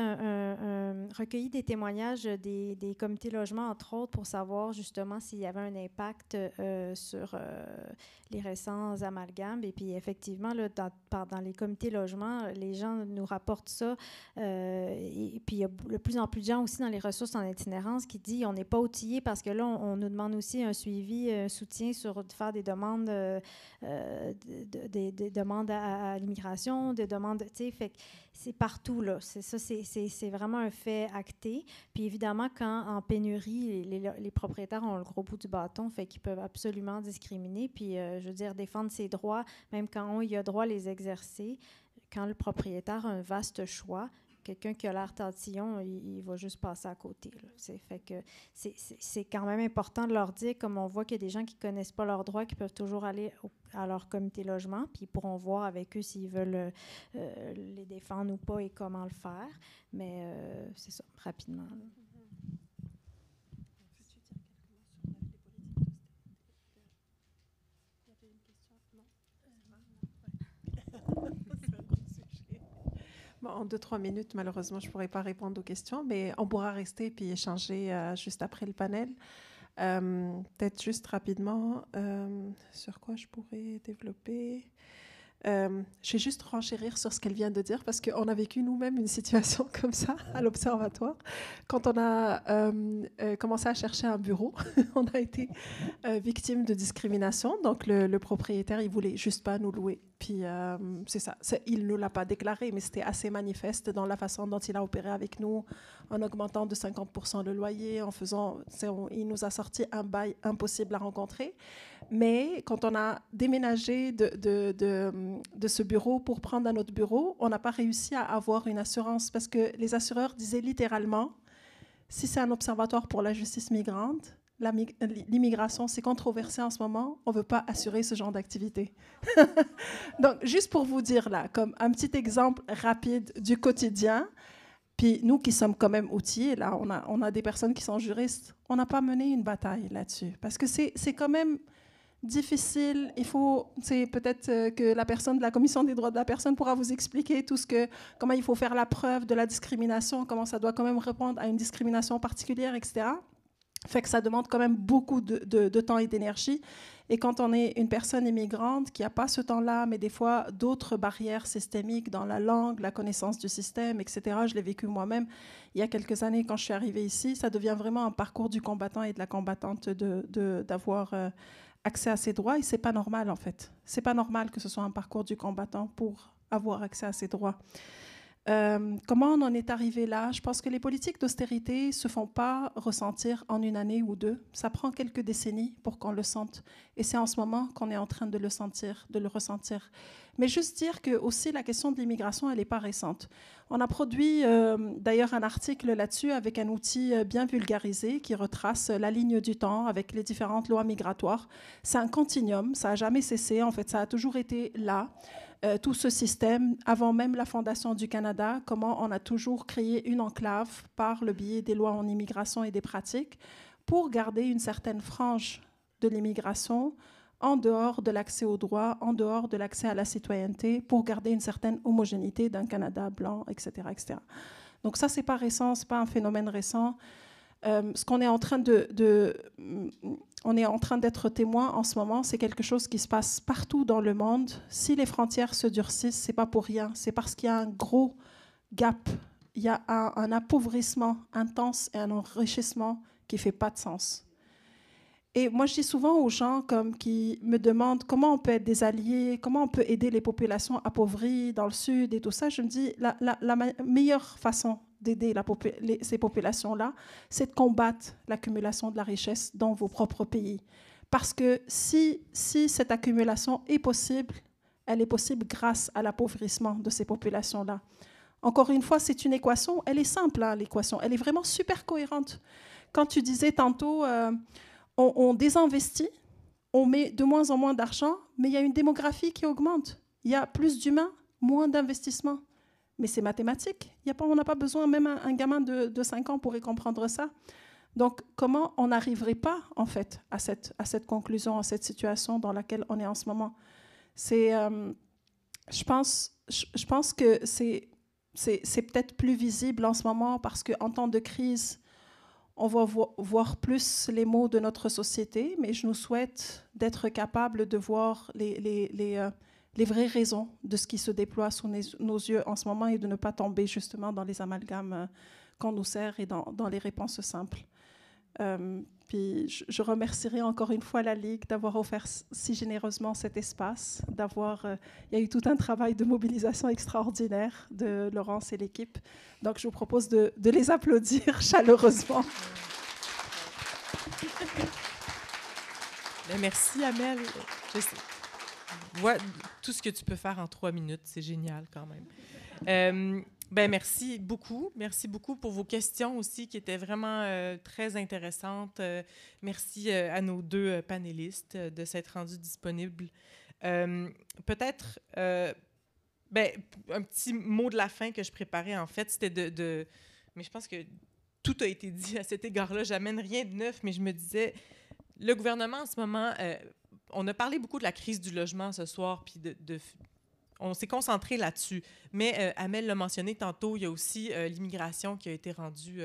recueilli des témoignages des comités logements, entre autres, pour savoir justement s'il y avait un impact sur les récents amalgames. Et puis, effectivement, là, dans les comités logements, les gens nous rapportent ça. Et puis, il y a de plus en plus de gens aussi dans les ressources en itinérance qui disent on n'est pas outillés parce que là, on nous demande aussi un suivi, un soutien sur de faire des demandes, des demandes à l'immigration, des demandes, tu sais, fait que c'est partout, là. C'est vraiment un fait acté. Puis évidemment, quand en pénurie, les propriétaires ont le gros bout du bâton, fait qu'ils peuvent absolument discriminer. Puis, je veux dire, défendre ses droits, même quand il a droit à les exercer, quand le propriétaire a un vaste choix, quelqu'un qui a l'air tatillon, il va juste passer à côté. Là. Fait que c'est quand même important de leur dire, comme on voit qu'il y a des gens qui ne connaissent pas leurs droits, qui peuvent toujours aller à leur comité logement, puis ils pourront voir avec eux s'ils veulent les défendre ou pas et comment le faire. Mais c'est ça, rapidement. Là. Bon, en 2-3 minutes, malheureusement, je ne pourrai pas répondre aux questions, mais on pourra rester puis échanger juste après le panel. Peut-être juste rapidement, sur quoi je pourrais développer. Je vais juste renchérir sur ce qu'elle vient de dire parce qu'on a vécu nous-mêmes une situation comme ça à l'Observatoire. Quand on a commencé à chercher un bureau, on a été victime de discrimination. Donc, le propriétaire, il ne voulait juste pas nous louer. Puis, c'est ça. Il ne nous l'a pas déclaré, mais c'était assez manifeste dans la façon dont il a opéré avec nous, en augmentant de 50% le loyer, en faisant... il nous a sorti un bail impossible à rencontrer. Mais quand on a déménagé de ce bureau pour prendre un autre bureau, on n'a pas réussi à avoir une assurance parce que les assureurs disaient littéralement, si c'est un observatoire pour la justice migrante, l'immigration, c'est controversé en ce moment, on ne veut pas assurer ce genre d'activité. Donc, juste pour vous dire là, comme un petit exemple rapide du quotidien, puis nous qui sommes quand même outillés, là, on a des personnes qui sont juristes, on n'a pas mené une bataille là-dessus, parce que c'est quand même difficile. Il faut, peut-être que la personne de la Commission des droits de la personne pourra vous expliquer comment il faut faire la preuve de la discrimination, comment ça doit quand même répondre à une discrimination particulière, etc. Fait que ça demande quand même beaucoup de temps et d'énergie. Et quand on est une personne immigrante qui n'a pas ce temps-là, mais des fois d'autres barrières systémiques dans la langue, la connaissance du système, etc., je l'ai vécu moi-même il y a quelques années quand je suis arrivée ici, ça devient vraiment un parcours du combattant et de la combattante d'avoir accès à ses droits. Et ce n'est pas normal, en fait. Ce n'est pas normal que ce soit un parcours du combattant pour avoir accès à ses droits. Comment on en est arrivé là? Je pense que les politiques d'austérité ne se font pas ressentir en une année ou deux. Ça prend quelques décennies pour qu'on le sente. Et c'est en ce moment qu'on est en train de le sentir, de le ressentir. Mais juste dire que aussi la question de l'immigration, elle n'est pas récente. On a produit d'ailleurs un article là-dessus avec un outil bien vulgarisé qui retrace la ligne du temps avec les différentes lois migratoires. C'est un continuum, ça n'a jamais cessé. En fait, ça a toujours été là. Tout ce système, avant même la fondation du Canada, comment on a toujours créé une enclave par le biais des lois en immigration et des pratiques pour garder une certaine frange de l'immigration en dehors de l'accès aux droits, en dehors de l'accès à la citoyenneté, pour garder une certaine homogénéité d'un Canada blanc, etc., etc. Donc ça, c'est pas récent, c'est pas un phénomène récent. Ce qu'on est en train on est en train d'être témoin en ce moment, c'est quelque chose qui se passe partout dans le monde. Si les frontières se durcissent, c'est pas pour rien, c'est parce qu'il y a un gros gap, il y a un appauvrissement intense et un enrichissement qui fait pas de sens. Et moi, je dis souvent aux gens qui me demandent comment on peut être des alliés, comment on peut aider les populations appauvries dans le Sud et tout ça. Je me dis, la meilleure façon d'aider ces populations-là, c'est de combattre l'accumulation de la richesse dans vos propres pays. Parce que si cette accumulation est possible, elle est possible grâce à l'appauvrissement de ces populations-là. Encore une fois, c'est une équation, elle est simple, hein, l'équation, elle est vraiment super cohérente. Quand tu disais tantôt... on désinvestit, on met de moins en moins d'argent, mais il y a une démographie qui augmente. Il y a plus d'humains, moins d'investissements. Mais c'est mathématique. On n'a pas besoin, même un gamin de 5 ans pourrait comprendre ça. Donc, comment on n'arriverait pas, en fait, à cette conclusion, à cette situation dans laquelle on est en ce moment? Je pense que c'est peut-être plus visible en ce moment parce qu'en temps de crise, on va voir plus les maux de notre société, mais je nous souhaite d'être capable de voir les vraies raisons de ce qui se déploie sous nos yeux en ce moment et de ne pas tomber justement dans les amalgames qu'on nous sert et dans les réponses simples. Puis je remercierai encore une fois la Ligue d'avoir offert si généreusement cet espace, il y a eu tout un travail de mobilisation extraordinaire de Laurence et l'équipe. Donc je vous propose de les applaudir chaleureusement. Merci Amel. Vois tout ce que tu peux faire en 3 minutes, c'est génial quand même. Merci beaucoup. Merci beaucoup pour vos questions aussi qui étaient vraiment très intéressantes. Merci à nos 2 panélistes de s'être rendus disponibles. Peut-être, un petit mot de la fin que je préparais en fait, c'était mais je pense que tout a été dit à cet égard-là. J'amène rien de neuf, mais je me disais, le gouvernement en ce moment, on a parlé beaucoup de la crise du logement ce soir, puis on s'est concentré là-dessus. Mais Amel l'a mentionné tantôt, il y a aussi l'immigration qui a été rendue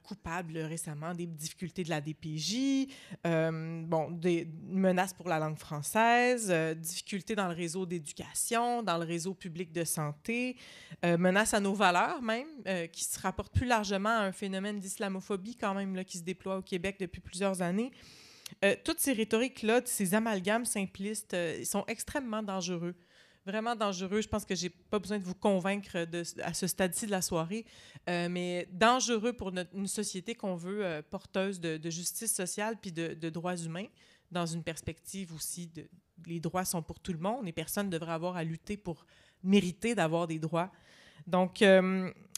coupable récemment, des difficultés de la DPJ, des menaces pour la langue française, difficultés dans le réseau d'éducation, dans le réseau public de santé, menaces à nos valeurs même, qui se rapportent plus largement à un phénomène d'islamophobie quand même là, qui se déploie au Québec depuis plusieurs années. Toutes ces rhétoriques-là, ces amalgames simplistes, ils sont extrêmement dangereux. Vraiment dangereux. Je pense que je n'ai pas besoin de vous convaincre à ce stade-ci de la soirée, mais dangereux pour une société qu'on veut porteuse de justice sociale puis de droits humains, dans une perspective aussi les droits sont pour tout le monde et personne ne devrait avoir à lutter pour mériter d'avoir des droits. Donc,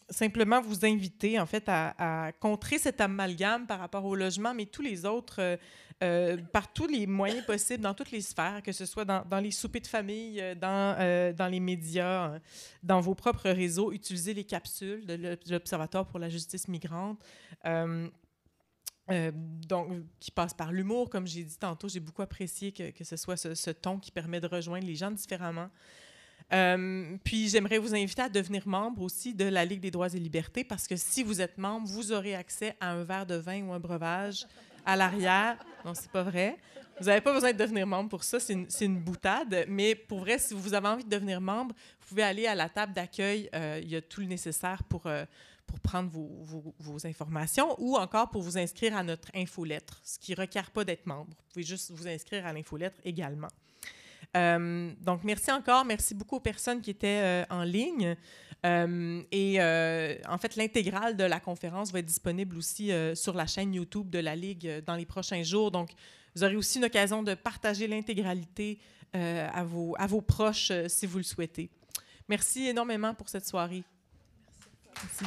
simplement vous inviter en fait à contrer cet amalgame par rapport au logement, mais tous les autres, par tous les moyens possibles, dans toutes les sphères, que ce soit dans les soupers de famille, dans les médias, dans vos propres réseaux, utilisez les capsules de l'Observatoire pour la justice migrante. Donc, qui passe par l'humour, comme j'ai dit tantôt, j'ai beaucoup apprécié que ce soit ce ton qui permet de rejoindre les gens différemment. Puis j'aimerais vous inviter à devenir membre aussi de la Ligue des droits et libertés parce que si vous êtes membre, vous aurez accès à un verre de vin ou un breuvage à l'arrière. Non, c'est pas vrai. Vous n'avez pas besoin de devenir membre pour ça, c'est une boutade. Mais pour vrai, si vous avez envie de devenir membre, vous pouvez aller à la table d'accueil. Il y a tout le nécessaire pour prendre vos informations ou encore pour vous inscrire à notre infolettre, ce qui ne requiert pas d'être membre. Vous pouvez juste vous inscrire à l'infolettre également. Donc, merci encore. Merci beaucoup aux personnes qui étaient en ligne. En fait, l'intégrale de la conférence va être disponible aussi sur la chaîne YouTube de la Ligue dans les prochains jours. Donc, vous aurez aussi une occasion de partager l'intégralité à vos proches si vous le souhaitez. Merci énormément pour cette soirée. Merci.